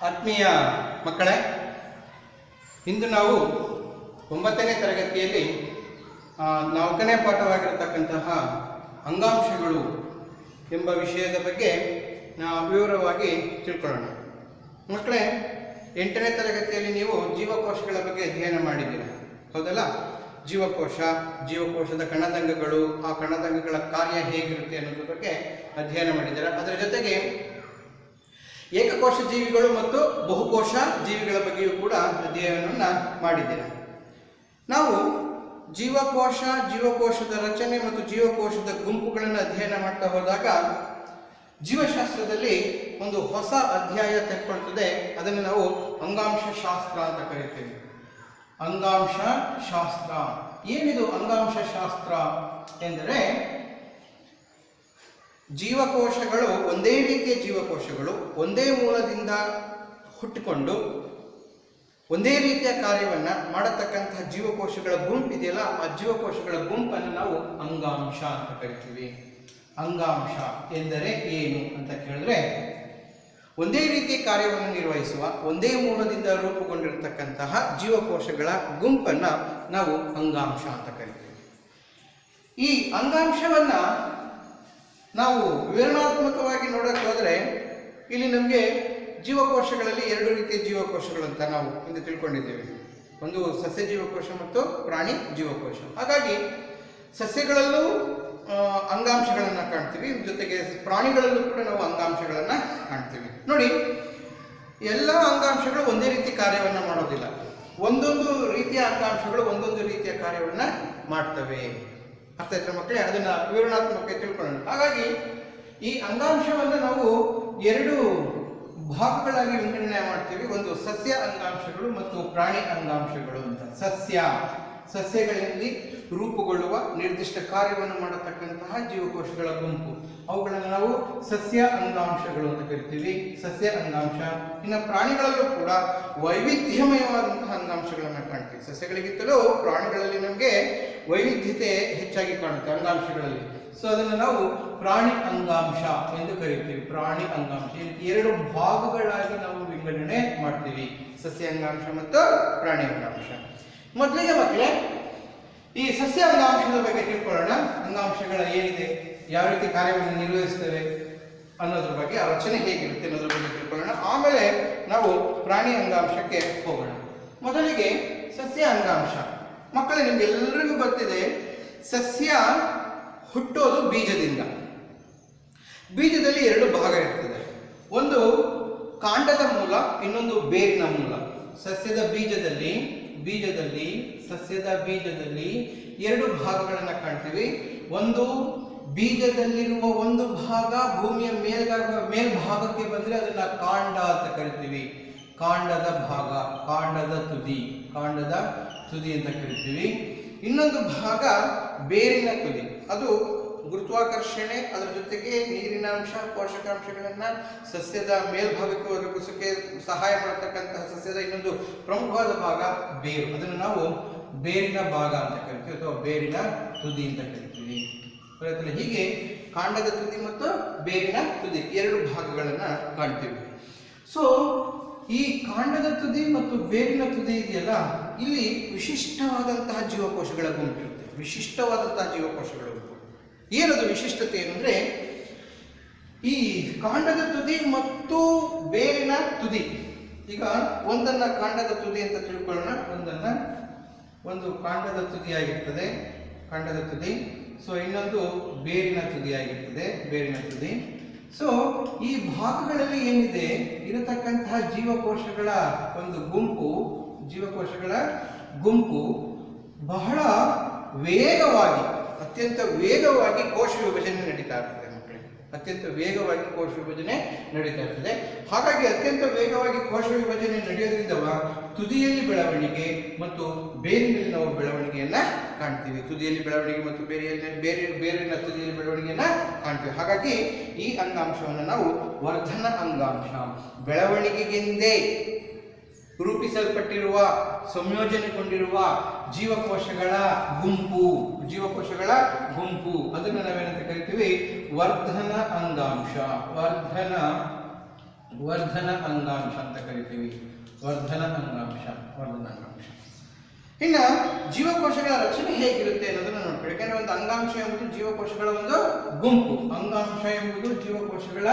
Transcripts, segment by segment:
ಆತ್ಮೀಯ ಮಕ್ಕಳೇ, ಇಂದು ನಾವು 9ನೇ ತರಗತಿಯಲ್ಲಿ 4ನೇ ಪಾಠವಾಗಿರತಕ್ಕಂತಹ ಅಂಗಾಂಶಗಳು ಎಂಬ ವಿಷಯದ ಬಗ್ಗೆ ನಾವು ವಿವರವಾಗಿ ತಿಳ್ಕೊಳ್ಳೋಣ. ಮಕ್ಕಳೇ, 8ನೇ ತರಗತಿಯಲ್ಲಿ ನೀವು ಜೀವಕೋಶಗಳ ಬಗ್ಗೆ ಅಧ್ಯಯನ ಮಾಡಿದ್ದೀರ, ಹೌದಲ್ಲ? ಜೀವಕೋಶದ ಕಣದಂಗಗಳು, ಆ ಕಣದಂಗಗಳ ಕಾರ್ಯ ಹೇಗಿರುತ್ತೆ ಅನ್ನೋದ್ರ ಬಗ್ಗೆ ಅಧ್ಯಯನ ಮಾಡಿದ್ದೀರ. ಅದರ ಜೊತೆಗೆ ಏಕಕೋಶ ಜೀವಿಗಳು ಮತ್ತು ಬಹುಕೋಶ ಜೀವಿಗಳ ಬಗ್ಗೆಯೂ ಕೂಡ ಅಧ್ಯಯನವನ್ನು ಮಾಡಿದ್ದೀರ. ನಾವು ಜೀವಕೋಶದ ರಚನೆ ಮತ್ತು ಜೀವಕೋಶದ ಗುಂಪುಗಳನ್ನು ಅಧ್ಯಯನ ಮಾಡ್ತಾ ಹೋದಾಗ ಜೀವಶಾಸ್ತ್ರದಲ್ಲಿ ಒಂದು ಹೊಸ ಅಧ್ಯಾಯ ತೆಕ್ಕೊಳ್ತದೆ. ಅದನ್ನು ನಾವು ಅಂಗಾಂಶ ಶಾಸ್ತ್ರ ಅಂತ ಕರಿತೀವಿ. ಅಂಗಾಂಶ ಶಾಸ್ತ್ರ ಏನಿದು? ಅಂಗಾಂಶ ಶಾಸ್ತ್ರ ಎಂದರೆ ಜೀವಕೋಶಗಳು, ಒಂದೇ ರೀತಿಯ ಜೀವಕೋಶಗಳು ಒಂದೇ ಮೂಲದಿಂದ ಹುಟ್ಟಿಕೊಂಡು ಒಂದೇ ರೀತಿಯ ಕಾರ್ಯವನ್ನು ಮಾಡತಕ್ಕಂತಹ ಜೀವಕೋಶಗಳ ಗುಂಪಿದೆಯಲ್ಲ, ಆ ಜೀವಕೋಶಗಳ ಗುಂಪನ್ನು ನಾವು ಅಂಗಾಂಶ ಅಂತ ಕರಿತೀವಿ. ಅಂಗಾಂಶ ಎಂದರೆ ಏನು ಅಂತ ಕೇಳಿದ್ರೆ, ಒಂದೇ ರೀತಿಯ ಕಾರ್ಯವನ್ನು ನಿರ್ವಹಿಸುವ ಒಂದೇ ಮೂಲದಿಂದ ರೂಪುಗೊಂಡಿರತಕ್ಕಂತಹ ಜೀವಕೋಶಗಳ ಗುಂಪನ್ನು ನಾವು ಅಂಗಾಂಶ ಅಂತ ಕರಿತೀವಿ. ಈ ಅಂಗಾಂಶವನ್ನ ನಾವು ವಿವರಣಾತ್ಮಕವಾಗಿ ನೋಡಕ್ಕೆ ಹೋದರೆ ಇಲ್ಲಿ ನಮಗೆ ಜೀವಕೋಶಗಳಲ್ಲಿ 2 ರೀತಿಯ ಜೀವಕೋಶಗಳು ಅಂತ ನಾವು ಇಂದು ತಿಳ್ಕೊಂಡಿದ್ದೇವೆ. ಒಂದು ಸಸ್ಯ ಜೀವಕೋಶ ಮತ್ತು ಪ್ರಾಣಿ ಜೀವಕೋಶ. ಹಾಗಾಗಿ ಸಸ್ಯಗಳಲ್ಲೂ ಅಂಗಾಂಶಗಳನ್ನು ಕಾಣ್ತೀವಿ, ಜೊತೆಗೆ ಪ್ರಾಣಿಗಳಲ್ಲೂ ಕೂಡ ನಾವು ಅಂಗಾಂಶಗಳನ್ನು ಕಾಣ್ತೀವಿ. ನೋಡಿ, ಎಲ್ಲ ಅಂಗಾಂಶಗಳು ಒಂದೇ ರೀತಿ ಕಾರ್ಯವನ್ನು ಮಾಡೋದಿಲ್ಲ. ಒಂದೊಂದು ರೀತಿಯ ಅಂಗಾಂಶಗಳು ಒಂದೊಂದು ರೀತಿಯ ಕಾರ್ಯವನ್ನು ಮಾಡ್ತವೆ. ಅರ್ಥ ಆಯ್ತಾ ಮಕ್ಕಳೇ? ಅದನ್ನ ವಿವರಣಾತ್ಮಕ ತಿಳ್ಕೊಳ್ಳೋಣ. ಹಾಗಾಗಿ ಈ ಅಂಗಾಂಶವನ್ನು ನಾವು 2 ಭಾಗಗಳಾಗಿ ವಿಂಗಡಣೆ ಮಾಡ್ತೀವಿ. ಒಂದು ಸಸ್ಯ ಅಂಗಾಂಶಗಳು ಮತ್ತು ಪ್ರಾಣಿ ಅಂಗಾಂಶಗಳು ಅಂತ. ಸಸ್ಯಗಳಲ್ಲಿ ರೂಪುಗೊಳ್ಳುವ ನಿರ್ದಿಷ್ಟ ಕಾರ್ಯವನ್ನು ಮಾಡತಕ್ಕಂತಹ ಜೀವಕೋಶಗಳ ಗುಂಪು, ಅವುಗಳನ್ನು ನಾವು ಸಸ್ಯ ಅಂಗಾಂಶಗಳು ಅಂತ ಕರಿತೀವಿ. ಸಸ್ಯ ಅಂಗಾಂಶ. ಇನ್ನು ಪ್ರಾಣಿಗಳಲ್ಲೂ ಕೂಡ ವೈವಿಧ್ಯಮಯವಾದಂತಹ ಅಂಗಾಂಶಗಳನ್ನು ಕಾಣ್ತೀವಿ. ಸಸ್ಯಗಳಿಗಿಂತಲೂ ಪ್ರಾಣಿಗಳಲ್ಲಿ ನಮಗೆ ವೈವಿಧ್ಯತೆ ಹೆಚ್ಚಾಗಿ ಕಾಣುತ್ತೆ ಅಂಗಾಂಶಗಳಲ್ಲಿ. ಸೊ ಅದನ್ನು ನಾವು ಪ್ರಾಣಿ ಅಂಗಾಂಶ ಎಂದು ಕರಿತೀವಿ. ಪ್ರಾಣಿ ಅಂಗಾಂಶ 2 ಭಾಗಗಳಾಗಿ ನಾವು ವಿಂಗಡಣೆ ಮಾಡ್ತೀವಿ, ಸಸ್ಯ ಅಂಗಾಂಶ ಮತ್ತು ಪ್ರಾಣಿ ಅಂಗಾಂಶ. ಮೊದಲಿಗೆ ಮಕ್ಕಳೇ, ಈ ಸಸ್ಯ ಅಂಗಾಂಶದ ಬಗ್ಗೆ ತಿಳ್ಕೊಳ್ಳೋಣ. ಅಂಗಾಂಶಗಳ ಏನಿದೆ, ಯಾವ ರೀತಿ ಕಾರ್ಯವನ್ನು ನಿರ್ವಹಿಸ್ತವೆ ಅನ್ನೋದ್ರ ಬಗ್ಗೆ, ಆ ರಚನೆ ಹೇಗಿರುತ್ತೆ ಅನ್ನೋದ್ರ ಬಗ್ಗೆ ತಿಳ್ಕೊಳ್ಳೋಣ. ಆಮೇಲೆ ನಾವು ಪ್ರಾಣಿ ಅಂಗಾಂಶಕ್ಕೆ ಹೋಗೋಣ. ಮೊದಲಿಗೆ ಸಸ್ಯ ಅಂಗಾಂಶ. ಮಕ್ಕಳೇ, ನಿಮ್ಗೆಲ್ಲರಿಗೂ ಗೊತ್ತಿದೆ, ಸಸ್ಯ ಹುಟ್ಟೋದು ಬೀಜದಿಂದ. ಬೀಜದಲ್ಲಿ 2 ಭಾಗ ಇರ್ತದೆ. ಒಂದು ಕಾಂಡದ ಮೂಲ, ಇನ್ನೊಂದು ಬೇರಿನ ಮೂಲ. ಸಸ್ಯದ ಬೀಜದಲ್ಲಿ 2 ಭಾಗಗಳನ್ನು ಕಾಣ್ತೀವಿ. ಒಂದು ಬೀಜದಲ್ಲಿರುವ ಒಂದು ಭಾಗ ಭೂಮಿಯ ಮೇಲ್ಭಾಗಕ್ಕೆ ಬಂದರೆ ಅದನ್ನ ಕಾಂಡ ಅಂತ ಕರಿತೀವಿ. ಕಾಂಡದ ಭಾಗ, ಕಾಂಡದ ತುದಿ ಅಂತ ಕರಿತೀವಿ. ಇನ್ನೊಂದು ಭಾಗ ಬೇರಿನ ತುದಿ. ಅದು ಗುರುತ್ವಾಕರ್ಷಣೆ, ಅದರ ಜೊತೆಗೆ ನೀರಿನ ಅಂಶ, ಪೋಷಕಾಂಶಗಳನ್ನ ಸಸ್ಯದ ಮೇಲ್ಭಾಗಕ್ಕೆ ಒದಗಿಸೋಕೆ ಸಹಾಯ ಮಾಡತಕ್ಕಂತಹ ಸಸ್ಯದ ಇನ್ನೊಂದು ಪ್ರಮುಖವಾದ ಭಾಗ ಬೇರು. ಅದನ್ನು ನಾವು ಬೇರಿನ ಭಾಗ ಅಂತ ಕರಿತೀವಿ ಅಥವಾ ಬೇರಿನ ತುದಿ ಅಂತ ಕರಿತೀವಿ. ಹೀಗೆ ಕಾಂಡದ ತುದಿ ಮತ್ತು ಬೇರಿನ ತುದಿ 2 ಭಾಗಗಳನ್ನ ಕಾಣ್ತೀವಿ. ಸೊ ಈ ಕಾಂಡದ ತುದಿ ಮತ್ತು ಬೇರಿನ ತುದಿ ಇದೆಯಲ್ಲ, ಇಲ್ಲಿ ವಿಶಿಷ್ಟವಾದಂತಹ ಜೀವಕೋಶಗಳ ಗುಂಪಿರುತ್ತೆ. ವಿಶಿಷ್ಟವಾದಂತಹ ಜೀವಕೋಶಗಳ ಗುಂಪು. ಏನದು ವಿಶಿಷ್ಟತೆ ಏನಂದ್ರೆ, ಈ ಕಾಂಡದ ತುದಿ ಮತ್ತು ಬೇರಿನ ತುದಿ. ಈಗ ಒಂದನ್ನ ಕಾಂಡದ ತುದಿ ಅಂತ ತಿಳ್ಕೊಳ್ಳೋಣ. ಒಂದು ಕಾಂಡದ ತುದಿ ಆಗಿರ್ತದೆ, ಕಾಂಡದ ತುದಿ. ಸೊ ಇನ್ನೊಂದು ಬೇರಿನ ತುದಿ ಆಗಿರ್ತದೆ, ಬೇರಿನ ತುದಿ. ಸೊ ಈ ಭಾಗಗಳಲ್ಲಿ ಏನಿದೆ, ಇರತಕ್ಕಂತಹ ಜೀವಕೋಶಗಳ ಒಂದು ಗುಂಪು, ಜೀವಕೋಶಗಳ ಗುಂಪು ಬಹಳ ವೇಗವಾಗಿ, ಅತ್ಯಂತ ವೇಗವಾಗಿ ಕೋಶ ವಿಭಜನೆ ನಡೀತಾ ಇರ್ತದೆ ಮಕ್ಕಳಿಗೆ. ಅತ್ಯಂತ ವೇಗವಾಗಿ ಕೋಶ ವಿಭಜನೆ ನಡೀತಾ ಇರ್ತದೆ. ಹಾಗಾಗಿ ಅತ್ಯಂತ ವೇಗವಾಗಿ ಕೋಶ ವಿಭಜನೆ ನಡೆಯೋದ್ರಿಂದ ತುದಿಯಲ್ಲಿ ಬೆಳವಣಿಗೆ ಮತ್ತು ಬೇರಿನಲ್ಲಿ ನಾವು ಬೆಳವಣಿಗೆಯನ್ನ ಕಾಣ್ತೀವಿ. ತುದಿಯಲ್ಲಿ ಬೆಳವಣಿಗೆ ಮತ್ತು ಬೇರಿನ ತುದಿಯಲ್ಲಿ ಬೆಳವಣಿಗೆಯನ್ನ ಕಾಣ್ತೀವಿ. ಹಾಗಾಗಿ ಈ ಅಂಗಾಂಶವನ್ನು ನಾವು ವರ್ಧನ ಅಂಗಾಂಶ, ಬೆಳವಣಿಗೆಗೆಂದೇ ರೂಪಿಸಲ್ಪಟ್ಟಿರುವ, ಸಂಯೋಜನೆಗೊಂಡಿರುವ ಜೀವಕೋಶಗಳ ಗುಂಪು, ಅದನ್ನು ನಾವೇನಂತ ಕರಿತೀವಿ? ವರ್ಧನ ಅಂಗಾಂಶ. ವರ್ಧನ ವರ್ಧನ ಅಂಗಾಂಶ ಅಂತ ಕರಿತೀವಿ. ವರ್ಧನ ಅಂಗಾಂಶ. ಇನ್ನು ಜೀವಕೋಶಗಳ ರಚನೆ ಹೇಗಿರುತ್ತೆ ಅನ್ನೋದನ್ನ ನೋಡ್ಕೊಳ್ಳಿ. ಯಾಕಂದ್ರೆ ಒಂದು ಅಂಗಾಂಶ ಎಂಬುದು ಜೀವಕೋಶಗಳ ಒಂದು ಗುಂಪು. ಅಂಗಾಂಶ ಎಂಬುದು ಜೀವಕೋಶಗಳ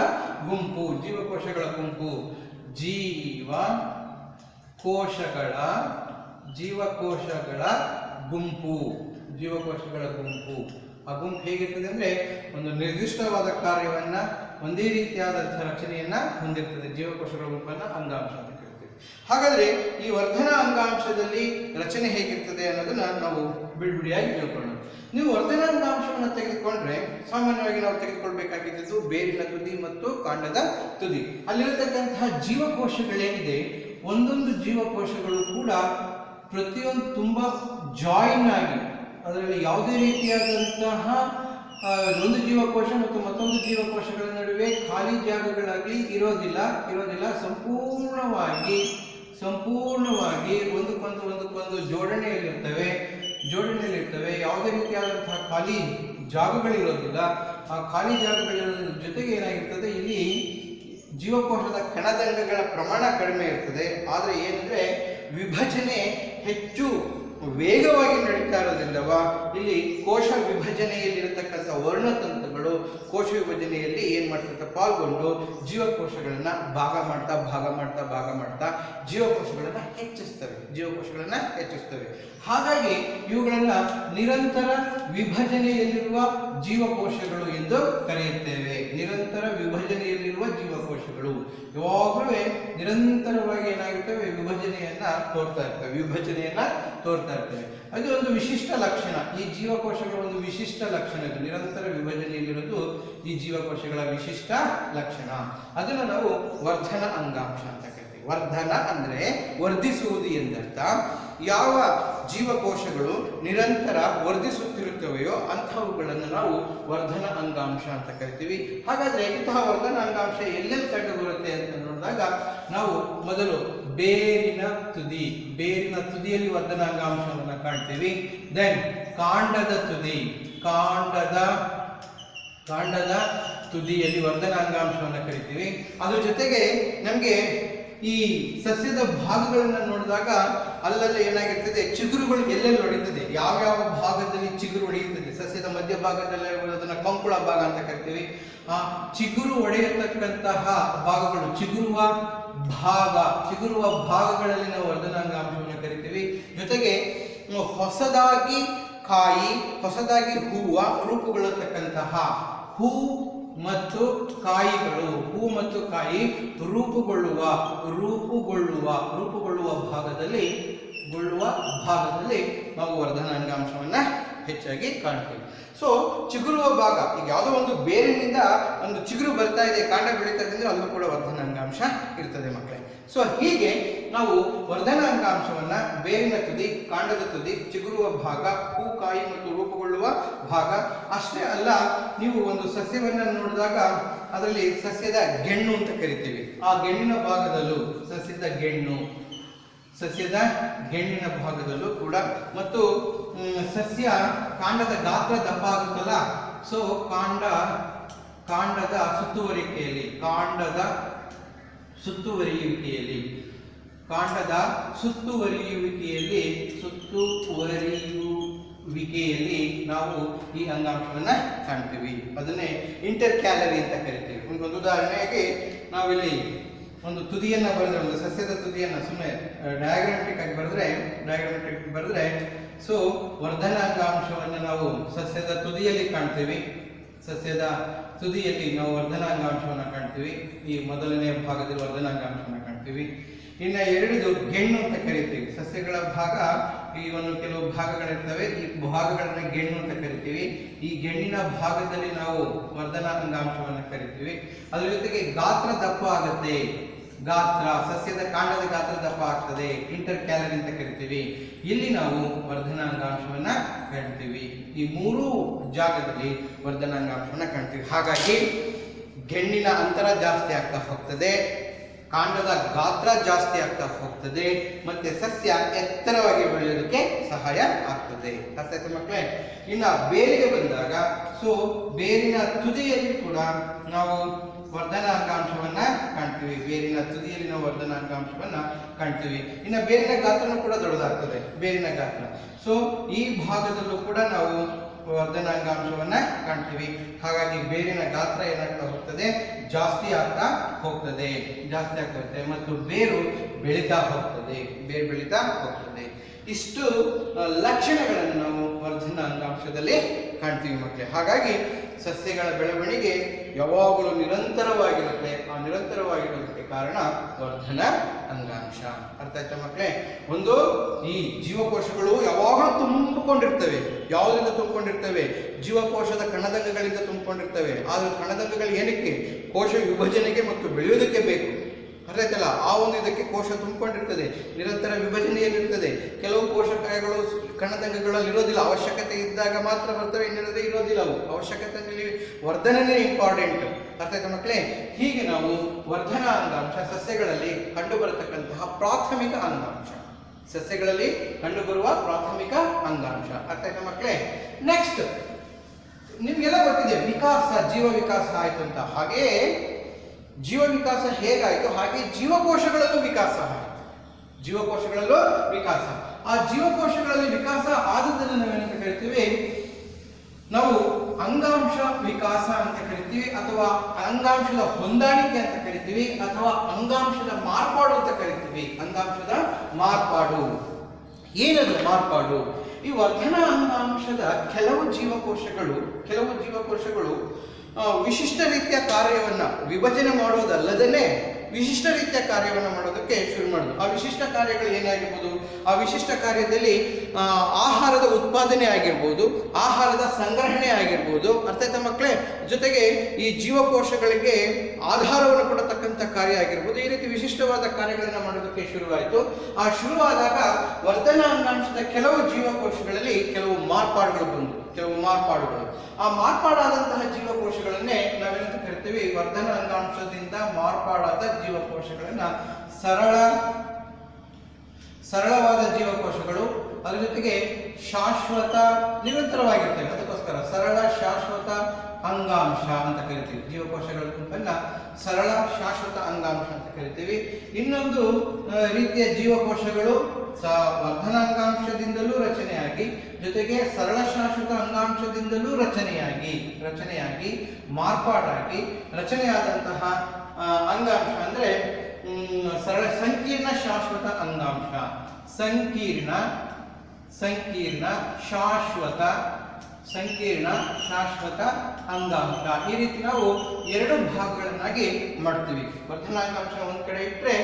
ಗುಂಪು. ಜೀವಕೋಶಗಳ ಗುಂಪು. ಜೀವಕೋಶಗಳ ಗುಂಪು. ಜೀವಕೋಶಗಳ ಗುಂಪು. ಆ ಗುಂಪು ಹೇಗಿರ್ತದೆ ಅಂದ್ರೆ ಒಂದು ನಿರ್ದಿಷ್ಟವಾದ ಕಾರ್ಯವನ್ನ, ಒಂದೇ ರೀತಿಯಾದಂತಹ ರಚನೆಯನ್ನ ಹೊಂದಿರ್ತದೆ. ಜೀವಕೋಶಗಳ ಗುಂಪನ್ನ ಅಂಗಾಂಶ ಅಂತ ಕರಿತೀವಿ. ಹಾಗಾದ್ರೆ ಈ ವರ್ಧನ ಅಂಗಾಂಶದಲ್ಲಿ ರಚನೆ ಹೇಗಿರ್ತದೆ ಅನ್ನೋದನ್ನ ನಾವು ಬಿಡಿಯಾಗಿ ತಿಳ್ಕೊಳ್ಳೋಣ. ನೀವು ವರ್ಧನ ಅಂಗಾಂಶವನ್ನು ತೆಗೆದುಕೊಂಡ್ರೆ ಸಾಮಾನ್ಯವಾಗಿ ನಾವು ತೆಗೆದುಕೊಳ್ಬೇಕಾಗಿದ್ದು ಬೇರಿನ ತುದಿ ಮತ್ತು ಕಾಂಡದ ತುದಿ. ಅಲ್ಲಿರತಕ್ಕಂತಹ ಜೀವಕೋಶಗಳೇನಿದೆ, ಒಂದೊಂದು ಜೀವಕೋಶಗಳು ಕೂಡ ಪ್ರತಿಯೊಂದು ತುಂಬಾ ಜಾಯಿನ್ ಆಗಿ, ಅದರಲ್ಲಿ ಯಾವುದೇ ರೀತಿಯಾದಂತಹ ಒಂದು ಜೀವಕೋಶ ಮತ್ತು ಮತ್ತೊಂದು ಜೀವಕೋಶಗಳ ನಡುವೆ ಖಾಲಿ ಜಾಗಗಳಾಗಲಿ ಇರೋದಿಲ್ಲ. ಸಂಪೂರ್ಣವಾಗಿ ಒಂದಕ್ಕೊಂದು ಜೋಡಣೆಯಲ್ಲಿರ್ತವೆ. ಯಾವುದೇ ರೀತಿಯಾದಂತಹ ಖಾಲಿ ಜಾಗಗಳಿರೋದಿಲ್ಲ. ಆ ಖಾಲಿ ಜಾಗಗಳಿರೋದ್ರ ಜೊತೆಗೆ ಏನಾಗಿರ್ತದೆ, ಇಲ್ಲಿ ಜೀವಕೋಶದ ಕಣದಂಗಗಳ ಪ್ರಮಾಣ ಕಡಿಮೆ ಇರ್ತದೆ. ಆದರೆ ಏನಂದ್ರೆ ವಿಭಜನೆ ಹೆಚ್ಚು ವೇಗವಾಗಿ ನಡೀತಾ ಇರೋದ್ರಿಂದವ ಇಲ್ಲಿ ಕೋಶ ವಿಭಜನೆಯಲ್ಲಿರತಕ್ಕಂಥ ವರ್ಣತಂತುಗಳು ಕೋಶ ವಿಭಜನೆಯಲ್ಲಿ ಏನ್ ಮಾಡ್ತಾ ಪಾಲ್ಗೊಂಡು ಜೀವಕೋಶಗಳನ್ನ ಭಾಗ ಮಾಡ್ತಾ ಜೀವಕೋಶಗಳನ್ನ ಹೆಚ್ಚಿಸ್ತವೆ. ಹಾಗಾಗಿ ಇವುಗಳನ್ನ ನಿರಂತರ ವಿಭಜನೆಯಲ್ಲಿರುವ ಜೀವಕೋಶಗಳು ಎಂದು ಕರೆಯುತ್ತೇವೆ. ಯಾವಾಗಲೂ ನಿರಂತರವಾಗಿ ಏನಾಗಿರ್ತವೆ, ವಿಭಜನೆಯನ್ನ ತೋರ್ತಾ ಇರ್ತವೆ. ಅದು ಒಂದು ವಿಶಿಷ್ಟ ಲಕ್ಷಣ. ಈ ಜೀವಕೋಶಗಳ ಒಂದು ವಿಶಿಷ್ಟ ಲಕ್ಷಣ. ಇದು ನಿರಂತರ ವಿಭಜನೆಯಲ್ಲಿರೋದು ಈ ಜೀವಕೋಶಗಳ ವಿಶಿಷ್ಟ ಲಕ್ಷಣ. ಅದನ್ನು ನಾವು ವರ್ಧನ ಅಂಗಾಂಶ ಅಂತ ಕರಿತೀವಿ. ವರ್ಧನ ಅಂದ್ರೆ ವರ್ಧಿಸುವುದು ಎಂದರ್ಥ. ಯಾವ ಜೀವಕೋಶಗಳು ನಿರಂತರ ವರ್ಧಿಸುತ್ತಿರುತ್ತವೆಯೋ ಅಂಥವುಗಳನ್ನು ನಾವು ವರ್ಧನ ಅಂಗಾಂಶ ಅಂತ ಕರಿತೀವಿ. ಹಾಗಾದ್ರೆ ಇಂತಹ ವರ್ಧನ ಅಂಗಾಂಶ ಎಲ್ಲೆಲ್ಲಿ ಕಂಡು ಬರುತ್ತೆ ಅಂತ ನೋಡಿದಾಗ ನಾವು ಮೊದಲು ಬೇರಿನ ತುದಿಯಲ್ಲಿ ವರ್ಧನ ಅಂಗಾಂಶವನ್ನು ಕಾಣ್ತೀವಿ. ದೆನ್ ಕಾಂಡದ ತುದಿಯಲ್ಲಿ ವರ್ಧನ ಅಂಗಾಂಶವನ್ನು ಕರಿತೀವಿ. ಅದ್ರ ಜೊತೆಗೆ ನಮಗೆ ಈ ಸಸ್ಯದ ಭಾಗಗಳನ್ನ ನೋಡಿದಾಗ ಅಲ್ಲೆಲ್ಲ ಏನಾಗಿರ್ತದೆ, ಚಿಗುರುಗಳು ಎಲ್ಲೆಲ್ಲಿ ಹೊಡೆಯುತ್ತದೆ, ಯಾವ್ಯಾವ ಭಾಗದಲ್ಲಿ ಚಿಗುರು ಹೊಡೆಯುತ್ತದೆ. ಸಸ್ಯದ ಮಧ್ಯಭಾಗದಲ್ಲಿ ಅದನ್ನ ಕಂಕುಳ ಭಾಗ ಅಂತ ಕರಿತೀವಿ. ಆ ಚಿಗುರು ಹೊಡೆಯತಕ್ಕಂತಹ ಭಾಗಗಳು, ಚಿಗುರುವ ಭಾಗಗಳಲ್ಲಿ ನಾವು ವರ್ಧನಾಂಗಾಂಶವನ್ನು ಕರಿತೀವಿ. ಜೊತೆಗೆ ಹೊಸದಾಗಿ ಹೂವ ರೂಪುಗೊಳ್ಳತಕ್ಕಂತಹ ಹೂ ಮತ್ತು ಕಾಯಿ ರೂಪುಗೊಳ್ಳುವ ಭಾಗದಲ್ಲಿ ನಾವು ವರ್ಧನ ಅಂಗಾಂಶವನ್ನ ಹೆಚ್ಚಾಗಿ ಕಾಣ್ತೀವಿ. ಸೊ ಚಿಗುರುವ ಭಾಗ, ಈಗ ಯಾವುದೋ ಒಂದು ಬೇರಿನಿಂದ ಒಂದು ಚಿಗುರು ಬರ್ತಾ ಇದೆ, ಕಾಂಡ ಬೆಳೀತಾ ಇದೆ ಅಂದ್ರೆ ಅಲ್ಲೂ ಕೂಡ ವರ್ಧನ ಅಂಗಾಂಶ ಇರ್ತದೆ ಮಕ್ಕಳೇ. ಸೊ ಹೀಗೆ ನಾವು ವರ್ಧನ ಅಂಗಾಂಶವನ್ನ ಬೇರಿನ ತುದಿ, ಕಾಂಡದ ತುದಿ, ಚಿಗುರುವ ಭಾಗ, ಹೂ, ಕಾಯಿ ಮತ್ತು ರೂಪುಗೊಳ್ಳುವ ಭಾಗ ಅಷ್ಟೇ ಅಲ್ಲ, ನೀವು ಒಂದು ಸಸ್ಯವನ್ನ ನೋಡಿದಾಗ ಅದರಲ್ಲಿ ಸಸ್ಯದ ಗೆಣ್ಣು ಅಂತ ಕರಿತೀವಿ. ಆ ಗೆಣ್ಣಿನ ಭಾಗದಲ್ಲೂ ಸಸ್ಯದ ಗೆಣ್ಣಿನ ಭಾಗದಲ್ಲೂ ಕೂಡ, ಮತ್ತು ಸಸ್ಯ ಕಾಂಡದ ಗಾತ್ರ ದಪ್ಪ ಆಗುತ್ತಲ್ಲ, ಸೊ ಕಾಂಡದ ಸುತ್ತುವರಿಯುವಿಕೆಯಲ್ಲಿ ನಾವು ಈ ಅಂಗಾಂಶವನ್ನ ಕಾಣ್ತೀವಿ. ಅದನ್ನೇ ಇಂಟರ್ ಕ್ಯಾಲರಿ ಅಂತ ಕರಿತೀವಿ. ಒಂದು ಉದಾಹರಣೆಗೆ ನಾವಿಲ್ಲಿ ಒಂದು ತುದಿಯನ್ನ ಬರೆದ್ರೆ, ಒಂದು ಸಸ್ಯದ ತುದಿಯನ್ನ ಸುಮ್ಮನೆ ಡಯಾಗ್ರಾಮೆಟಿಕ್ ಆಗಿ ಬರೆದ್ರೆ ಸೊ ವರ್ಧನ ಅಂಗಾಂಶವನ್ನು ನಾವು ಸಸ್ಯದ ತುದಿಯಲ್ಲಿ ಕಾಣ್ತೀವಿ. ನಾವು ವರ್ಧನ ಅಂಗಾಂಶವನ್ನು ಕಾಣ್ತೀವಿ. ಈ ಮೊದಲನೇ ಭಾಗದಲ್ಲಿ ವರ್ಧನ ಅಂಗಾಂಶವನ್ನು ಕಾಣ್ತೀವಿ. ಇನ್ನು ಎರಡದು ಗೆಣ್ಣು ಅಂತ ಕರಿತೀವಿ. ಸಸ್ಯಗಳ ಭಾಗ ಈ ಒಂದು ಕೆಲವು ಭಾಗಗಳಿರ್ತವೆ, ಈ ಭಾಗಗಳನ್ನ ಗೆಣ್ಣು ಅಂತ ಕರಿತೀವಿ. ಈ ಗೆಣ್ಣಿನ ಭಾಗದಲ್ಲಿ ನಾವು ವರ್ಧನ ಅಂಗಾಂಶವನ್ನು ಕರಿತೀವಿ. ಅದ್ರ ಜೊತೆಗೆ ಗಾತ್ರ ದಪ್ಪ ಆಗುತ್ತೆ, ಸಸ್ಯದ ಕಾಂಡದ ಗಾತ್ರ ದಪ್ಪ ಆಗ್ತದೆ, ಇಂಟರ್ ಕ್ಯಾಲರಿ ಅಂತ ಕರಿತೀವಿ. ಇಲ್ಲಿ ನಾವು ವರ್ಧನ ಅಂಗಾಂಶವನ್ನ ಕಾಣ್ತೀವಿ. ಈ ಮೂರು ಜಾಗದಲ್ಲಿ ವರ್ಧನ ಅಂಗಾಂಶವನ್ನ ಕಾಣ್ತೀವಿ. ಹಾಗಾಗಿ ಗೆಣ್ಣಿನ ಅಂತರ ಜಾಸ್ತಿ ಆಗ್ತಾ ಹೋಗ್ತದೆ, ಕಾಂಡದ ಗಾತ್ರ ಜಾಸ್ತಿ ಆಗ್ತಾ ಹೋಗ್ತದೆ, ಮತ್ತೆ ಸಸ್ಯ ಎತ್ತರವಾಗಿ ಬೆಳೆಯೋದಕ್ಕೆ ಸಹಾಯ ಆಗ್ತದೆ. ಅರ್ಥ ಆಯ್ತಾ ಮಕ್ಕಳೇ? ಇನ್ನು ಬೇರಿಗೆ ಬಂದಾಗ, ಬೇರಿನ ತುದಿಯಲ್ಲಿ ಕೂಡ ನಾವು ವರ್ಧನ ಅಂಗಾಂಶವನ್ನ ಕಾಣ್ತೀವಿ. ಬೇರಿನ ತುದಿಯಲ್ಲಿ ನಾವು ವರ್ಧನ ಅಂಗಾಂಶವನ್ನ ಕಾಣ್ತೀವಿ. ಇನ್ನು ಬೇರಿನ ಗಾತ್ರನೂ ಕೂಡ ದೊಡ್ಡದಾಗ್ತದೆ, ಬೇರಿನ ಗಾತ್ರ. ಸೊ ಈ ಭಾಗದಲ್ಲೂ ಕೂಡ ನಾವು ವರ್ಧನ ಅಂಗಾಂಶವನ್ನ ಕಾಣ್ತೀವಿ. ಹಾಗಾಗಿ ಬೇರಿನ ಗಾತ್ರ ಏನಾಗ್ತಾ ಹೋಗ್ತದೆ, ಜಾಸ್ತಿ ಆಗ್ತಾ ಹೋಗ್ತದೆ ಮತ್ತು ಬೇರು ಬೆಳೀತಾ ಹೋಗ್ತದೆ, ಬೇರು ಬೆಳೀತಾ ಹೋಗ್ತದೆ. ಇಷ್ಟು ಲಕ್ಷಣಗಳನ್ನು ನಾವು ವರ್ಧನ ಅಂಗಾಂಶದಲ್ಲಿ ಕಾಣ್ತೀವಿ ಮಕ್ಕಳೇ. ಹಾಗಾಗಿ ಸಸ್ಯಗಳ ಬೆಳವಣಿಗೆ ಯಾವಾಗಲೂ ನಿರಂತರವಾಗಿರುತ್ತೆ. ಆ ನಿರಂತರವಾಗಿರೋದಕ್ಕೆ ಕಾರಣ ವರ್ಧನ ಅಂಗಾಂಶ. ಅರ್ಥ ಆಯ್ತಾ ಮಕ್ಕಳೇ? ಒಂದು ಈ ಜೀವಕೋಶಗಳು ಯಾವಾಗಲೂ ತುಂಬಿಕೊಂಡಿರ್ತವೆ. ಯಾವುದರಿಂದ ತುಂಬಿಕೊಂಡಿರ್ತವೆ? ಜೀವಕೋಶದ ಕಣದಂಗಗಳಿಂದ ತುಂಬಿಕೊಂಡಿರ್ತವೆ. ಆದರೆ ಕಣದಂಗಗಳು ಏನಕ್ಕೆ? ಕೋಶ ವಿಭಜನೆಗೆ ಮತ್ತು ಬೆಳೆಯೋದಕ್ಕೆ ಬೇಕು. ಅರ್ಥ ಆಯ್ತಲ್ಲ? ಆ ಒಂದು ಇದಕ್ಕೆ ಕೋಶ ತುಂಬಿಕೊಂಡಿರ್ತದೆ, ನಿರಂತರ ವಿಭಜನೆಯಲ್ಲಿರ್ತದೆ. ಕೆಲವು ಕೋಶಕಗಳು ಕಣದಂಗಗಳಲ್ಲಿ ಇರೋದಿಲ್ಲ, ಅವಶ್ಯಕತೆ ಇದ್ದಾಗ ಮಾತ್ರ ಬರ್ತವೆ, ಇನ್ನಿಲ್ಲದೆ ಇರೋದಿಲ್ಲ. ಅವು ಅವಶ್ಯಕತೆಯಲ್ಲಿ ವರ್ಧನೆ ಇಂಪಾರ್ಟೆಂಟ್. ಅರ್ಥ ಆಯ್ತಾ ಮಕ್ಕಳೇ? ಹೀಗೆ ನಾವು ವರ್ಧನ ಅಂಗಾಂಶ ಸಸ್ಯಗಳಲ್ಲಿ ಕಂಡುಬರತಕ್ಕಂತಹ ಪ್ರಾಥಮಿಕ ಅಂಗಾಂಶ, ಸಸ್ಯಗಳಲ್ಲಿ ಕಂಡುಬರುವ ಪ್ರಾಥಮಿಕ ಅಂಗಾಂಶ. ಅರ್ಥ ಆಯ್ತಾ ಮಕ್ಕಳೇ? ನೆಕ್ಸ್ಟ್ ನಿಮ್ಗೆಲ್ಲ ಗೊತ್ತಿದೆ ವಿಕಾಸ, ಜೀವ ವಿಕಾಸ ಆಯ್ತು ಅಂತ. ಹಾಗೆಯೇ ಜೀವ ವಿಕಾಸ ಹೇಗಾಯಿತು ಹಾಗೆ ಜೀವಕೋಶಗಳಲ್ಲೂ ವಿಕಾಸ ಆಯಿತು. ಜೀವಕೋಶಗಳಲ್ಲೂ ವಿಕಾಸ. ಆ ಜೀವಕೋಶಗಳಲ್ಲಿ ವಿಕಾಸ ಆದದನ್ನು ನಾವೇನಂತ ಕರಿತೀವಿ? ನಾವು ಅಂಗಾಂಶ ವಿಕಾಸ ಅಂತ ಕರಿತೀವಿ, ಅಥವಾ ಅಂಗಾಂಶದ ಹೊಂದಾಣಿಕೆ ಅಂತ ಕರಿತೀವಿ, ಅಥವಾ ಅಂಗಾಂಶದ ಮಾರ್ಪಾಡು ಅಂತ ಕರಿತೀವಿ. ಅಂಗಾಂಶದ ಮಾರ್ಪಾಡು. ಏನದು ಮಾರ್ಪಾಡು? ಈ ವರ್ಧನ ಅಂಗಾಂಶದ ಕೆಲವು ಜೀವಕೋಶಗಳು ವಿಶಿಷ್ಟ ರೀತಿಯ ಕಾರ್ಯವನ್ನು ವಿಭಜನೆ ಮಾಡೋದಲ್ಲದೇ ವಿಶಿಷ್ಟ ರೀತಿಯ ಕಾರ್ಯವನ್ನು ಮಾಡೋದಕ್ಕೆ ಶುರು ಮಾಡೋದು. ಆ ವಿಶಿಷ್ಟ ಕಾರ್ಯಗಳು ಏನಾಗಿರ್ಬೋದು? ಆ ವಿಶಿಷ್ಟ ಕಾರ್ಯದಲ್ಲಿ ಆಹಾರದ ಉತ್ಪಾದನೆ ಆಗಿರ್ಬೋದು, ಆಹಾರದ ಸಂಗ್ರಹಣೆ ಆಗಿರ್ಬೋದು. ಅರ್ಥ ಆಯ್ತಾ ಮಕ್ಕಳೇ? ಜೊತೆಗೆ ಈ ಜೀವಕೋಶಗಳಿಗೆ ಆಧಾರವನ್ನು ಕೊಡತಕ್ಕಂಥ ಕಾರ್ಯ ಆಗಿರ್ಬೋದು. ಈ ರೀತಿ ವಿಶಿಷ್ಟವಾದ ಕಾರ್ಯಗಳನ್ನು ಮಾಡೋದಕ್ಕೆ ಶುರುವಾಯಿತು. ಆ ಶುರುವಾದಾಗ ವರ್ಧನ ಅಂಗಾಂಶದ ಕೆಲವು ಜೀವಕೋಶಗಳಲ್ಲಿ ಕೆಲವು ಮಾರ್ಪಾಡುಗಳು ಬಂದು, ಆ ಮಾರ್ಪಾಡಾದಂತಹ ಜೀವಕೋಶಗಳನ್ನೇ ನಾವೇನಂತ ಕರಿತೀವಿ? ವರ್ಧನ ಅಂಗಾಂಶದಿಂದ ಮಾರ್ಪಾಡಾದ ಜೀವಕೋಶಗಳನ್ನ ಸರಳವಾದ ಜೀವಕೋಶಗಳು. ಅದರ ಜೊತೆಗೆ ಶಾಶ್ವತ, ನಿರಂತರವಾಗಿರ್ತವೆ, ಅದಕ್ಕೋಸ್ಕರ ಸರಳ ಶಾಶ್ವತ ಅಂಗಾಂಶ ಅಂತ ಕರಿತೀವಿ. ಜೀವಕೋಶಗಳ ಗುಂಪನ್ನ ಸರಳ ಶಾಶ್ವತ ಅಂಗಾಂಶ ಅಂತ ಕರಿತೀವಿ. ಇನ್ನೊಂದು ರೀತಿಯ ಜೀವಕೋಶಗಳು ವರ್ಧನಾಂಗಾಂಶದಿಂದಲೂ ರಚನೆಯಾಗಿ, ಜೊತೆಗೆ ಸರಳ ಶಾಶ್ವತ ಅಂಗಾಂಶದಿಂದಲೂ ರಚನೆಯಾಗಿ ಮಾರ್ಪಾಡಾಗಿ ರಚನೆಯಾದಂತಹ ಅಂಗಾಂಶ ಅಂದ್ರೆ ಸಂಕೀರ್ಣ ಶಾಶ್ವತ ಅಂಗಾಂಶ. ಸಂಕೀರ್ಣ ಶಾಶ್ವತ ಅಂಗಾಂಶ. ಈ ರೀತಿ ನಾವು ಎರಡು ಭಾಗಗಳನ್ನಾಗಿ ಮಾಡ್ತೀವಿ. ವರ್ಧನಾಂಗಾಂಶ ಒಂದ್ ಕಡೆ ಇಟ್ಟರೆ,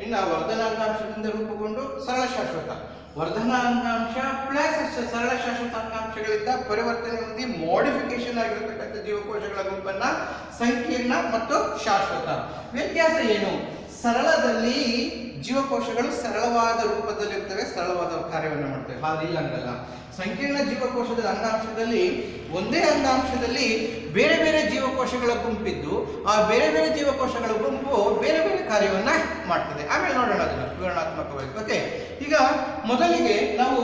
ಇನ್ನು ವರ್ಧನಾಂಗಾಂಶದಿಂದ ರೂಪುಗೊಂಡು ಸರಳ ಶಾಶ್ವತ, ವರ್ಧನಾಂಗಾಂಶ ಪ್ಲಸ್ ಸರಳ ಶಾಶ್ವತ ಅಂಗಾಂಶಗಳಿಂದ ಪರಿವರ್ತನೆ ಹೊಂದಿ ಮಾಡಿಫಿಕೇಶನ್ ಆಗಿರತಕ್ಕಂಥ ಜೀವಕೋಶಗಳ ಗುಂಪನ್ನ ಸಂಕೀರ್ಣ ಮತ್ತು ಶಾಶ್ವತ. ವ್ಯತ್ಯಾಸ ಏನು? ಸರಳದಲ್ಲಿ ಜೀವಕೋಶಗಳು ಸರಳವಾದ ರೂಪದಲ್ಲಿರ್ತವೆ, ಸರಳವಾದ ಕಾರ್ಯವನ್ನು ಮಾಡ್ತವೆ. ಆದ್ರೆ ಇಲ್ಲ ಹಂಗಲ್ಲ. ಸಂಕೀರ್ಣ ಜೀವಕೋಶದ ಅಂಗಾಂಶದಲ್ಲಿ ಒಂದೇ ಅಂಗಾಂಶದಲ್ಲಿ ಬೇರೆ ಬೇರೆ ಜೀವಕೋಶಗಳ ಗುಂಪಿದ್ದು, ಆ ಬೇರೆ ಬೇರೆ ಜೀವಕೋಶಗಳ ಗುಂಪು ಬೇರೆ ಬೇರೆ ಕಾರ್ಯವನ್ನ ಮಾಡ್ತದೆ. ಆಮೇಲೆ ನೋಡೋಣ ಅದನ್ನು ವಿವರಣಾತ್ಮಕವಾಗಿ. ಓಕೆ, ಈಗ ಮೊದಲಿಗೆ ನಾವು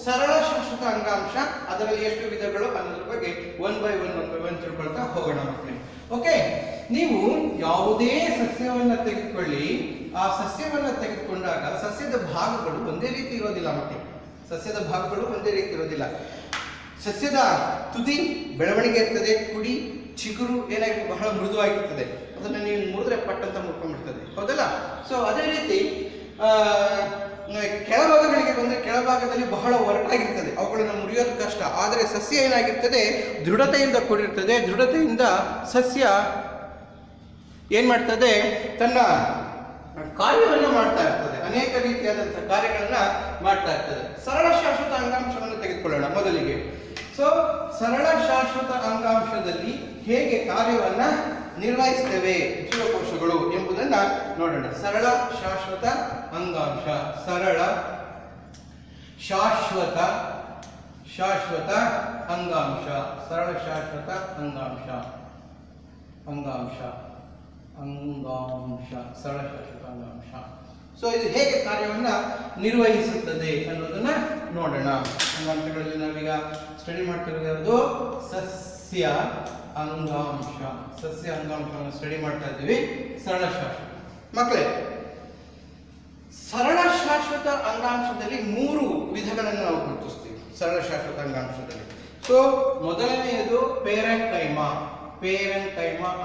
ಸರಳ ಶಾಶ್ವತ ಅಂಗಾಂಶ, ಅದರಲ್ಲಿ ಎಷ್ಟು ವಿಧಗಳು ಅನ್ನೋದ್ರ ಬಗ್ಗೆ ಒನ್ ಬೈ ಒನ್ ತಿಳ್ಕೊಳ್ತಾ ಹೋಗೋಣ ಮಕ್ಕಳೇ. ಓಕೆ, ನೀವು ಯಾವುದೇ ಸಸ್ಯವನ್ನ ತೆಗೆದುಕೊಳ್ಳಿ, ಆ ಸಸ್ಯವನ್ನ ತೆಗೆದುಕೊಂಡಾಗ ಸಸ್ಯದ ಭಾಗಗಳು ಒಂದೇ ರೀತಿ ಇರೋದಿಲ್ಲ ಮಕ್ಕಳೇ. ಸಸ್ಯದ ತುದಿ ಬೆಳವಣಿಗೆ ಇರ್ತದೆ, ಕುಡಿ ಚಿಗುರು ಏನಾಗಿ ಬಹಳ ಮೃದುವಾಗಿರ್ತದೆ. ಅದನ್ನು ನೀವು ಮುರಿದ್ರೆ ಪಟ್ಟಂತ ಮುರ್ಕೊಂಡ್ಬಿಡ್ತದೆ, ಹೌದಲ್ಲ? ಸೊ ಅದೇ ರೀತಿ ಕೆಳಭಾಗಗಳಿಗೆ ಬಂದರೆ ಕೆಳಭಾಗದಲ್ಲಿ ಬಹಳ ಒರಟಾಗಿರ್ತದೆ, ಅವುಗಳನ್ನು ಮುರಿಯೋದು ಕಷ್ಟ. ಆದರೆ ಸಸ್ಯ ಏನಾಗಿರ್ತದೆ? ದೃಢತೆಯಿಂದ ಕೂಡಿರ್ತದೆ. ದೃಢತೆಯಿಂದ ಸಸ್ಯ ಏನ್ ಮಾಡ್ತದೆ? ತನ್ನ ಕಾರ್ಯವನ್ನು ಮಾಡ್ತಾ ಇರ್ತದೆ, ಅನೇಕ ರೀತಿಯಾದಂತಹ ಕಾರ್ಯಗಳನ್ನ ಮಾಡ್ತಾ ಇರ್ತದೆ. ಸರಳ ಶಾಶ್ವತ ಅಂಗಾಂಶವನ್ನು ತೆಗೆದುಕೊಳ್ಳೋಣ ಮೊದಲಿಗೆ. ಸೊ ಸರಳ ಶಾಶ್ವತ ಅಂಗಾಂಶದಲ್ಲಿ ಹೇಗೆ ಕಾರ್ಯವನ್ನ ನಿರ್ವಹಿಸ್ತೇವೆ ಜೀವಕೋಶಗಳು ಎಂಬುದನ್ನ ನೋಡೋಣ. ಸರಳ ಶಾಶ್ವತ ಅಂಗಾಂಶ, ಸರಳ ಶಾಶ್ವತ ಅಂಗಾಂಶ, ಸರಳ ಶಾಶ್ವತ ಅಂಗಾಂಶ, ಸರಳ ಶಾಶ್ವತ ಅಂಗಾಂಶ. ಸೊ ಇದು ಹೇಗೆ ಕಾರ್ಯವನ್ನ ನಿರ್ವಹಿಸುತ್ತದೆ ಅನ್ನೋದನ್ನ ನೋಡೋಣ. ಅಂಗಾಂಶಗಳಲ್ಲಿ ನಾವೀಗ ಸ್ಟಡಿ ಮಾಡ್ತಿರೋದು ಯಾವುದು? ಸಸ್ಯ ಅಂಗಾಂಶವನ್ನು ಸ್ಟಡಿ ಮಾಡ್ತಾ ಇದ್ದೀವಿ. ಸರಳ ಶಾಶ್ವತ ಮಕ್ಕಳೇ, ಸರಳ ಶಾಶ್ವತ ಅಂಗಾಂಶದಲ್ಲಿ 3 ವಿಧಗಳನ್ನು ನಾವು ಗುರುತಿಸ್ತೀವಿ. ಸರಳ ಶಾಶ್ವತ ಅಂಗಾಂಶದಲ್ಲಿ ಸೊ ಮೊದಲನೆಯದು ಪೇರೆಂಕೈಮ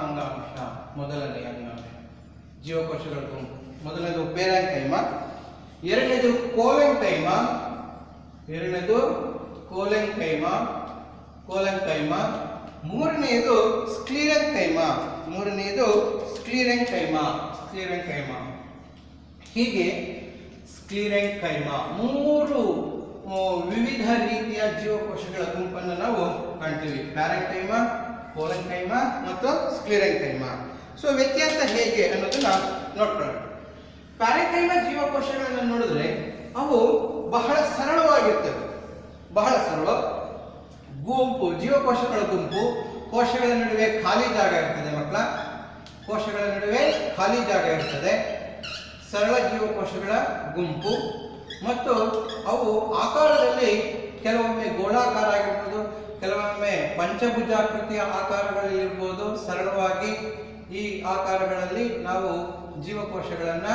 ಅಂಗಾಂಶ, ಮೊದಲನೆಯ ಅಂಗಾಂಶ ಜೀವಕೋಶಗಳ ಗುಂಪು. ಮೊದಲನೇದು ಪೇರೆಂಕೈಮ, ಎರಡನೇದು ಕೋಲೆಂಕೈಮ, ಮೂರನೆಯದು ಸ್ಕ್ಲೀರೆಂಕೈಮ. ಹೀಗೆ ಸ್ಕ್ಲೀರೆಂಕೈಮ 3 ವಿವಿಧ ರೀತಿಯ ಜೀವಕೋಶಗಳ ಗುಂಪನ್ನು ನಾವು ಕಾಣ್ತೀವಿ. ಪ್ಯಾರೆಂಕೈಮ, ಕೋಲೆಂಕೈಮ ಮತ್ತು ಸ್ಕ್ಲೀರೆಂಕೈಮ. ಸೊ ವ್ಯತ್ಯಾಸ ಹೇಗೆ ಅನ್ನೋದನ್ನ ನೋಡ್ಕೊಳ್ಳೋಣ. ಪ್ಯಾರೆಂಕೈಮ ಜೀವಕೋಶಗಳನ್ನು ನೋಡಿದ್ರೆ ಅವು ಬಹಳ ಸರಳವಾಗಿರ್ತವೆ. ಬಹಳ ಸರಳ ಗುಂಪು, ಜೀವಕೋಶಗಳ ಗುಂಪು. ಕೋಶಗಳ ನಡುವೆ ಖಾಲಿ ಜಾಗ ಇರ್ತದೆ ಮಕ್ಕಳ, ಕೋಶಗಳ ನಡುವೆ ಖಾಲಿ ಜಾಗ ಇರ್ತದೆ. ಸರಳ ಜೀವಕೋಶಗಳ ಗುಂಪು ಮತ್ತು ಅವು ಆಕಾರದಲ್ಲಿ ಕೆಲವೊಮ್ಮೆ ಗೋಳಾಕಾರ ಆಗಿರ್ಬೋದು, ಕೆಲವೊಮ್ಮೆ ಪಂಚಭುಜಾಕೃತಿಯ ಆಕಾರಗಳಲ್ಲಿರ್ಬೋದು. ಸರಳವಾಗಿ ಈ ಆಕಾರಗಳಲ್ಲಿ ನಾವು ಜೀವಕೋಶಗಳನ್ನ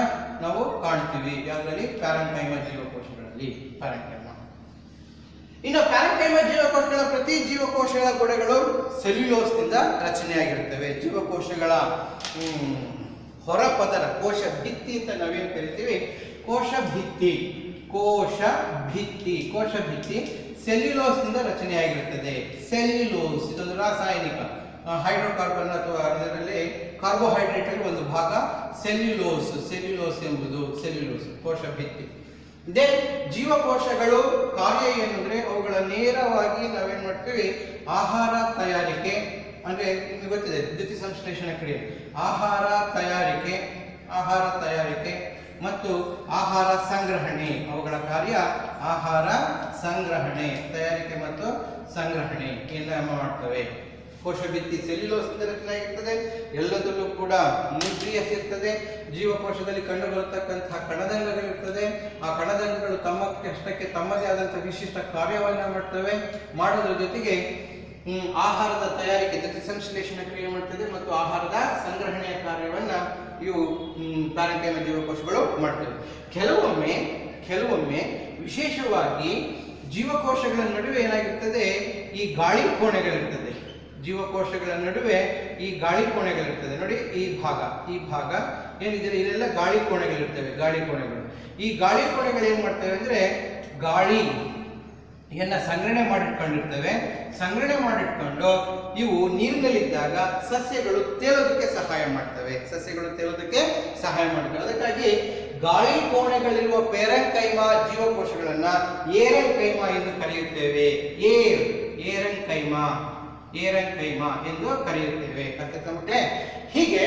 ನಾವು ಕಾಣ್ತೀವಿ. ಯಾವುದರಲ್ಲಿ? ಪ್ಯಾರೆಂಕೈಮ ಜೀವಕೋಶಗಳಲ್ಲಿ. ಇನ್ನು ಪ್ಯಾರೆಂಕೈಮ ಜೀವಕೋಶಗಳ ಪ್ರತಿ ಜೀವಕೋಶಗಳ ಗೋಡೆಗಳು ಸೆಲ್ಯುಲೋಸ್ನಿಂದ ರಚನೆಯಾಗಿರುತ್ತವೆ. ಜೀವಕೋಶಗಳ ಹೊರಪದರ, ಕೋಶ ಭಿತ್ತಿ ಅಂತ ನಾವೇನು ಕರಿತೀವಿ, ಕೋಶ ಭಿತ್ತಿ ಸೆಲ್ಯುಲೋಸ್ನಿಂದ ರಚನೆಯಾಗಿರುತ್ತದೆ. ಸೆಲ್ಯುಲೋಸ್ ಇದೊಂದು ರಾಸಾಯನಿಕ ಹೈಡ್ರೋಕಾರ್ಬನ್ ಅಥವಾ ಇದರಲ್ಲಿ ಕಾರ್ಬೋಹೈಡ್ರೇಟ್ ಅಲ್ಲಿ ಒಂದು ಭಾಗ ಸೆಲ್ಯುಲೋಸ್ ಎಂಬುದು ಕೋಶ ಭಿತ್ತಿ. ಇದೇ ಜೀವಕೋಶಗಳು ಕಾರ್ಯ ಏನಂದ್ರೆ ಅವುಗಳ ನೇರವಾಗಿ ನಾವೇನ್ ಮಾಡ್ತೀವಿ, ಆಹಾರ ತಯಾರಿಕೆ ಅಂದ್ರೆ ನಿಮಗೆ ಗೊತ್ತಿದೆ ದ್ಯುತಿ ಸಂಶ್ಲೇಷಣ ಕ್ರಿಯೆ, ಆಹಾರ ತಯಾರಿಕೆ ಮತ್ತು ಆಹಾರ ಸಂಗ್ರಹಣೆ. ಅವುಗಳ ಕಾರ್ಯ ಆಹಾರ ಸಂಗ್ರಹಣೆ, ತಯಾರಿಕೆ ಮತ್ತು ಸಂಗ್ರಹಣೆ ಎಲ್ಲ ಮಾಡ್ತವೆ. ಕೋಶ ಭಿತ್ತಿ ಸೆಲ್ಯುಲೋಸ್ ರಚನೆಯಾಗಿರ್ತದೆ. ಎಲ್ಲದರಲ್ಲೂ ಕೂಡ ನ್ಯೂಕ್ಲಿಯಸ್ ಇರ್ತದೆ. ಜೀವಕೋಶದಲ್ಲಿ ಕಂಡು ಬರತಕ್ಕಂತಹ ಕಣದಂಗಗಳಿರ್ತದೆ. ಆ ಕಣದಂಗಗಳು ತಮ್ಮಷ್ಟಕ್ಕೆ ತಮ್ಮದೇ ಆದಂತಹ ವಿಶಿಷ್ಟ ಕಾರ್ಯವನ್ನ ಮಾಡ್ತವೆ. ಮಾಡೋದ್ರ ಜೊತೆಗೆ ಆಹಾರದ ತಯಾರಿಕೆ, ದ್ಯುತಿ ಸಂಶ್ಲೇಷಣ ಕ್ರಿಯೆ ಮಾಡ್ತದೆ ಮತ್ತು ಆಹಾರದ ಸಂಗ್ರಹಣೆಯ ಕಾರ್ಯವನ್ನ ಇವು ಪ್ಯಾರೆಂಕೈಮ ಜೀವಕೋಶಗಳು ಮಾಡ್ತವೆ. ಕೆಲವೊಮ್ಮೆ ವಿಶೇಷವಾಗಿ ಜೀವಕೋಶಗಳ ನಡುವೆ ಏನಾಗಿರ್ತದೆ, ಈ ಗಾಳಿ ಕೋಣೆಗಳಿರ್ತದೆ. ಜೀವಕೋಶಗಳ ನಡುವೆ ಈ ಗಾಳಿ ಕೋಣೆಗಳಿರ್ತದೆ. ನೋಡಿ, ಈ ಭಾಗ ಏನಿದೆ ಇದೆಲ್ಲ ಗಾಳಿ ಕೋಣೆಗಳಿರ್ತವೆ. ಈ ಗಾಳಿ ಕೋಣೆಗಳು ಏನ್ ಮಾಡ್ತವೆ ಅಂದ್ರೆ ಗಾಳಿಯನ್ನ ಸಂಗ್ರಹಣೆ ಮಾಡಿಟ್ಕೊಂಡು ಇವು ನೀರಿನಲ್ಲಿದ್ದಾಗ ಸಸ್ಯಗಳು ತೇಲೋದಕ್ಕೆ ಸಹಾಯ ಮಾಡ್ತವೆ. ಅದಕ್ಕಾಗಿ ಗಾಳಿ ಕೋಣೆಗಳಿರುವ ಪೇರೆಂಕೈಮ ಜೀವಕೋಶಗಳನ್ನ ಏರೆಂಕೈಮ ಎಂದು ಕರೆಯುತ್ತೇವೆ. ಏರೆಂಕೈಮ ಎಂದು ಕರೆಯುತ್ತೇವೆ. ಅರ್ಥಾತ್ ಹೀಗೆ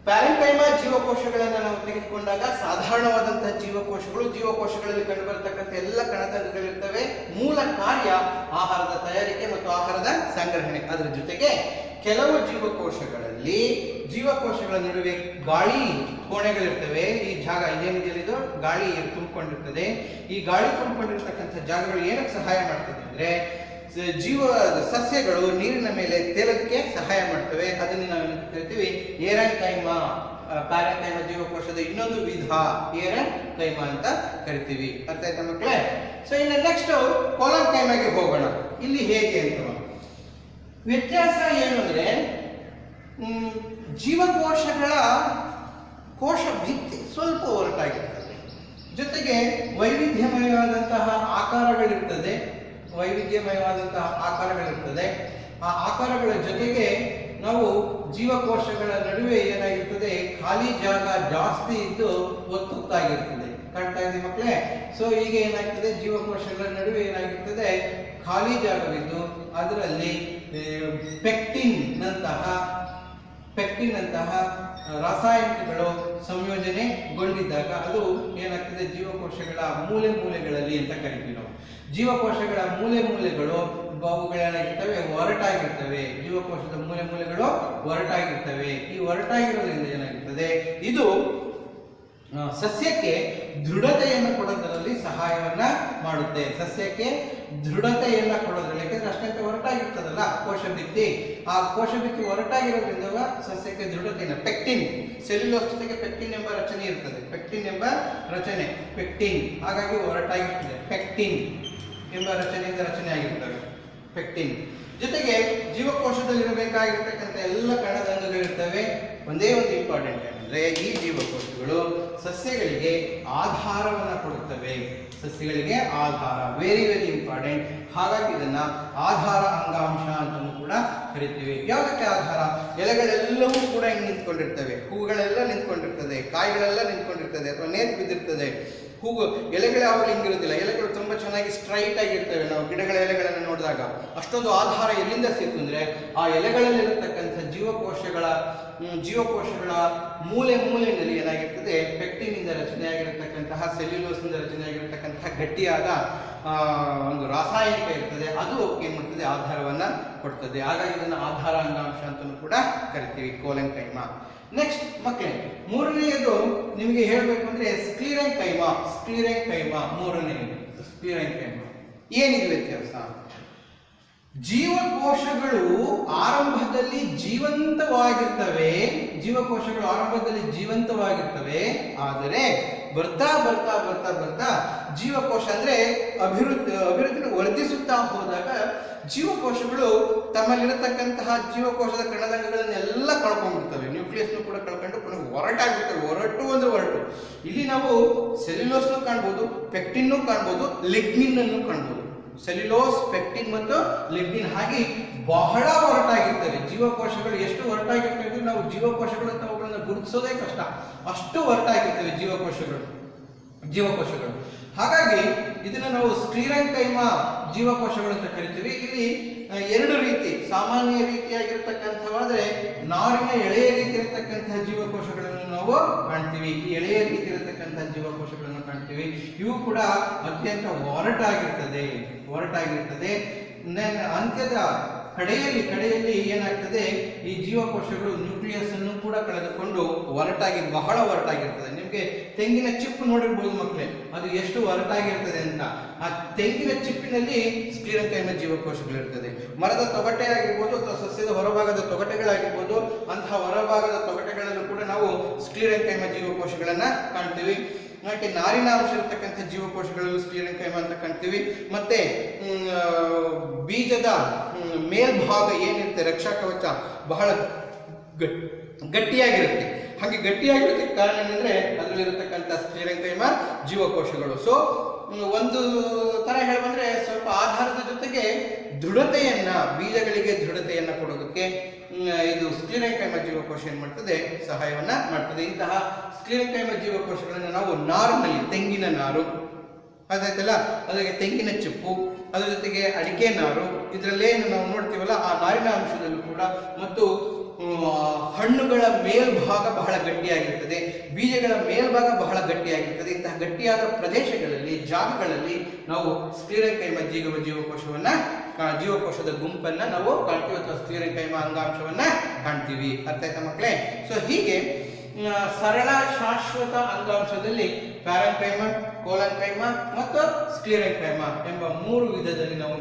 ಪ್ಯಾರೆಂಕೈಮ ಜೀವಕೋಶಗಳನ್ನು ನಾವು ತೆಗೆದುಕೊಂಡಾಗ ಸಾಧಾರಣವಾದಂತಹ ಜೀವಕೋಶಗಳಲ್ಲಿ ಕಂಡುಬರತಕ್ಕಂಥ ಎಲ್ಲ ಕಣದಂಗಗಳಿರ್ತವೆ. ಮೂಲ ಕಾರ್ಯ ಆಹಾರದ ತಯಾರಿಕೆ ಮತ್ತು ಆಹಾರದ ಸಂಗ್ರಹಣೆ. ಅದರ ಜೊತೆಗೆ ಕೆಲವು ಜೀವಕೋಶಗಳ ನಡುವೆ ಗಾಳಿ ಕೋಣೆಗಳಿರ್ತವೆ. ಈ ಜಾಗ ಇದೇನಿದೆಯಲ್ಲ, ಇದು ಗಾಳಿ ತುಂಬಿಕೊಂಡಿರ್ತದೆ. ಈ ಗಾಳಿ ತುಂಬಿಕೊಂಡಿರ್ತಕ್ಕಂಥ ಜಾಗಗಳು ಏನಕ್ಕೆ ಸಹಾಯ ಮಾಡ್ತದೆ ಅಂದ್ರೆ ಸಸ್ಯಗಳು ನೀರಿನ ಮೇಲೆ ತೇಲಕ್ಕೆ ಸಹಾಯ ಮಾಡ್ತವೆ. ಅದನ್ನು ನಾವು ಕರಿತೀವಿ ಏರೆಂಕೈಮ. ಪ್ಯಾರೆಂಕೈಮ ಜೀವಕೋಶದ ಇನ್ನೊಂದು ವಿಧ ಏರೆಂಕೈಮ ಅಂತ ಕರಿತೀವಿ. ಅರ್ಥ ಆಯ್ತಾ ಮಕ್ಕಳೇ? ಸೊ ಇನ್ನು ನೆಕ್ಸ್ಟ್ ಕೋಲೆಂಕೈಮಗೆ ಹೋಗೋಣ. ಇಲ್ಲಿ ಹೇಗೆ ಅಂತ ವ್ಯತ್ಯಾಸ ಏನು ಅಂದ್ರೆ, ಜೀವಕೋಶಗಳ ಕೋಶ ಭಿತ್ತಿ ಸ್ವಲ್ಪ ಒರಟಾಗಿರ್ತದೆ. ಜೊತೆಗೆ ವೈವಿಧ್ಯಮಯವಾದಂತಹ ಆಕಾರಗಳಿರ್ತದೆ. ಆ ಆಕಾರಗಳ ಜೊತೆಗೆ ನಾವು ಜೀವಕೋಶಗಳ ನಡುವೆ ಏನಾಗಿರ್ತದೆ, ಖಾಲಿ ಜಾಗ ಜಾಸ್ತಿ ಇದ್ದು ಒತ್ತುತ್ತಾಗಿರ್ತದೆ. ಕಾಣ್ತಾ ಇದೆ ಮಕ್ಕಳೇ? ಸೊ ಈಗ ಏನಾಗ್ತದೆ, ಜೀವಕೋಶಗಳ ನಡುವೆ ಏನಾಗಿರ್ತದೆ, ಖಾಲಿ ಜಾಗವಿದ್ದು ಅದರಲ್ಲಿ ಪೆಕ್ಟಿನ್ ನಂತಹ ರಾಸಾಯನಿಕಗಳು ಸಂಯೋಜನೆಗೊಂಡಿದ್ದಾಗ ಅದು ಏನಾಗ್ತದೆ, ಜೀವಕೋಶಗಳ ಮೂಲೆಗಳಲ್ಲಿ ಅಂತ ಕರಿತೀವಿ ನಾವು. ಜೀವಕೋಶಗಳ ಮೂಲೆಗಳು ಅವುಗಳೇನಾಗಿರ್ತವೆ, ಒರಟಾಗಿರ್ತವೆ. ಜೀವಕೋಶದ ಮೂಲೆಗಳು ಒರಟಾಗಿರ್ತವೆ. ಈ ಒರಟಾಗಿರೋದ್ರಿಂದ ಏನಾಗಿರ್ತದೆ, ಇದು ಸಸ್ಯಕ್ಕೆ ದೃಢತೆಯನ್ನು ಕೊಡೋದರಲ್ಲಿ ಸಹಾಯವನ್ನ ಮಾಡುತ್ತೆ. ಸಸ್ಯಕ್ಕೆ ದೃಢತೆಯನ್ನ ಕೊಡೋದ್ರಲ್ಲಿ, ಯಾಕಂದ್ರೆ ಅಷ್ಟಂತೆ ಹೊರಟಾಗಿರ್ತದಲ್ಲ ಕೋಶ ಭಿತ್ತಿ, ಆ ಕೋಶ ಭಿತ್ತಿ ಹೊರಟಾಗಿರೋದ್ರಿಂದ ಸಸ್ಯಕ್ಕೆ ದೃಢತೆಯನ್ನು, ಪೆಕ್ಟಿನ್, ಸೆಲ್ಯುಲೋಸ್ ಜೊತೆಗೆ ಪೆಕ್ಟಿನ್ ಎಂಬ ರಚನೆ ಇರ್ತದೆ, ಪೆಕ್ಟಿನ್ ಎಂಬ ರಚನೆ, ಪೆಕ್ಟಿನ್ ಹಾಗಾಗಿ ಹೊರಟಾಗಿರ್ತದೆ, ಪೆಕ್ಟಿನ್ ಎಂಬ ರಚನೆಯಿಂದ ರಚನೆ ಆಗಿರ್ತವೆ ಪೆಕ್ಟಿನ್. ಜೊತೆಗೆ ಜೀವಕೋಶದಲ್ಲಿರಬೇಕಾಗಿರ್ತಕ್ಕಂಥ ಎಲ್ಲ ಕಣದಂಗಗಳಿರ್ತವೆ. ಒಂದೇ ಒಂದು ಇಂಪಾರ್ಟೆಂಟ್ ಏನಂದ್ರೆ ಈ ಜೀವಕೋಶಗಳು ಸಸ್ಯಗಳಿಗೆ ಆಧಾರವನ್ನು ಕೊಡುತ್ತವೆ. ಸಸ್ಯಗಳಿಗೆ ಆಧಾರ ವೆರಿ ವೆರಿ ಇಂಪಾರ್ಟೆಂಟ್. ಹಾಗಾಗಿ ಇದನ್ನ ಆಧಾರ ಅಂಗಾಂಶ ಅಂತಲೂ ಕೂಡ ಕರಿತೀವಿ. ಯಾವುದಕ್ಕೆ ಆಧಾರ? ಎಲೆಗಳೆಲ್ಲವೂ ಕೂಡ ಹಿಂಗೆ ನಿಂತ್ಕೊಂಡಿರ್ತವೆ, ಹೂಗಳೆಲ್ಲ ನಿಂತ್ಕೊಂಡಿರ್ತದೆ, ಕಾಯಿಗಳೆಲ್ಲ ನಿಂತ್ಕೊಂಡಿರ್ತದೆ ಅಥವಾ ನೇತು ಬಿದ್ದಿರ್ತದೆ. ಹೂವು ಎಲೆಗಳು ಯಾವಾಗ ಹಿಂಗಿರುವುದಿಲ್ಲ, ಎಲೆಗಳು ತುಂಬ ಚೆನ್ನಾಗಿ ಸ್ಟ್ರೈಟ್ ಆಗಿರ್ತವೆ. ನಾವು ಗಿಡಗಳ ಎಲೆಗಳನ್ನು ನೋಡಿದಾಗ ಅಷ್ಟೊಂದು ಆಧಾರ ಎಲ್ಲಿಂದ ಸಿಕ್ತು ಅಂದರೆ ಆ ಎಲೆಗಳಲ್ಲಿರತಕ್ಕಂಥ ಜೀವಕೋಶಗಳ ಮೂಲೆಯಲ್ಲಿ ಏನಾಗಿರ್ತದೆ, ಪೆಕ್ಟಿನಿಂದ ರಚನೆಯಾಗಿರತಕ್ಕಂತಹ, ಸೆಲ್ಯುಲೋಸ್ನಿಂದ ರಚನೆಯಾಗಿರತಕ್ಕಂತಹ ಗಟ್ಟಿಯಾದ ಒಂದು ರಾಸಾಯನಿಕ ಇರ್ತದೆ. ಅದು ಏನು ಮಾಡ್ತದೆ, ಆಧಾರವನ್ನ ಕೊಡ್ತದೆ. ಹಾಗಾಗಿ ಇದನ್ನು ಆಧಾರ ಅಂಗಾಂಶ ಅಂತಲೂ ಕೂಡ ಕರಿತೀವಿ, ಕೋಲೆಂಕೈಮ. ನೆಕ್ಸ್ಟ್ ಮಕ್ಕಳೇ, ಮೂರನೆಯದು ನಿಮಗೆ ಹೇಳಬೇಕು ಅಂದ್ರೆ ಸ್ಕ್ಲಿರೆಂಕೈಮ. ಮೂರನೆಯದು ಸ್ಕ್ಲಿರೆಂಕೈಮ. ಏನಿದೆ ವ್ಯತ್ಯಾಸ? ಜೀವಕೋಶಗಳು ಆರಂಭದಲ್ಲಿ ಜೀವಂತವಾಗಿರ್ತವೆ, ಆದರೆ ಬರ್ತಾ ಜೀವಕೋಶ ಅಂದ್ರೆ ಅಭಿವೃದ್ಧಿ ವರ್ಧಿಸುತ್ತಾ ಹೋದಾಗ ಜೀವಕೋಶಗಳು ತಮ್ಮಲ್ಲಿರತಕ್ಕಂತಹ ಜೀವಕೋಶದ ಕಣದಂಗಗಳನ್ನೆಲ್ಲ ಕಳ್ಕೊಂಡ್ಬಿಡ್ತವೆ. ನ್ಯೂಕ್ಲಿಯಸ್ನು ಕೂಡ ಕಳ್ಕೊಂಡು ಹೊರಟು. ಇಲ್ಲಿ ನಾವು ಸೆಲ್ಯುಲೋಸ್ನು ಕಾಣ್ಬೋದು, ಪೆಕ್ಟಿನ್ನು ಕಾಣ್ಬೋದು, ಲಿಗ್ನಿನ್ ಅನ್ನು ಕಾಣ್ಬೋದು. ಸೆಲ್ಯುಲೋಸ್, ಪೆಕ್ಟಿನ್ ಮತ್ತು ಲಿಗ್ನಿನ್ ಹಾಗೆ ಬಹಳ ಹೊರಟಾಗಿರ್ತವೆ ಜೀವಕೋಶಗಳು. ಎಷ್ಟು ಹೊರಟಾಗಿರ್ತವೆ ನಾವು ಜೀವಕೋಶಗಳು ಅಂತ ಅವುಗಳನ್ನು ಗುರುತಿಸೋದೇ ಕಷ್ಟ, ಅಷ್ಟು ಹೊರಟಾಗಿರ್ತವೆ ಜೀವಕೋಶಗಳು. ಹಾಗಾಗಿ ಇದನ್ನು ನಾವು ಸ್ಕ್ಲಿರೆಂಕೈಮ ಜೀವಕೋಶಗಳು ಅಂತ ಕರಿತೀವಿ. ಇಲ್ಲಿ ಎರಡು ರೀತಿ, ಸಾಮಾನ್ಯ ರೀತಿಯಾಗಿರ್ತಕ್ಕಂಥವಾದ್ರೆ ನಾರಿನ ಎಳೆಯ ರೀತಿ ಇರತಕ್ಕಂತಹ ಜೀವಕೋಶಗಳನ್ನು ನಾವು ಕಾಣ್ತೀವಿ. ಈ ಎಳೆಯ ರೀತಿ ಇರತಕ್ಕಂತಹ ಜೀವಕೋಶಗಳನ್ನು ಕಾಣ್ತೀವಿ. ಇವು ಕೂಡ ಅತ್ಯಂತ ಒರಟಾಗಿರ್ತದೆ. ಅಂತ್ಯದ ಕಡೆಯಲ್ಲಿ ಏನಾಗ್ತದೆ, ಈ ಜೀವಕೋಶಗಳು ನ್ಯೂಕ್ಲಿಯಸ್ ಅನ್ನು ಕೂಡ ಕಳೆದುಕೊಂಡು ಬಹಳ ಒರಟಾಗಿರ್ತದೆ. ನಿಮಗೆ ತೆಂಗಿನ ಚಿಪ್ಪು ನೋಡಿರ್ಬೋದು ಮಕ್ಕಳೇ, ಅದು ಎಷ್ಟು ಒರಟಾಗಿರ್ತದೆ ಅಂತ. ಆ ತೆಂಗಿನ ಚಿಪ್ಪಿನಲ್ಲಿ ಸ್ಕ್ಲಿರೆಂಕೈಮ ಜೀವಕೋಶಗಳಿರ್ತದೆ. ಮರದ ತೊಗಟೆ ಆಗಿರ್ಬೋದು ಅಥವಾ ಸಸ್ಯದ ಹೊರಭಾಗದ ತೊಗಟೆಗಳಾಗಿರ್ಬೋದು, ಅಂತಹ ಹೊರಭಾಗದ ತೊಗಟೆಗಳಲ್ಲೂ ಕೂಡ ನಾವು ಸ್ಕ್ಲಿರೆಂಕೈಮ ಜೀವಕೋಶಗಳನ್ನ ಕಾಣ್ತೀವಿ. ಹಾಗೆ ನಾರಿನ ಅಂಶ ಇರತಕ್ಕಂಥ ಜೀವಕೋಶಗಳಲ್ಲೂ ಸ್ಕ್ಲಿರೆಂಕೈಮ ಅಂತ ಕಾಣ್ತೀವಿ. ಮತ್ತೆ ಬೀಜದ ಮೇಲ್ಭಾಗ ಏನಿರುತ್ತೆ, ರಕ್ಷಾ ಕವಚ ಬಹಳ ಗಟ್ಟಿಯಾಗಿರುತ್ತೆ. ಹಾಗೆ ಗಟ್ಟಿಯಾಗಿರೋದಕ್ಕೆ ಕಾರಣ ಏನಂದ್ರೆ ಅದರಲ್ಲಿರತಕ್ಕಂಥ ಸ್ಕ್ಲಿರೆಂಕೈಮ ಜೀವಕೋಶಗಳು. ಸೊ ಒಂದು ತರ ಹೇಳಬಂದ್ರೆ ಸ್ವಲ್ಪ ಆಧಾರದ ಜೊತೆಗೆ ದೃಢತೆಯನ್ನ, ಬೀಜಗಳಿಗೆ ದೃಢತೆಯನ್ನ ಕೊಡೋದಕ್ಕೆ ಇದು ಸ್ಕ್ಲಿರೆಂಕೈಮ ಜೀವಕೋಶ ಏನ್ ಮಾಡ್ತದೆ, ಸಹಾಯವನ್ನ ಮಾಡ್ತದೆ. ಇಂತಹ ಸ್ಕ್ಲಿರೆಂಕೈಮ ಜೀವಕೋಶಗಳನ್ನು ನಾವು ನಾರಿನಲ್ಲಿ, ತೆಂಗಿನ ನಾರು ಅದಾಯ್ತಲ್ಲ, ಅದಕ್ಕೆ ತೆಂಗಿನ ಚಿಪ್ಪು, ಅದರ ಜೊತೆಗೆ ಅಡಿಕೆ ನಾರು, ಇದರಲ್ಲೇನು ನಾವು ನೋಡ್ತೀವಲ್ಲ ಆ ನಾರಿನ ಅಂಶದಲ್ಲೂ ಕೂಡ, ಮತ್ತು ಹಣ್ಣುಗಳ ಮೇಲ್ಭಾಗ ಬಹಳ ಗಟ್ಟಿಯಾಗಿರ್ತದೆ, ಬೀಜಗಳ ಮೇಲ್ಭಾಗ ಬಹಳ ಗಟ್ಟಿಯಾಗಿರ್ತದೆ. ಇಂತಹ ಗಟ್ಟಿಯಾದ ಪ್ರದೇಶಗಳಲ್ಲಿ, ಜಾಗಗಳಲ್ಲಿ ನಾವು ಸ್ಕ್ಲಿರೆಂಕೈಮ ಜೀವಕೋಶದ ಗುಂಪನ್ನ ನಾವು ಕಾಣ್ತೀವಿ, ಅಥವಾ ಸ್ಕ್ಲಿರೆಂಕೈಮ ಅಂಗಾಂಶವನ್ನ ಕಾಣ್ತೀವಿ. ಅರ್ಥ ಆಯ್ತಾ ಮಕ್ಕಳೇ? ಸೊ ಹೀಗೆ ಸರಳ ಶಾಶ್ವತ ಅಂಗಾಂಶದಲ್ಲಿ ಪ್ಯಾರೆಂಕೈಮ, ಕೋಲೆಂಕೈಮ ಮತ್ತು ಸ್ಕ್ಲಿರೆಂಕೈಮ ಎಂಬ ಮೂರು ವಿಧದಲ್ಲಿ ನಾವು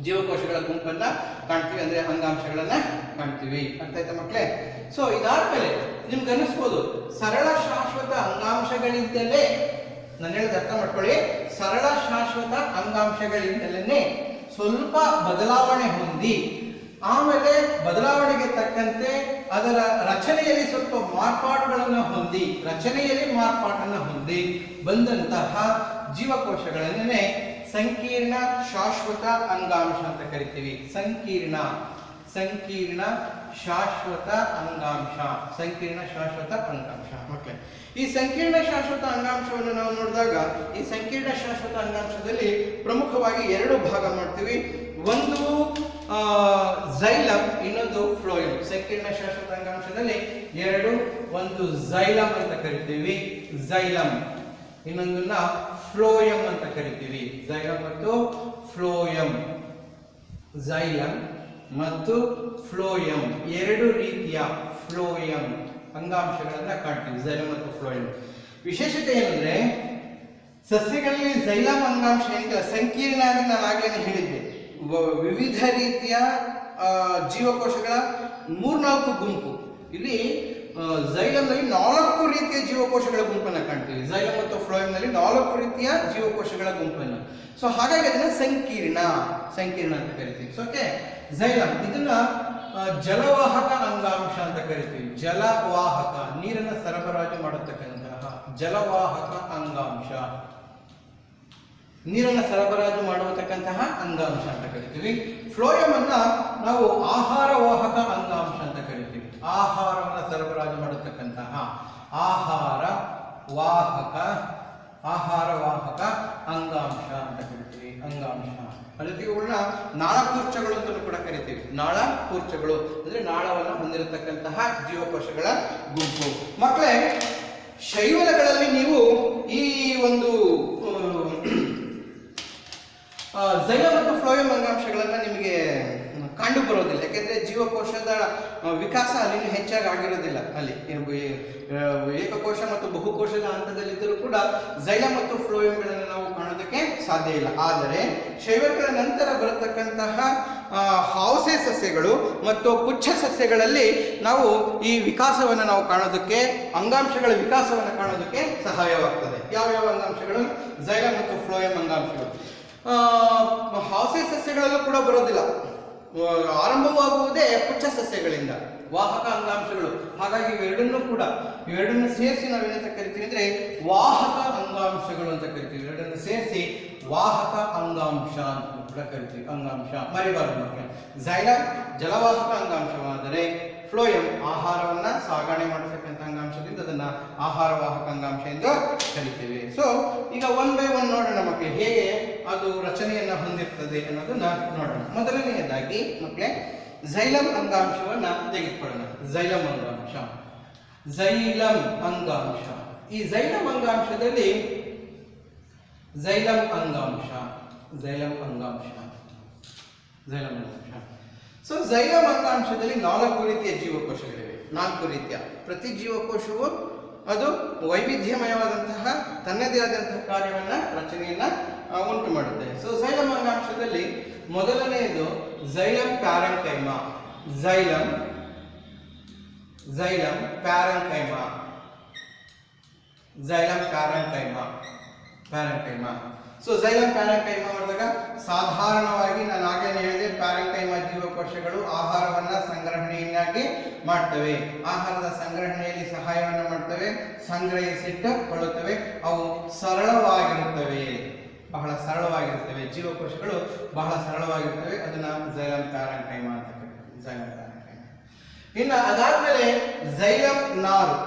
ಜೀವಕೋಶಗಳ ಗುಂಪನ್ನ ಕಾಣ್ತೀವಿ, ಅಂದ್ರೆ ಅಂಗಾಂಶಗಳನ್ನ ಕಾಣ್ತೀವಿ. ಅರ್ಥ ಆಯ್ತಾ ಮಕ್ಕಳೇ? ಸೊ ಇದಾದ್ಮೇಲೆ ನಿಮ್ಗೆ ಅನಿಸ್ಬೋದು ಸರಳ ಶಾಶ್ವತ ಅಂಗಾಂಶಗಳಿಂದಲೇ, ನಾನು ಹೇಳಿದ ಅರ್ಥ ಮಾಡ್ಕೊಳ್ಳಿ, ಸರಳ ಶಾಶ್ವತ ಅಂಗಾಂಶಗಳಿಂದಲೇ ಸ್ವಲ್ಪ ಬದಲಾವಣೆ ಹೊಂದಿ, ಆಮೇಲೆ ಬದಲಾವಣೆಗೆ ತಕ್ಕಂತೆ ಅದರ ರಚನೆಯಲ್ಲಿ ಸ್ವಲ್ಪ ಮಾರ್ಪಾಟನ್ನು ಹೊಂದಿ ಬಂದಂತಹ ಜೀವಕೋಶಗಳನ್ನೇ ಸಂಕೀರ್ಣ ಶಾಶ್ವತ ಅಂಗಾಂಶ ಅಂತ ಕರಿತೀವಿ. ಸಂಕೀರ್ಣ ಶಾಶ್ವತ ಅಂಗಾಂಶ ಮಕ್ಕಳೇ, ಈ ಸಂಕೀರ್ಣ ಶಾಶ್ವತ ಅಂಗಾಂಶವನ್ನು ನಾವು ನೋಡಿದಾಗ ಈ ಸಂಕೀರ್ಣ ಶಾಶ್ವತ ಅಂಗಾಂಶದಲ್ಲಿ ಪ್ರಮುಖವಾಗಿ ಎರಡು ಭಾಗ ಮಾಡ್ತೀವಿ. ಒಂದು ಝೈಲಮ್, ಇನ್ನೊಂದು ಫ್ಲೋಯಮ್. ಸಂಕೀರ್ಣ ಶಾಶ್ವತ ಅಂಗಾಂಶದಲ್ಲಿ ಒಂದು ಝೈಲಮ್ ಅಂತ ಕರಿತೀವಿ, ಇನ್ನೊಂದನ್ನ ಫ್ಲೋಯಮ್ ಅಂತ ಕರಿತೀವಿ. ಝೈಲಮ್ ಮತ್ತು ಫ್ಲೋಯಮ್ ಎರಡು ರೀತಿಯ ಫ್ಲೋಯಮ್ ಅಂಗಾಂಶಗಳನ್ನ ಕಾಣ್ತೀವಿ ಝೈಲಮ್ ಮತ್ತು ಫ್ಲೋಯಮ್. ವಿಶೇಷತೆ ಏನಂದ್ರೆ ಸಸ್ಯಗಳಲ್ಲಿ ಝೈಲಮ್ ಅಂಗಾಂಶ ಏನಿದೆ ಸಂಕೀರ್ಣ ಆಗಿ ನಾನು ಆಗ್ಲೇ ಹೇಳಿದ್ದೆ, ವಿವಿಧ ರೀತಿಯ ಜೀವಕೋಶಗಳ 3-4 ಗುಂಪು. ಇಲ್ಲಿ ಝೈಲಮ್ನಲ್ಲಿ 4 ರೀತಿಯ ಜೀವಕೋಶಗಳ ಗುಂಪನ್ನು ಕಾಣ್ತೀವಿ, ಝೈಲಮ್ ಮತ್ತು ಫ್ಲೋಯಮ್ನಲ್ಲಿ 4 ರೀತಿಯ ಜೀವಕೋಶಗಳ ಗುಂಪನ್ನು. ಸೊ ಹಾಗಾಗಿ ಅದನ್ನ ಸಂಕೀರ್ಣ ಅಂತ ಕರಿತೀವಿ. ಸೊ ಓಕೆ, ಝೈಲಮ್ ಇದನ್ನ ಜಲವಾಹಕ ಅಂಗಾಂಶ ಅಂತ ಕರಿತೀವಿ. ಜಲವಾಹಕ, ನೀರನ್ನು ಸರಬರಾಜು ಮಾಡತಕ್ಕಂತಹ ಜಲವಾಹಕ ಅಂಗಾಂಶ, ನೀರನ್ನು ಸರಬರಾಜು ಮಾಡತಕ್ಕಂತಹ ಅಂಗಾಂಶ ಅಂತ ಕರಿತೀವಿ. ಫ್ಲೋಯಮ್ ಅನ್ನ ನಾವು ಆಹಾರವಾಹಕ ಅಂಗಾಂಶ ಅಂತ ಕರಿತೀವಿ. ಆಹಾರವನ್ನು ಸರಬರಾಜು ಮಾಡತಕ್ಕಂತಹ ಆಹಾರವಾಹಕ ಅಂಗಾಂಶ ಅಂತ ಕರಿತೀವಿ. ಅಂಗಾಂಶ ಅದಕ್ಕೆ ಇವುಗಳನ್ನ ನಾಳಕೂರ್ಚಗಳು ಅಂತ ಕೂಡ ಕರಿತೀವಿ. ನಾಳಕೂರ್ಚಗಳು ಅಂದ್ರೆ ನಾಳವನ್ನು ಹೊಂದಿರತಕ್ಕಂತಹ ಜೀವಕೋಶಗಳ ಗುಂಪು. ಮಕ್ಕಳೇ, ಶೈವಲಗಳಲ್ಲಿ ನೀವು ಈ ಒಂದು ಝೈಲಮ್ ಮತ್ತು ಫ್ಲೋಯಮ್ ಅಂಗಾಂಶಗಳನ್ನ ನಿಮಗೆ ಕಂಡು ಬರೋದಿಲ್ಲ. ಯಾಕೆಂದ್ರೆ ಜೀವಕೋಶದ ವಿಕಾಸ ಅಲ್ಲಿ ಹೆಚ್ಚಾಗಿ ಆಗಿರೋದಿಲ್ಲ. ಅಲ್ಲಿ ಏಕಕೋಶ ಮತ್ತು ಬಹುಕೋಶದ ಹಂತದಲ್ಲಿದ್ದರೂ ಕೂಡ ಝೈಲಮ್ ಮತ್ತು ಫ್ಲೋಯಮ್ಗಳನ್ನು ನಾವು ಕಾಣೋದಕ್ಕೆ ಸಾಧ್ಯ ಇಲ್ಲ. ಆದರೆ ಶೈವಗಳ ನಂತರ ಬರತಕ್ಕಂತಹ ಹಾವಸೆ ಸಸ್ಯಗಳು ಮತ್ತು ಪುಚ್ಛ ಸಸ್ಯಗಳಲ್ಲಿ ನಾವು ಈ ವಿಕಾಸವನ್ನು ನಾವು ಕಾಣೋದಕ್ಕೆ, ಅಂಗಾಂಶಗಳ ವಿಕಾಸವನ್ನು ಕಾಣೋದಕ್ಕೆ ಸಹಾಯವಾಗ್ತದೆ. ಯಾವ್ಯಾವ ಅಂಗಾಂಶಗಳು? ಝೈಲಮ್ ಮತ್ತು ಫ್ಲೋಯಮ್ ಅಂಗಾಂಶಗಳು. ಹಾವಸೆ ಸಸ್ಯಗಳಲ್ಲೂ ಕೂಡ ಬರೋದಿಲ್ಲ, ಆರಂಭವಾಗುವುದೇ ಪುಚ್ಛ ಸಸ್ಯಗಳಿಂದ, ವಾಹಕ ಅಂಗಾಂಶಗಳು. ಹಾಗಾಗಿ ಇವೆರಡನ್ನು ಸೇರಿಸಿ ನಾವೇನಂತ ಕರಿತೀವಿ ಅಂದ್ರೆ ವಾಹಕ ಅಂಗಾಂಶಗಳು ಅಂತ ಕರಿತೀವಿ. ಎರಡನ್ನು ಸೇರಿಸಿ ವಾಹಕ ಅಂಗಾಂಶ ಅಂತ ಕೂಡ ಕರಿತೀವಿ. ಅಂಗಾಂಶ ಮರಿಬಾರದು. ಝೈಲಮ್ ಜಲವಾಹಕ ಅಂಗಾಂಶವಾದರೆ ಫ್ಲೋಯಮ್ ಆಹಾರವನ್ನ ಸಾಗಣೆ ಮಾಡತಕ್ಕಂಥ ಅಂಗಾಂಶದಿಂದ ಅದನ್ನ ಆಹಾರವಾಹಕ ಅಂಗಾಂಶ ಎಂದು ಕರಿತೀವಿ. ಸೊ ಈಗ 1 by 1 ನೋಡೋಣ ಮಕ್ಕಳೇ, ಹೇಗೆ ಅದು ರಚನೆಯನ್ನ ಹೊಂದಿರ್ತದೆ ಅನ್ನೋದನ್ನ ನೋಡೋಣ. ಮೊದಲನೆಯದಾಗಿ ಮಕ್ಕಳೇ, ಝೈಲಮ್ ಅಂಗಾಂಶವನ್ನ ತೆಗೆದುಕೊಳ್ಳೋಣ. ಝೈಲಮ್ ಅಂಗಾಂಶ. ಈ ಝೈಲಮ್ ಅಂಗಾಂಶದಲ್ಲಿ ಝೈಲಮ್ ಅಂಗಾಂಶ. ಸೊ ಝೈಲಮ್ ಅಂಗಾಂಶದಲ್ಲಿ 4 ರೀತಿಯ ಜೀವಕೋಶಗಳಿವೆ. 4 ರೀತಿಯ. ಪ್ರತಿ ಜೀವಕೋಶವು ಅದು ವೈವಿಧ್ಯಮಯವಾದಂತಹ ತನ್ನದೇ ಆದಂತಹ ಕಾರ್ಯವನ್ನ, ರಚನೆಯನ್ನ ಉಂಟು ಮಾಡುತ್ತೆ. ಸೊ ಝೈಲಮ್ ಅಂಗಾಂಶದಲ್ಲಿ ಮೊದಲನೆಯದು ಝೈಲಮ್ ಪ್ಯಾರೆಂಕೈಮಾ. ಝೈಲಮ್ ಪ್ಯಾರೆಂಕೈಮಾ. ಸೊ ಝೈಲಮ್ ಪ್ಯಾರೆಂಕೈಮಾ ಮಾಡಿದಾಗ ಸಾಧಾರಣವಾಗಿ ನಾನು ಆಗಲೇ ಹೇಳಿದೆ, ಪ್ಯಾರೆಂಕೈಮಾ ಜೀವಕೋಶಗಳು ಆಹಾರವನ್ನ ಸಂಗ್ರಹಣೆಯನ್ನಾಗಿ ಮಾಡ್ತವೆ. ಆಹಾರದ ಸಂಗ್ರಹಣೆಯಲ್ಲಿ ಸಹಾಯವನ್ನು ಮಾಡ್ತವೆ, ಸಂಗ್ರಹಿಸಿಟ್ಟುಕೊಳ್ಳುತ್ತವೆ. ಅವು ಸರಳವಾಗಿರುತ್ತವೆ, ಬಹಳ ಸರಳವಾಗಿರುತ್ತವೆ. ಜೀವಕೋಶಗಳು ಬಹಳ ಸರಳವಾಗಿರುತ್ತವೆ. ಅದನ್ನ ಝೈಲಮ್ ಪ್ಯಾರೆಂಕೈಮಾ ಅಂತ ಕರೀತಾರೆ. ಇನ್ನು ಅದಾದ್ಮೇಲೆ ಝೈಲಮ್ ನಾರು.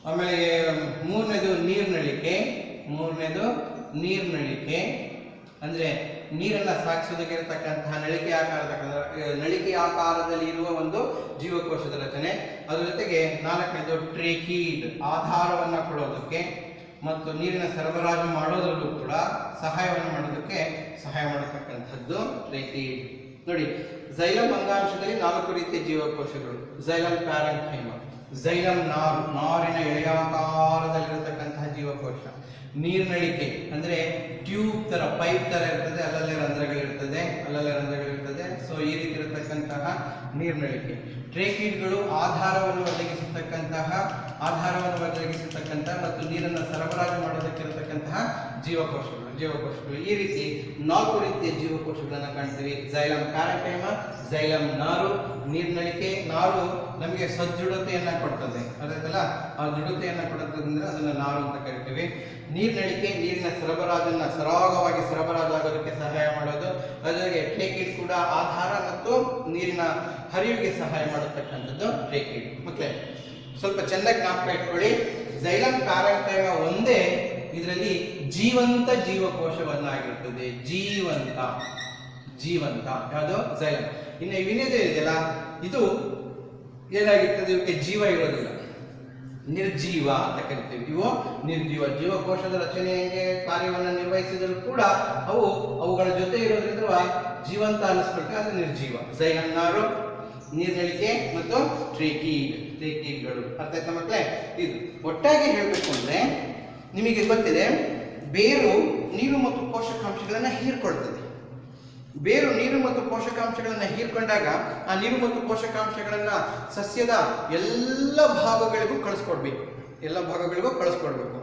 ಆಮೇಲೆ ಮೂರನೇದು ನೀರ್ನಳಿಕೆ. ಅಂದ್ರೆ ನೀರನ್ನ ಸಾಗಿಸೋದಕ್ಕೆ ಇರತಕ್ಕಂತಹ ನಳಿಕೆ ಆಕಾರದಲ್ಲಿ ಇರುವ ಒಂದು ಜೀವಕೋಶದ ರಚನೆ. ಅದರ ಜೊತೆಗೆ 4ನೇದು ಟ್ರೇಕೀಡ್, ಆಧಾರವನ್ನ ಕೊಡೋದಕ್ಕೆ ಮತ್ತು ನೀರಿನ ಸರಬರಾಜು ಮಾಡೋದ್ರಲ್ಲೂ ಕೂಡ ಸಹಾಯವನ್ನು ಮಾಡೋದಕ್ಕೆ ಸಹಾಯ ಮಾಡತಕ್ಕಂಥದ್ದು ಟ್ರೇಕೀಡ್. ನೋಡಿ, ಝೈಲಮ್ ಅಂಗಾಂಶದಲ್ಲಿ 4 ರೀತಿಯ ಜೀವಕೋಶಗಳು. ಝೈಲಮ್ ಪ್ಯಾರೆಂಕೈಮಾ, ಝೈಲಮ್ ನಾರಿನ ಎಳೆಯಾಕಾರದಲ್ಲಿರತಕ್ಕಂತಹ ಜೀವಕೋಶ. ನೀರ್ನಳಿಕೆ ಅಂದ್ರೆ ಟ್ಯೂಬ್ ತರ, ಪೈಪ್ ತರ ಇರ್ತದೆ, ಅಲ್ಲಲ್ಲೇ ರಂಧ್ರಗಳಿರ್ತದೆ. ಸೊ ಈ ರೀತಿ ಇರತಕ್ಕಂತಹ ನೀರ್ನಳಿಕೆ. ಟ್ರೇಕೀಡ್ಗಳು ಆಧಾರವನ್ನು ಒದಗಿಸತಕ್ಕಂತಹ ಮತ್ತು ನೀರನ್ನು ಸರಬರಾಜು ಮಾಡೋದಕ್ಕಿರತಕ್ಕಂತಹ ಜೀವಕೋಶಗಳು. ಈ ರೀತಿ 4 ರೀತಿಯ ಜೀವಕೋಶಗಳನ್ನ ಕಾಣ್ತೀವಿ. ಝೈಲಮ್ ಪ್ಯಾರೆಂಕೈಮಾ, ಝೈಲಮ್ ನಾರು, ನೀರ್ನಳಿಕೆ. ನಾರು ನಮಗೆ ಸದೃಢತೆಯನ್ನ ಕೊಡ್ತದೆ, ಅದಲ್ಲ, ಆ ದೃಢತೆಯನ್ನ ಕೊಡುತ್ತಂದ್ರೆ ಅದನ್ನ ನಾರು ಅಂತ ಕರಿತೀವಿ. ನೀರ್ನಳಿಕೆ ನೀರಿನ ಸರಬರಾಜನ್ನ ಸರಾಗವಾಗಿ ಸರಬರಾಜಾಗೋದಕ್ಕೆ ಸಹಾಯ ಮಾಡೋದು. ಅದಕ್ಕೆ ಟ್ರೇಕೀಡ್ ಕೂಡ ಆಧಾರ ಮತ್ತು ನೀರಿನ ಹರಿವಿಗೆ ಸಹಾಯ ಮಾಡತಕ್ಕಂಥದ್ದು ಟ್ರೇಕೀಡ್. ಮತ್ತೆ ಸ್ವಲ್ಪ ಚೆನ್ನಾಗಿ ಜ್ಞಾಪಕ ಇಟ್ಕೊಳ್ಳಿ, ಝೈಲಮ್ ಪ್ಯಾರೆಂಕೈಮಾ ಒಂದೇ ಇದರಲ್ಲಿ ಜೀವಂತ ಜೀವಕೋಶವನ್ನಾಗಿರ್ತದೆ. ಜೀವಂತ ಯಾವುದು? ಝೈಲಮ್. ಇನ್ನು ವಿನೇದ ಇದೆಯಲ್ಲ, ಇದು ಏನಾಗಿರ್ತದೆ, ಇವಕ್ಕೆ ಜೀವ ಇರೋದಿಲ್ಲ. ನಿರ್ಜೀವ ಅಂತ ಕರಿತೀವಿ. ಇವು ನಿರ್ಜೀವ. ಜೀವಕೋಶದ ರಚನೆಗೆ ಕಾರ್ಯವನ್ನು ನಿರ್ವಹಿಸಿದರೂ ಕೂಡ ಅವುಗಳ ಜೊತೆ ಇರೋದ್ರಿಂದ ಜೀವಂತ ಅನ್ನಿಸ್ಕೊಳ್ತೇವೆ, ಅದು ನಿರ್ಜೀವ. ಝೈಲಮ್ ನಾರು, ನೀರ್ನಳಿಕೆ ಮತ್ತು ಟ್ರೇಕೀಡ್ಗಳು. ಅರ್ಥ ಆಯ್ತಾ ಮಕ್ಕಳೇ? ಇದು ಒಟ್ಟಾಗಿ ಹೇಳಬೇಕು ಅಂದ್ರೆ ನಿಮಗೆ ಗೊತ್ತಿದೆ, ಬೇರು ನೀರು ಮತ್ತು ಪೋಷಕಾಂಶಗಳನ್ನು ಹೀರ್ಕೊಳ್ತದೆ. ಬೇರು ನೀರು ಮತ್ತು ಪೋಷಕಾಂಶಗಳನ್ನು ಹೀರ್ಕೊಂಡಾಗ ಆ ನೀರು ಮತ್ತು ಪೋಷಕಾಂಶಗಳನ್ನು ಸಸ್ಯದ ಎಲ್ಲ ಭಾಗಗಳಿಗೂ ಕಳಿಸ್ಕೊಡ್ಬೇಕು.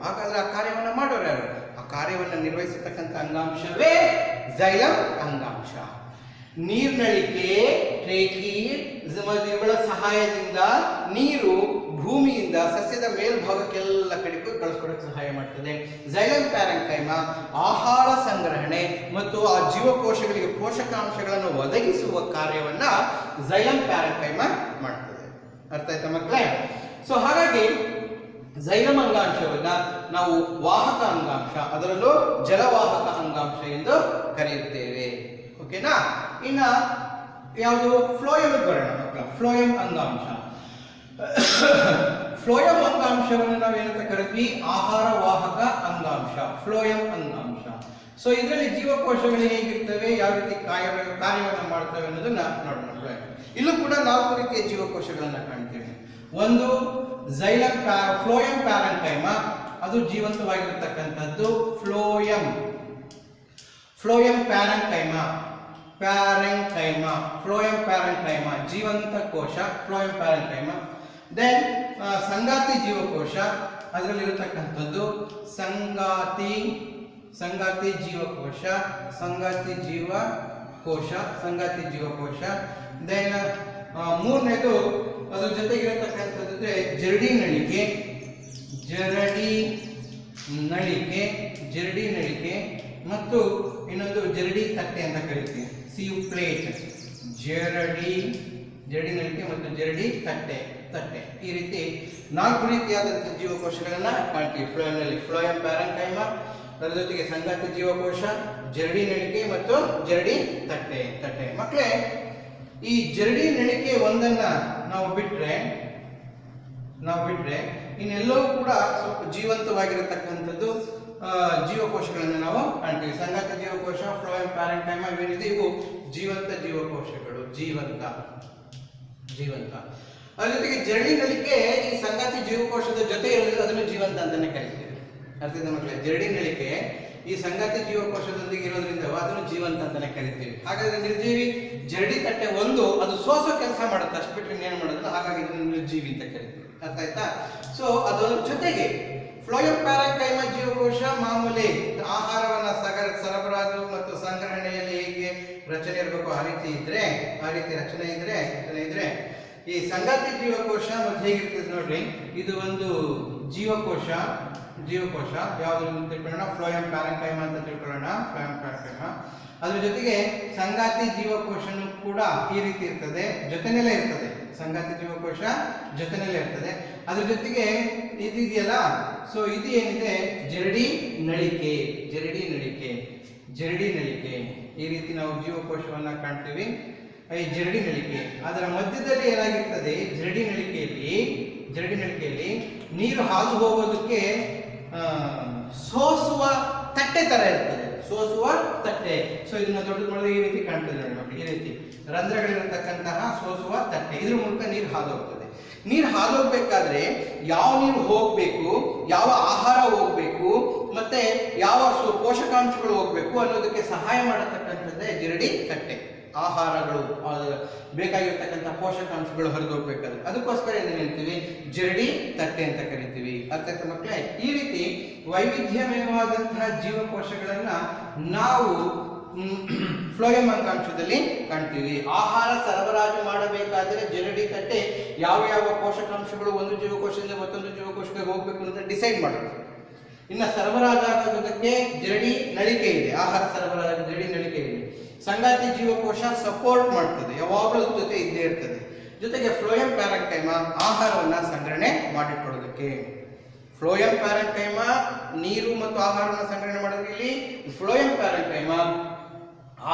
ಹಾಗಾದ್ರೆ ಆ ಕಾರ್ಯವನ್ನು ಮಾಡೋರು ಯಾರು? ಆ ಕಾರ್ಯವನ್ನು ನಿರ್ವಹಿಸತಕ್ಕಂಥ ಅಂಗಾಂಶವೇ ಝೈಲಮ್ ಅಂಗಾಂಶ. ನೀರ್ನಳಿಕೆ, ಟ್ರೇಕೀಡ್ ಇವುಗಳ ಸಹಾಯದಿಂದ ನೀರು ಭೂಮಿಯಿಂದ ಸಸ್ಯದ ಮೇಲ್ಭಾಗಕ್ಕೆಲ್ಲ ಕಡೆಗೂ ಕಳಿಸ್ಕೊಡಕ್ಕೆ ಸಹಾಯ ಮಾಡ್ತದೆ. ಝೈಲಮ್ ಪ್ಯಾರೆಂಕೈಮ ಆಹಾರ ಸಂಗ್ರಹಣೆ ಮತ್ತು ಆ ಜೀವಕೋಶಗಳಿಗೆ ಪೋಷಕಾಂಶಗಳನ್ನು ಒದಗಿಸುವ ಕಾರ್ಯವನ್ನ ಝೈಲಮ್ ಪ್ಯಾರೆಂಕೈಮ ಮಾಡ್ತದೆ. ಅರ್ಥ ಆಯ್ತಾ ಮಕ್ಕಳೇ? ಸೊ ಹಾಗಾಗಿ ಝೈಲಮ್ ಅಂಗಾಂಶವನ್ನ ನಾವು ವಾಹಕ ಅಂಗಾಂಶ, ಅದರಲ್ಲೂ ಜಲವಾಹಕ ಅಂಗಾಂಶ ಎಂದು ಕರೆಯುತ್ತೇವೆ. ಓಕೆನಾ? ಇನ್ನ ಯಾವುದು ಫ್ಲೋಯಮ್ ಬರೋಣ ಮಕ್ಕಳ. ಫ್ಲೋಯಮ್ ಅಂಗಾಂಶ. ಫ್ಲೋಯಮ್ ಅಂಗಾಂಶವನ್ನು ನಾವು ಏನಂತ ಕರಿತೀವಿ? ಆಹಾರ ವಾಹಕ ಅಂಗಾಂಶ, ಫ್ಲೋಯಮ್ ಅಂಗಾಂಶ. ಸೊ ಇದರಲ್ಲಿ ಜೀವಕೋಶಗಳು ಹೇಗಿರ್ತವೆ, ಯಾವ ರೀತಿ ಕಾರ್ಯವನ್ನು ಮಾಡ್ತವೆ ಅನ್ನೋದನ್ನ ನೋಡೋಣ. ಇಲ್ಲೂ ಕೂಡ 4 ರೀತಿಯ ಜೀವಕೋಶಗಳನ್ನ ಕಾಣ್ತೀವಿ. ಒಂದು ಫ್ಲೋಯಮ್ ಪ್ಯಾರೆಂಕೈಮ, ಅದು ಜೀವಂತವಾಗಿರತಕ್ಕಂಥದ್ದು. ಫ್ಲೋಯಮ್ ಪ್ಯಾರೆಂಕೈಮ, ಫ್ಲೋಯಮ್ ಪ್ಯಾರೆಂಕೈಮ ಜೀವಂತ ಕೋಶ, ಫ್ಲೋಯಮ್ ಪ್ಯಾರೆಂಕೈಮ. ದೆನ್ ಸಂಗಾತಿ ಜೀವಕೋಶ, ಅದರಲ್ಲಿರತಕ್ಕಂಥದ್ದು ಸಂಗಾತಿ ಜೀವಕೋಶ. ದೆನ್ ಮೂರನೇದು ಅದ್ರ ಜೊತೆಗಿರತಕ್ಕಂಥದ್ದೇ ಜರಡಿ ನಳಿಕೆ ಮತ್ತು ಇನ್ನೊಂದು ಜರಡಿ ತಟ್ಟೆ ಅಂತ ಕರಿತೀವಿ, ಸೀವ್ ಪ್ಲೇಟ್. ಜರಡಿ ನಳಿಕೆ ಮತ್ತು ಜರಡಿ ತಟ್ಟೆ. ಈ ರೀತಿ 4 ರೀತಿಯಾದಂತಹ ಜೀವಕೋಶಗಳನ್ನ ಕಾಣ್ತೀವಿ ಫ್ಲೋಯಂನಲ್ಲಿ. ಫ್ಲೋಯಮ್ ಪ್ಯಾರೆಂಕೈಮ, ಅದರ ಜೊತೆಗೆ ಸಂಗಾತಿ ಜೀವಕೋಶ, ಜರಡಿ ನಳಿಕೆ ಮತ್ತು ಜರಡಿ ತಟ್ಟೆ. ಮಕ್ಕಳೇ, ಈ ಜರಡಿ ನಳಿಕೆ ಒಂದನ್ನ ನಾವು ಬಿಟ್ರೆ ಇನ್ನೆಲ್ಲವೂ ಕೂಡ ಸ್ವಲ್ಪ ಜೀವಂತವಾಗಿರತಕ್ಕಂಥದ್ದು ಜೀವಕೋಶಗಳನ್ನು ನಾವು ಕಾಣ್ತೀವಿ. ಸಂಗಾತಿ ಜೀವಕೋಶ, ಫ್ಲೋಯಮ್ ಪ್ಯಾರೆಂಕೈಮ ಇವೇನಿದೆ ಇವು ಜೀವಂತ ಜೀವಕೋಶಗಳು. ಜೀವಂತ. ಅದ್ರ ಜೊತೆಗೆ ಜರಡಿ ನಳಿಕೆ ಈ ಸಂಗಾತಿ ಜೀವಕೋಶದ ಜೊತೆ ಇರೋದು, ಅದನ್ನು ಜೀವಂತ ಅಂತಾನೆ ಕರಿತೀವಿ. ಅರ್ಥದ ಮಕ್ಕಳೇ? ಜರಡಿ ನಳಿಕೆ ಈ ಸಂಗಾತಿ ಜೀವಕೋಶದೊಂದಿಗೆ ಇರೋದ್ರಿಂದ ಅದನ್ನು ಜೀವಂತ ಅಂತಾನೆ ಕರಿತೀವಿ. ಹಾಗಾದ್ರೆ ನಿರ್ಜೀವಿ ಜರಡಿ ತಟ್ಟೆ ಒಂದು, ಅದು ಸೋಸೋ ಕೆಲಸ ಮಾಡುತ್ತೆ, ಅಷ್ಟು ಬಿಟ್ಟರೆ ಇನ್ನೇನು ಮಾಡೋದು. ಹಾಗಾಗಿ ಇದನ್ನು ನಿರ್ಜೀವಿ ಅಂತ ಕರಿತೀವಿ. ಅರ್ಥ ಆಯ್ತಾ? ಸೊ ಅದರ ಜೊತೆಗೆ ಫ್ಲೋಯಮ್ ಪ್ಯಾರೆಂಕೈಮ ಜೀವಕೋಶ ಮಾಮೂಲಿ ಆಹಾರವನ್ನ ಸರಬರಾಜು ಮತ್ತು ಸಂಗ್ರಹಣೆಯಲ್ಲಿ ಹೇಗೆ ರಚನೆ ಇರಬೇಕು ಆ ರೀತಿ ರಚನೆ ಇದ್ರೆ ಈ ಸಂಗಾತಿ ಜೀವಕೋಶ ಮತ್ತೆ ಹೇಗಿರ್ತದೆ ನೋಡ್ರಿ. ಇದು ಒಂದು ಜೀವಕೋಶ ಯಾವುದು ಅಂತ ತಿಳ್ಕೊಳ್ಳೋಣ, ಫ್ಲೋಯಮ್ ಪ್ಯಾರೆಂಕೈಮ ಅಂತ ತಿಳ್ಕೊಳ್ಳೋಣ. ಫ್ಲೋಯಮ್ ಪ್ಯಾರೆಂಕೈಮ, ಅದ್ರ ಜೊತೆಗೆ ಸಂಗಾತಿ ಜೀವಕೋಶನು ಕೂಡ ಈ ರೀತಿ ಇರ್ತದೆ, ಜೊತೆನೆಲ್ಲ ಇರ್ತದೆ. ಸಂಗಾತಿ ಜೀವಕೋಶ ಜೊತೆನೆಲ್ಲ ಇರ್ತದೆ. ಅದ್ರ ಜೊತೆಗೆ ಇದೆಯಲ್ಲ, ಸೊ ಇದು ಏನಿದೆ ಜರಡಿ ನಳಿಕೆ. ಈ ರೀತಿ ನಾವು ಜೀವಕೋಶವನ್ನ ಕಾಣ್ತೀವಿ. ಈ ಜರಡಿ ನಳಿಕೆ, ಅದರ ಮಧ್ಯದಲ್ಲಿ ಏನಾಗಿರ್ತದೆ, ಜರಡಿ ನಳಿಕೆಯಲ್ಲಿ ನೀರು ಹಾದು ಹೋಗೋದಕ್ಕೆ ಸೋಸುವ ತಟ್ಟೆ ತರ ಇರ್ತದೆ. ಸೊ ಇದನ್ನ ದೊಡ್ಡದು ಮಾಡಿದ್ರೆ ಈ ರೀತಿ ಕಾಣ್ತದೆ ನೋಡಿ. ಈ ರೀತಿ ರಂಧ್ರಗಳಿರತಕ್ಕಂತಹ ಸೋಸುವ ತಟ್ಟೆ, ಇದ್ರ ಮೂಲಕ ನೀರು ಹಾದು ಹೋಗ್ತದೆ. ನೀರು ಹಾದು ಹೋಗ್ಬೇಕಾದ್ರೆ ಯಾವ ನೀರು ಹೋಗ್ಬೇಕು, ಯಾವ ಆಹಾರ ಹೋಗ್ಬೇಕು, ಮತ್ತೆ ಯಾವ ಪೋಷಕಾಂಶಗಳು ಹೋಗ್ಬೇಕು ಅನ್ನೋದಕ್ಕೆ ಸಹಾಯ ಮಾಡತಕ್ಕಂಥದ್ದೇ ಜರಡಿ ತಟ್ಟೆ. ಆಹಾರಗಳು, ಬೇಕಾಗಿರ್ತಕ್ಕಂಥ ಪೋಷಕಾಂಶಗಳು ಹರಿದು ಹೋಗ್ಬೇಕಾದ್ರೆ ಅದಕ್ಕೋಸ್ಕರ ಏನು ಹೇಳ್ತೀವಿ, ಜರಡಿ ತಟ್ಟೆ ಅಂತ ಕರಿತೀವಿ. ಅರ್ಥ ಆಯ್ತಾ ಮಕ್ಕಳೇ? ಈ ರೀತಿ ವೈವಿಧ್ಯಮಯವಾದಂತಹ ಜೀವಕೋಶಗಳನ್ನ ನಾವು ಫ್ಲೋಯಮ್ ಅಂಗಾಂಶದಲ್ಲಿ ಕಾಣ್ತೀವಿ. ಆಹಾರ ಸರಬರಾಜು ಮಾಡಬೇಕಾದ್ರೆ ಜರಡಿ ತಟ್ಟೆ ಯಾವ ಪೋಷಕಾಂಶಗಳು ಒಂದು ಜೀವಕೋಶದಿಂದ ಮತ್ತೊಂದು ಜೀವಕೋಶಕ್ಕೆ ಹೋಗ್ಬೇಕು ಅಂತ ಡಿಸೈಡ್ ಮಾಡುತ್ತೆ. ಇನ್ನು ಸರಬರಾಜಾಗೋದಕ್ಕೆ ಜರಡಿ ನಳಿಕೆ ಇದೆ, ಆಹಾರ ಸರಬರಾಜು ಜರಡಿ ನಳಿಕೆ ಇದೆ. ಸಂಗಾತಿ ಜೀವಕೋಶ ಸಪೋರ್ಟ್ ಮಾಡ್ತದೆ, ಯಾವಾಗಲೂ ಜೊತೆ ಇದ್ದೇ ಇರ್ತದೆ. ಜೊತೆಗೆ ಫ್ಲೋಯಮ್ ಪ್ಯಾರೆಂಕೈಮ ಆಹಾರವನ್ನ ಸಂಗ್ರಹಣೆ ಮಾಡಿಕೊಳ್ಳೋದಕ್ಕೆ. ಫ್ಲೋಯಮ್ ಪ್ಯಾರೆಂಕೈಮ ನೀರು ಮತ್ತು ಆಹಾರವನ್ನು ಸಂಗ್ರಹಣೆ ಮಾಡೋದಕ್ಕೆ, ಇಲ್ಲಿ ಫ್ಲೋಯಮ್ ಪ್ಯಾರೆಂಕೈಮ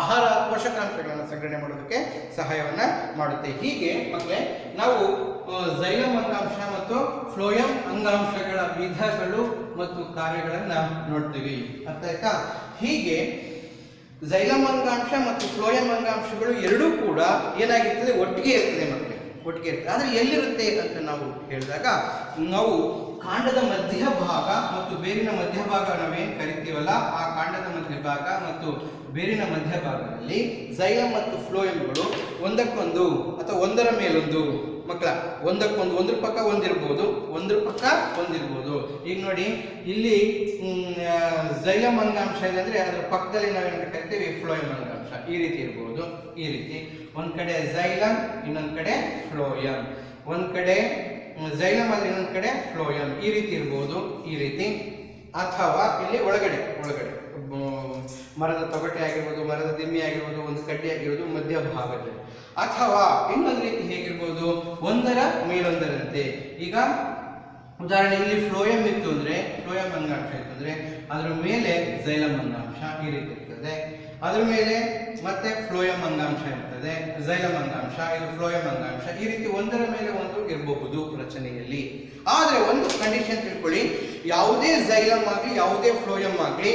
ಆಹಾರ ಪೋಷಕಾಂಶಗಳನ್ನು ಸಂಗ್ರಹಣೆ ಮಾಡೋದಕ್ಕೆ ಸಹಾಯವನ್ನ ಮಾಡುತ್ತೆ. ಹೀಗೆ ಮಕ್ಕಳೇ ನಾವು ಝೈಲಮ್ ಅಂಗಾಂಶ ಮತ್ತು ಫ್ಲೋಯಂ ಅಂಗಾಂಶಗಳ ವಿಧಗಳು ಮತ್ತು ಕಾರ್ಯಗಳನ್ನ ನೋಡ್ತೀವಿ. ಅರ್ಥ ಆಯ್ತಾ? ಹೀಗೆ ಝೈಲಮ್ ಅಂಗಾಂಶ ಮತ್ತು ಫ್ಲೋಯಂ ಅಂಗಾಂಶಗಳು ಎರಡೂ ಕೂಡ ಏನಾಗಿರ್ತದೆ, ಒಟ್ಟಿಗೆ ಇರ್ತದೆ ಮಕ್ಕಳೇ, ಒಟ್ಟಿಗೆ ಇರ್ತದೆ. ಆದರೆ ಎಲ್ಲಿರುತ್ತೆ ಅಂತ ನಾವು ಹೇಳಿದಾಗ, ನಾವು ಕಾಂಡದ ಮಧ್ಯಭಾಗ ಮತ್ತು ಬೇರಿನ ಮಧ್ಯಭಾಗ ನಾವೇನು ಕರಿತೀವಲ್ಲ, ಆ ಕಾಂಡದ ಮಧ್ಯಭಾಗ ಮತ್ತು ಬೇರಿನ ಮಧ್ಯಭಾಗದಲ್ಲಿ ಝೈಲಮ್ ಮತ್ತು ಫ್ಲೋಯಂಗಳು ಒಂದಕ್ಕೊಂದು ಅಥವಾ ಒಂದರ ಮೇಲೊಂದು ಮಕ್ಕಳ ಒಂದಕ್ಕೊಂದು, ಒಂದ್ರ ಪಕ್ಕ ಒಂದಿರ್ಬೋದು, ಒಂದ್ರ ಪಕ್ಕ ಒಂದಿರ್ಬೋದು. ಈಗ ನೋಡಿ, ಇಲ್ಲಿ ಝೈಲಮ್ ಅಂಗಾಂಶ ಇದೆ ಅಂದ್ರೆ ಅದರ ಪಕ್ಕದಲ್ಲಿ ನಾವೇನು ಕರಿತೀವಿ, ಫ್ಲೋಯಂ ಅಂಗಾಂಶ. ಈ ರೀತಿ ಇರ್ಬೋದು, ಈ ರೀತಿ ಒಂದ್ ಕಡೆ ಝೈಲಮ್, ಇನ್ನೊಂದ್ ಕಡೆ ಫ್ಲೋಯಂ. ಒಂದ್ ಕಡೆ ಝೈಲಮ್ ಆದ್ರೆ ಇನ್ನೊಂದ್ ಕಡೆ ಫ್ಲೋಯಂ. ಈ ರೀತಿ ಇರ್ಬೋದು, ಈ ರೀತಿ. ಅಥವಾ ಇಲ್ಲಿ ಒಳಗಡೆ ಮರದ ತೊಗಟೆ ಆಗಿರ್ಬೋದು, ಮರದ ದಿಮ್ಮಿ ಆಗಿರ್ಬೋದು, ಒಂದು ಕಡ್ಡಿ ಆಗಿರ್ಬೋದು ಮಧ್ಯಭಾಗದಲ್ಲಿ. ಅಥವಾ ಇನ್ನೊಂದು ರೀತಿ ಹೇಗಿರ್ಬೋದು, ಒಂದರ ಮೇಲೊಂದರಂತೆ. ಈಗ ಉದಾಹರಣೆ ಇಲ್ಲಿ ಫ್ಲೋಯಂ ಇತ್ತು ಅಂದ್ರೆ, ಫ್ಲೋಯಂ ಅಂಗಾಂಶ ಇತ್ತು ಅಂದ್ರೆ ಅದರ ಮೇಲೆ ಝೈಲಮ್ ಅಂಗಾಂಶ ಈ ರೀತಿ ಇರ್ತದೆ. ಅದರ ಮೇಲೆ ಮತ್ತೆ ಫ್ಲೋಯಂ ಅಂಗಾಂಶ ಇರ್ತದೆ, ಝೈಲಮ್ ಅಂಗಾಂಶ, ಇದು ಫ್ಲೋಯಂ ಅಂಗಾಂಶ. ಈ ರೀತಿ ಒಂದರ ಮೇಲೆ ಒಂದು ಇರಬಹುದು ರಚನೆಯಲ್ಲಿ. ಆದ್ರೆ ಒಂದು ಕಂಡೀಷನ್ ತಿಳ್ಕೊಳ್ಳಿ, ಯಾವುದೇ ಝೈಲಮ್ ಆಗಲಿ ಯಾವುದೇ ಫ್ಲೋಯಂ ಆಗಲಿ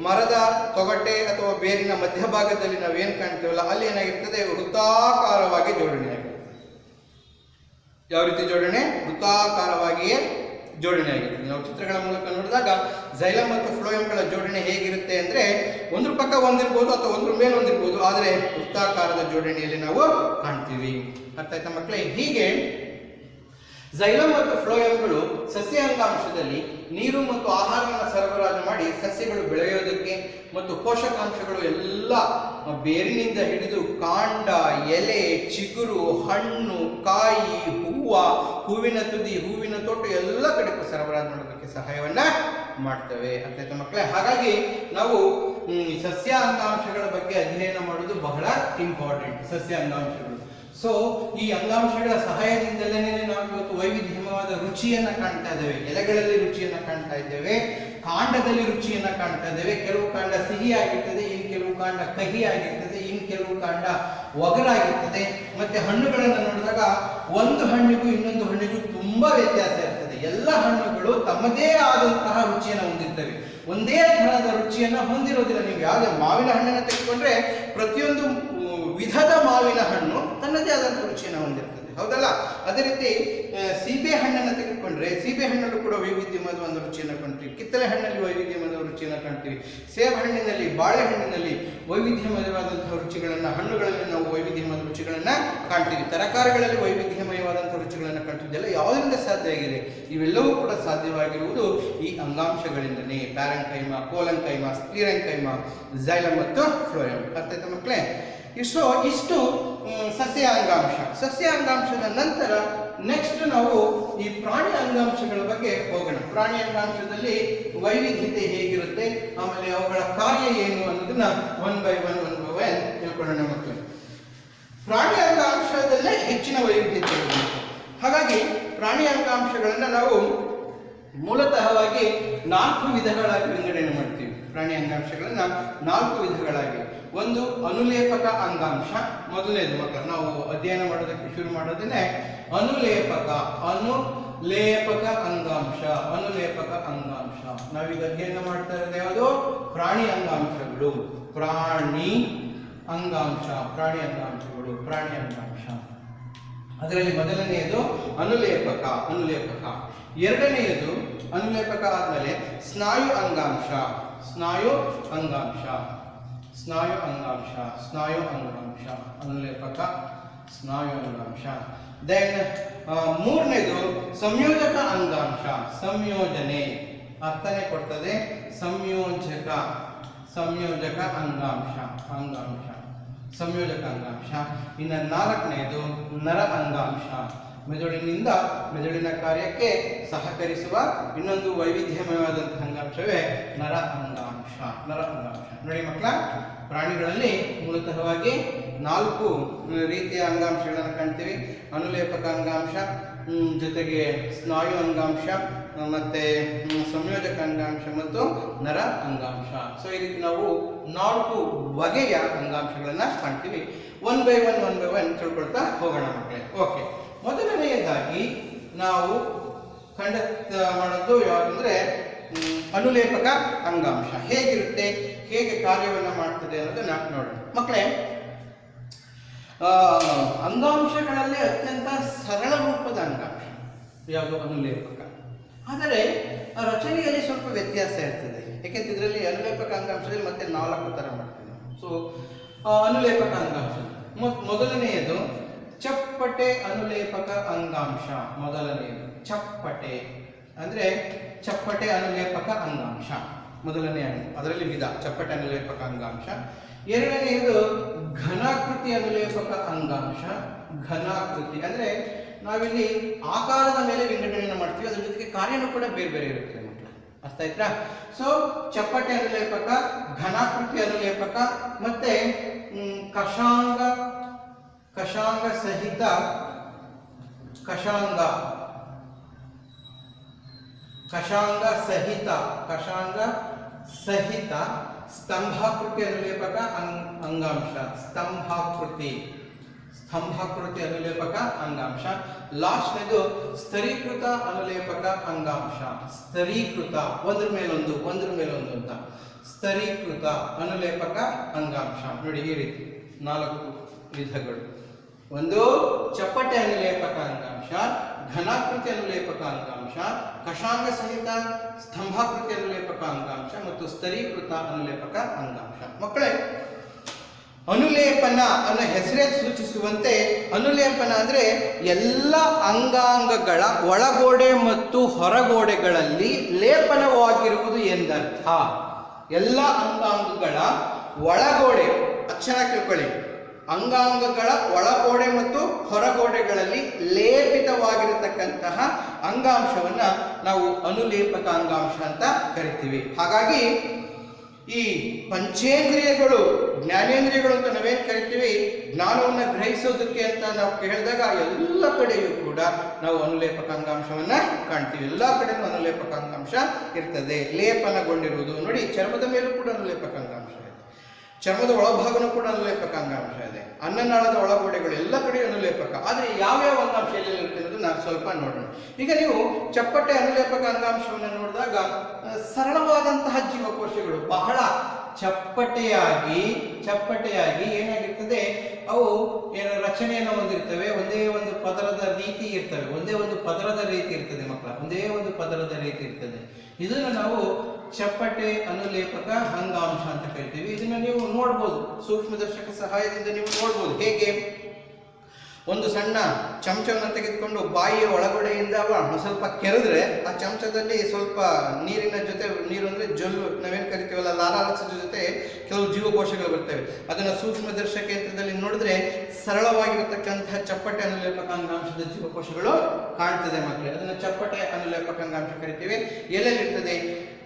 ಮರದ ತೊಗಟೆ ಅಥವಾ ಬೇರಿನ ಮಧ್ಯಭಾಗದಲ್ಲಿ ನಾವೇನ್ ಕಾಣ್ತೀವಲ್ಲ, ಅಲ್ಲಿ ಏನಾಗಿರ್ತದೆ, ವೃತ್ತಾಕಾರವಾಗಿ ಜೋಡಣೆ ಆಗಿರ್ತದೆ. ಯಾವ ರೀತಿ ಜೋಡಣೆ? ವೃತ್ತಾಕಾರವಾಗಿಯೇ ಜೋಡಣೆ ಆಗಿರ್ತದೆ. ನಾವು ಚಿತ್ರಗಳ ಮೂಲಕ ನೋಡಿದಾಗ ಝೈಲಮ್ ಮತ್ತು ಫ್ಲೋಯಂಗಳ ಜೋಡಣೆ ಹೇಗಿರುತ್ತೆ ಅಂದ್ರೆ, ಒಂದ್ರ ಪಕ್ಕ ಒಂದಿರ್ಬೋದು ಅಥವಾ ಒಂದ್ರ ಮೇಲೆ ಒಂದಿರ್ಬೋದು, ಆದರೆ ವೃತ್ತಾಕಾರದ ಜೋಡಣೆಯಲ್ಲಿ ನಾವು ಕಾಣ್ತೀವಿ. ಅರ್ಥ ಆಯ್ತಾ ಮಕ್ಕಳೇ? ಹೀಗೆ ಝೈಲಮ್ ಮತ್ತು ಫ್ಲೋಯಂಗಳು ಸಸ್ಯ ಅಂಗಾಂಶದಲ್ಲಿ ನೀರು ಮತ್ತು ಆಹಾರವನ್ನು ಸರಬರಾಜು ಮಾಡಿ ಸಸ್ಯಗಳು ಬೆಳೆಯೋದಕ್ಕೆ ಮತ್ತು ಪೋಷಕಾಂಶಗಳು ಎಲ್ಲ ಬೇರಿನಿಂದ ಹಿಡಿದು ಕಾಂಡ, ಎಲೆ, ಚಿಗುರು, ಹಣ್ಣು, ಕಾಯಿ, ಹೂವಿನ ತುದಿ, ಹೂವಿನ ತೊಟ್ಟು ಎಲ್ಲ ಕಡೆ ಸರಬರಾಜು ಮಾಡೋದಕ್ಕೆ ಸಹಾಯವನ್ನ ಮಾಡ್ತವೆ. ಅರ್ಥ ಆಯ್ತಾ ಮಕ್ಕಳೇ? ಹಾಗಾಗಿ ನಾವು ಸಸ್ಯ ಅಂಗಾಂಶಗಳ ಬಗ್ಗೆ ಅಧ್ಯಯನ ಮಾಡೋದು ಬಹಳ ಇಂಪಾರ್ಟೆಂಟ್. ಸಸ್ಯ ಅಂಗಾಂಶಗಳು. ಸೊ ಈ ಅಂಗಾಂಶಗಳ ಸಹಾಯದಿಂದಲೇ ನಾವು ಇವತ್ತು ವೈವಿಧ್ಯಮಯವಾದ ರುಚಿಯನ್ನ ಕಾಣ್ತಾ ಇದ್ದೇವೆ. ಎಲೆಗಳಲ್ಲಿ ರುಚಿಯನ್ನ ಕಾಣ್ತಾ ಇದ್ದೇವೆ, ಕಾಂಡದಲ್ಲಿ ರುಚಿಯನ್ನ ಕಾಣ್ತಾ ಇದ್ದೇವೆ. ಕೆಲವು ಕಾಂಡ ಸಿಹಿ ಆಗಿರ್ತದೆ, ಇನ್ನು ಕೆಲವು ಕಾಂಡ ಕಹಿ ಆಗಿರ್ತದೆ, ಇನ್ನು ಕೆಲವು ಕಾಂಡ ಒಗರಾಗಿರ್ತದೆ. ಮತ್ತೆ ಹಣ್ಣುಗಳನ್ನು ನೋಡಿದಾಗ ಒಂದು ಹಣ್ಣಿಗೂ ಇನ್ನೊಂದು ಹಣ್ಣಿಗೂ ತುಂಬಾ ವ್ಯತ್ಯಾಸ ಇರ್ತದೆ. ಎಲ್ಲ ಹಣ್ಣುಗಳು ತಮ್ಮದೇ ಆದಂತಹ ರುಚಿಯನ್ನು ಹೊಂದಿರ್ತವೆ, ಒಂದೇ ತರಹದ ರುಚಿಯನ್ನ ಹೊಂದಿರೋದಿಲ್ಲ. ನೀವು ಯಾವುದೇ ಮಾವಿನ ಹಣ್ಣನ್ನು ತೆಗೆದುಕೊಂಡ್ರೆ ಪ್ರತಿಯೊಂದು ವಿಧದ ಮಾವಿನ ಹಣ್ಣು ತನ್ನದೇ ಆದಂತಹ ರುಚಿಯನ್ನು ಹೊಂದಿರ್ತದೆ, ಹೌದಲ್ಲ? ಅದೇ ರೀತಿ ಸೀಬೆ ಹಣ್ಣನ್ನು ತೆಗೆದುಕೊಂಡ್ರೆ ಸೀಬೆ ಹಣ್ಣಲ್ಲೂ ಕೂಡ ವೈವಿಧ್ಯಮದ ಒಂದು ರುಚಿಯನ್ನು ಕಾಣ್ತೀವಿ. ಕಿತ್ತಳೆ ಹಣ್ಣಲ್ಲಿ ವೈವಿಧ್ಯಮದ ರುಚಿಯನ್ನು ಕಾಣ್ತೀವಿ. ಸೇಬು ಹಣ್ಣಿನಲ್ಲಿ, ಬಾಳೆಹಣ್ಣಿನಲ್ಲಿ ವೈವಿಧ್ಯಮಯವಾದಂತಹ ರುಚಿಗಳನ್ನು, ಹಣ್ಣುಗಳಲ್ಲಿ ನಾವು ವೈವಿಧ್ಯಮಯ ರುಚಿಗಳನ್ನ ಕಾಣ್ತೀವಿ. ತರಕಾರಿಗಳಲ್ಲಿ ವೈವಿಧ್ಯಮಯವಾದಂತಹ ರುಚಿಗಳನ್ನು ಕಾಣ್ತೀವಿ. ಇದೆಲ್ಲ ಯಾವುದರಿಂದ ಸಾಧ್ಯ ಆಗಿದೆ? ಇವೆಲ್ಲವೂ ಕೂಡ ಸಾಧ್ಯವಾಗಿರುವುದು ಈ ಅಂಗಾಂಶಗಳಿಂದನೇ. ಪ್ಯಾರೆಂಕೈಮ, ಕೋಲಂಕೈಮ, ಸ್ಕ್ಲಿರೆಂಕೈಮ, ಝೈಲಮ್ ಮತ್ತು ಫ್ಲೋಯಂ. ಅರ್ಥ ಆಯ್ತಾ ಮಕ್ಕಳೇ? ಇಷ್ಟು ಸಸ್ಯ ಅಂಗಾಂಶ. ಸಸ್ಯ ಅಂಗಾಂಶದ ನಂತರ ನೆಕ್ಸ್ಟ್ ನಾವು ಈ ಪ್ರಾಣಿ ಅಂಗಾಂಶಗಳ ಬಗ್ಗೆ ಹೋಗೋಣ. ಪ್ರಾಣಿ ಅಂಗಾಂಶದಲ್ಲಿ ವೈವಿಧ್ಯತೆ ಹೇಗಿರುತ್ತೆ, ಆಮೇಲೆ ಅವುಗಳ ಕಾರ್ಯ ಏನು ಅನ್ನೋದನ್ನ ಒನ್ ಬೈ ಒನ್ ತಿಳ್ಕೊಳ್ಳೋಣ ಮಕ್ಕಳು. ಪ್ರಾಣಿ ಅಂಗಾಂಶದಲ್ಲೇ ಹೆಚ್ಚಿನ ವೈವಿಧ್ಯತೆ ಇರುತ್ತೆ. ಹಾಗಾಗಿ ಪ್ರಾಣಿ ಅಂಗಾಂಶಗಳನ್ನ ನಾವು ಮೂಲತಃವಾಗಿ 4 ವಿಧಗಳಾಗಿ ವಿಂಗಡಣೆ ಮಾಡ್ತೀವಿ. ಪ್ರಾಣಿ ಅಂಗಾಂಶಗಳನ್ನ 4 ವಿಧಗಳಾಗಿ. ಒಂದು ಅನುಲೇಪಕ ಅಂಗಾಂಶ, ಮೊದಲನೇದು ಮಕ್ಕಳು ನಾವು ಅಧ್ಯಯನ ಮಾಡೋದಕ್ಕೆ ಶುರು ಮಾಡೋದನ್ನೇ ಅನುಲೇಪಕ ಅಂಗಾಂಶ. ಅನುಲೇಪಕ ಅಂಗಾಂಶ ನಾವೀಗ ಅಧ್ಯಯನ ಮಾಡ್ತಾ ಇರೋದು ಯಾವುದು? ಪ್ರಾಣಿ ಅಂಗಾಂಶಗಳು. ಪ್ರಾಣಿ ಅಂಗಾಂಶ. ಅದರಲ್ಲಿ ಮೊದಲನೆಯದು ಅನುಲೇಪಕ. ಎರಡನೆಯದು ಅನುಲೇಪಕ ಆದ್ಮೇಲೆ ಸ್ನಾಯು ಅಂಗಾಂಶ. ಅನುಲೇಪಕ, ಸ್ನಾಯು ಅಂಗಾಂಶ. ದೆನ್ ಮೂರನೇದು ಸಂಯೋಜಕ ಅಂಗಾಂಶ. ಸಂಯೋಜನೆ ಅರ್ಥನೇ ಕೊಡ್ತದೆ. ಸಂಯೋಜಕ ಅಂಗಾಂಶ. ಇನ್ನು 4ನೇದು ನರ ಅಂಗಾಂಶ. ಮೆದುಳಿನಿಂದ ಮೆದುಳಿನ ಕಾರ್ಯಕ್ಕೆ ಸಹಕರಿಸುವ ಇನ್ನೊಂದು ವೈವಿಧ್ಯಮಯವಾದಂತಹ ಅಂಗಾಂಶವೇ ನರ ಅಂಗಾಂಶ. ನೋಡಿ ಮಕ್ಕಳ, ಪ್ರಾಣಿಗಳಲ್ಲಿ ಮೂಲತಃವಾಗಿ 4 ರೀತಿಯ ಅಂಗಾಂಶಗಳನ್ನು ಕಾಣ್ತೀವಿ. ಅನುಲೇಪಕ ಅಂಗಾಂಶ, ಜೊತೆಗೆ ಸ್ನಾಯು ಅಂಗಾಂಶ, ಮತ್ತೆ ಸಂಯೋಜಕ ಅಂಗಾಂಶ ಮತ್ತು ನರ ಅಂಗಾಂಶ. ಸೊ ಈ ರೀತಿ ನಾವು 4 ಬಗೆಯ ಅಂಗಾಂಶಗಳನ್ನ ಕಾಣ್ತೀವಿ. ಒನ್ ಬೈ ಒನ್ ತಿಳ್ಕೊಳ್ತಾ ಹೋಗೋಣ ಮಕ್ಕಳೇ. ಓಕೆ, ಮೊದಲನೆಯದಾಗಿ ನಾವು ಮಾಡೋದು ಯಾವುದಂದ್ರೆ ಅನುಲೇಪಕ ಅಂಗಾಂಶ ಹೇಗಿರುತ್ತೆ, ಹೇಗೆ ಕಾರ್ಯವನ್ನು ಮಾಡ್ತದೆ ಅನ್ನೋದನ್ನ ನೋಡೋಣ. ಮಕ್ಕಳೇ, ಅಂಗಾಂಶಗಳಲ್ಲಿ ಅತ್ಯಂತ ಸರಳ ರೂಪದ ಅಂಗಾಂಶ ಯಾವುದು ಅನುಲೇಪಕ. ಆದರೆ ರಚನೆಯಲ್ಲಿ ಸ್ವಲ್ಪ ವ್ಯತ್ಯಾಸ ಇರ್ತದೆ. ಯಾಕೆಂದ್ರೆ ಇದರಲ್ಲಿ ಅನುಲೇಪಕ ಅಂಗಾಂಶದಲ್ಲಿ ಮತ್ತೆ 4 ಥರ ಮಾಡ್ತೀವಿ ನಾವು. ಸೊ ಅನುಲೇಪಕ ಅಂಗಾಂಶ ಮೊದಲನೆಯದು ಚಪ್ಪಟೆ ಅನುಲೇಪಕ ಅಂಗಾಂಶ. ಮೊದಲನೆಯದು ಚಪ್ಪಟೆ ಅಂದ್ರೆ ಚಪ್ಪಟೆ ಅನುಲೇಪಕ ಅಂಗಾಂಶ ಮೊದಲನೆಯದು. ಅದರಲ್ಲಿ ವಿಧ ಚಪ್ಪಟೆ ಅನುಲೇಪಕ ಅಂಗಾಂಶ. ಎರಡನೆಯದು ಘನಾಕೃತಿ ಅನುಲೇಪಕ ಅಂಗಾಂಶ. ಘನಾಕೃತಿ ಅಂದ್ರೆ ನಾವಿಲ್ಲಿ ಆಕಾರದ ಮೇಲೆ ವಿಂಗಡಣೆಯನ್ನು ಮಾಡ್ತೀವಿ, ಅದ್ರ ಜೊತೆಗೆ ಕಾರ್ಯನೂ ಕೂಡ ಬೇರೆ ಬೇರೆ ಇರುತ್ತೆ ಮಕ್ಕಳು. ಅರ್ಥ ಆಯ್ತಾ? ಸೊ ಚಪ್ಪಟೆ ಅನುಲೇಪಕ, ಘನಾಕೃತಿ ಅನುಲೇಪಕ, ಮತ್ತೆ ಕಷಾಂಗ ಸಹಿತ ಕಷಾಂಗ ಸಹಿತ ಸ್ತಂಭಾಕೃತಿ ಅನುಲೇಪಕ ಅಂಗಾಂಶ. ಸ್ತಂಭಾಕೃತಿ ಅನುಲೇಪಕ ಅಂಗಾಂಶ. ಲಾಸ್ಟ್ನೇದು ಸ್ತರೀಕೃತ ಅನುಲೇಪಕ ಅಂಗಾಂಶ. ಸ್ತರೀಕೃತ ಒಂದ್ರ ಮೇಲೊಂದು ಅಂತ ಸ್ತರೀಕೃತ ಅನುಲೇಪಕ ಅಂಗಾಂಶ. ನೋಡಿ ಈ ರೀತಿ 4 ವಿಧಗಳು. ಒಂದು ಚಪ್ಪಟೆ ಅನುಲೇಪಕ ಅಂಗಾಂಶ, ಘನಾಕೃತಿ ಅನುಲೇಪಕ ಅಂಗಾಂಶ, ಕಷಾಂಗ ಸಹಿತ ಸ್ತಂಭಾಕೃತಿ ಅನುಲೇಪಕ ಅಂಗಾಂಶ ಮತ್ತು ಸ್ತರೀಕೃತ ಅನುಲೇಪಕ ಅಂಗಾಂಶ. ಮಕ್ಕಳೇ, ಅನುಲೇಪನ ಅನ್ನೋ ಹೆಸರೇ ಸೂಚಿಸುವಂತೆ ಅನುಲೇಪನ ಅಂದ್ರೆ ಎಲ್ಲ ಅಂಗಾಂಗಗಳ ಒಳಗೋಡೆ ಮತ್ತು ಹೊರಗೋಡೆಗಳಲ್ಲಿ ಲೇಪನವಾಗಿರುವುದು ಎಂದರ್ಥ. ಎಲ್ಲ ಅಂಗಾಂಗಗಳ ಒಳಗೋಡೆ, ಅಕ್ಷರ ಕೇಳ್ಕೊಳ್ಳಿ, ಅಂಗಾಂಗಗಳ ಒಳಗೋಡೆ ಮತ್ತು ಹೊರಗೋಡೆಗಳಲ್ಲಿ ಲೇಪಿತವಾಗಿರತಕ್ಕಂತಹ ಅಂಗಾಂಶವನ್ನ ನಾವು ಅನುಲೇಪಕ ಅಂಗಾಂಶ ಅಂತ ಕರಿತೀವಿ. ಹಾಗಾಗಿ ಈ ಪಂಚೇಂದ್ರಿಯಗಳು, ಜ್ಞಾನೇಂದ್ರಿಯಗಳು ಅಂತ ನಾವೇನು ಕರಿತೀವಿ, ಜ್ಞಾನವನ್ನು ಗ್ರಹಿಸೋದಕ್ಕೆ ಅಂತ ನಾವು ಹೇಳಿದಾಗ ಎಲ್ಲ ಕಡೆಯೂ ಕೂಡ ನಾವು ಅನುಲೇಪಕ ಅಂಗಾಂಶವನ್ನ ಕಾಣ್ತೀವಿ. ಎಲ್ಲ ಕಡೆಯೂ ಅನುಲೇಪಕ ಅಂಗಾಂಶ ಇರ್ತದೆ, ಲೇಪನಗೊಂಡಿರುವುದು. ನೋಡಿ, ಚರ್ಮದ ಮೇಲೂ ಕೂಡ ಅನುಲೇಪಕ ಅಂಗಾಂಶ ಇದೆ, ಚರ್ಮದ ಒಳಭಾಗನೂ ಕೂಡ ಅನುಲೇಪಕ ಅಂಗಾಂಶ ಇದೆ, ಅನ್ನನಾಳದ ಒಳಗೋಡೆಗಳು ಎಲ್ಲ ಕಡೆ ಅನುಲೇಪಕ. ಆದರೆ ಯಾವ್ಯಾವ ಅಂಗಾಂಶ ಎಲ್ಲೆಲ್ಲಿ ಇರುತ್ತೆ ಅನ್ನೋದು ನಾವು ಸ್ವಲ್ಪ ನೋಡೋಣ. ಈಗ ನೀವು ಚಪ್ಪಟೆ ಅನುಲೇಪಕ ಅಂಗಾಂಶವನ್ನು ನೋಡಿದಾಗ ಸರಳವಾದಂತಹ ಜೀವಕೋಶಗಳು ಬಹಳ ಚಪ್ಪಟೆಯಾಗಿ ಏನಾಗಿರ್ತದೆ, ಅವು ರಚನೆಯನ್ನು ಹೊಂದಿರ್ತವೆ. ಒಂದೇ ಒಂದು ಪದರದ ರೀತಿ ಇರ್ತದೆ ಮಕ್ಕಳ, ಒಂದೇ ಒಂದು ಪದರದ ರೀತಿ ಇರ್ತದೆ. ಇದನ್ನು ನಾವು ಚಪ್ಪಟೆ ಅನುಲೇಪಕ ಅಂಗಾಂಶ ಅಂತ ಕರಿತೀವಿ. ಇದನ್ನ ನೀವು ನೋಡ್ಬೋದು, ಸೂಕ್ಷ್ಮದರ್ಶಕ ಸಹಾಯದಿಂದ ನೀವು ನೋಡ್ಬೋದು. ಹೇಗೆ? ಒಂದು ಸಣ್ಣ ಚಮಚವನ್ನು ತೆಗೆದುಕೊಂಡು ಬಾಯಿಯ ಒಳಗಡೆಯಿಂದ ಸ್ವಲ್ಪ ಕೆರೆದ್ರೆ ಆ ಚಮಚದಲ್ಲಿ ಸ್ವಲ್ಪ ನೀರಿನ ಜೊತೆ, ನೀರು ಅಂದ್ರೆ ಜೊಲ್ಲು ನಾವೇನು ಕರಿತೀವಲ್ಲ, ಲಾಲಾರಸದ ಜೊತೆ ಕೆಲವು ಜೀವಕೋಶಗಳು ಬರ್ತವೆ. ಅದನ್ನು ಸೂಕ್ಷ್ಮದರ್ಶಕ ಯಂತ್ರದಲ್ಲಿ ನೋಡಿದ್ರೆ ಸರಳವಾಗಿರತಕ್ಕಂತಹ ಚಪ್ಪಟೆ ಅನುಲೇಪಕ ಅಂಗಾಂಶದ ಜೀವಕೋಶಗಳು ಕಾಣ್ತದೆ ಮಕ್ಕಳೇ. ಅದನ್ನು ಚಪ್ಪಟೆ ಅನುಲೇಪಕ ಅಂಗಾಂಶ ಕರಿತೀವಿ. ಎಲ್ಲೆಲ್ಲಿರ್ತದೆ?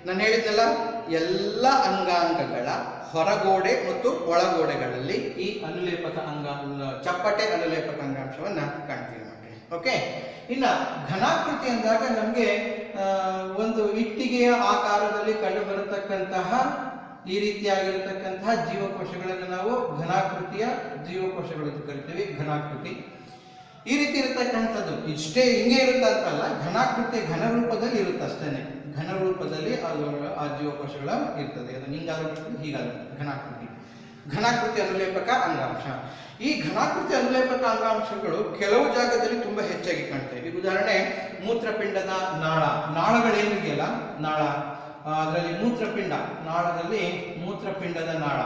ನಾನು ಹೇಳಿದ್ನಲ್ಲ, ಎಲ್ಲ ಅಂಗಾಂಗಗಳ ಹೊರಗೋಡೆ ಮತ್ತು ಒಳಗೋಡೆಗಳಲ್ಲಿ ಈ ಅನುಲೇಪಕ ಚಪ್ಪಟೆ ಅನುಲೇಪಕ ಅಂಗಾಂಶವನ್ನ ಕಾಣ್ತೀವಿ ಮಕ್ಕಳೇ. ಓಕೆ, ಇನ್ನ ಘನಾಕೃತಿ ಅಂದಾಗ ನಮಗೆ ಒಂದು ಇಟ್ಟಿಗೆಯ ಆಕಾರದಲ್ಲಿ ಕಂಡು ಬರತಕ್ಕಂತಹ ಈ ರೀತಿಯಾಗಿರತಕ್ಕಂತಹ ಜೀವಕೋಶಗಳನ್ನು ನಾವು ಘನಾಕೃತಿಯ ಜೀವಕೋಶಗಳು ಅಂತ ಕರಿತೀವಿ. ಘನಾಕೃತಿ ಈ ರೀತಿ ಇರತಕ್ಕಂಥದ್ದು ಇಷ್ಟೇ ಹಿಂಗೆ ಇರುತ್ತಂತಲ್ಲ, ಘನಾಕೃತಿ ಘನರೂಪದಲ್ಲಿ ಇರುತ್ತೆ ಅಷ್ಟೇನೆ. ಘನರೂಪದಲ್ಲಿ ಆ ಜೀವಕೋಶಗಳ ಇರ್ತದೆ. ಅದು ಹಿಂಗಾಗುತ್ತೆ, ಹೀಗಾಗುತ್ತೆ. ಘನಾಕೃತಿ ಅನುಲೇಪಕ ಅಂಗಾಂಶ. ಈ ಘನಾಕೃತಿ ಅನುಲೇಪಕ ಅಂಗಾಂಶಗಳು ಕೆಲವು ಜಾಗದಲ್ಲಿ ತುಂಬಾ ಹೆಚ್ಚಾಗಿ ಕಾಣ್ತವೆ. ಈಗ ಉದಾಹರಣೆ, ಮೂತ್ರಪಿಂಡದ ನಾಳಗಳೇನಿದೆಯಲ್ಲ, ನಾಳ, ಅದರಲ್ಲಿ ನಾಳದಲ್ಲಿ ಮೂತ್ರಪಿಂಡದ ನಾಳ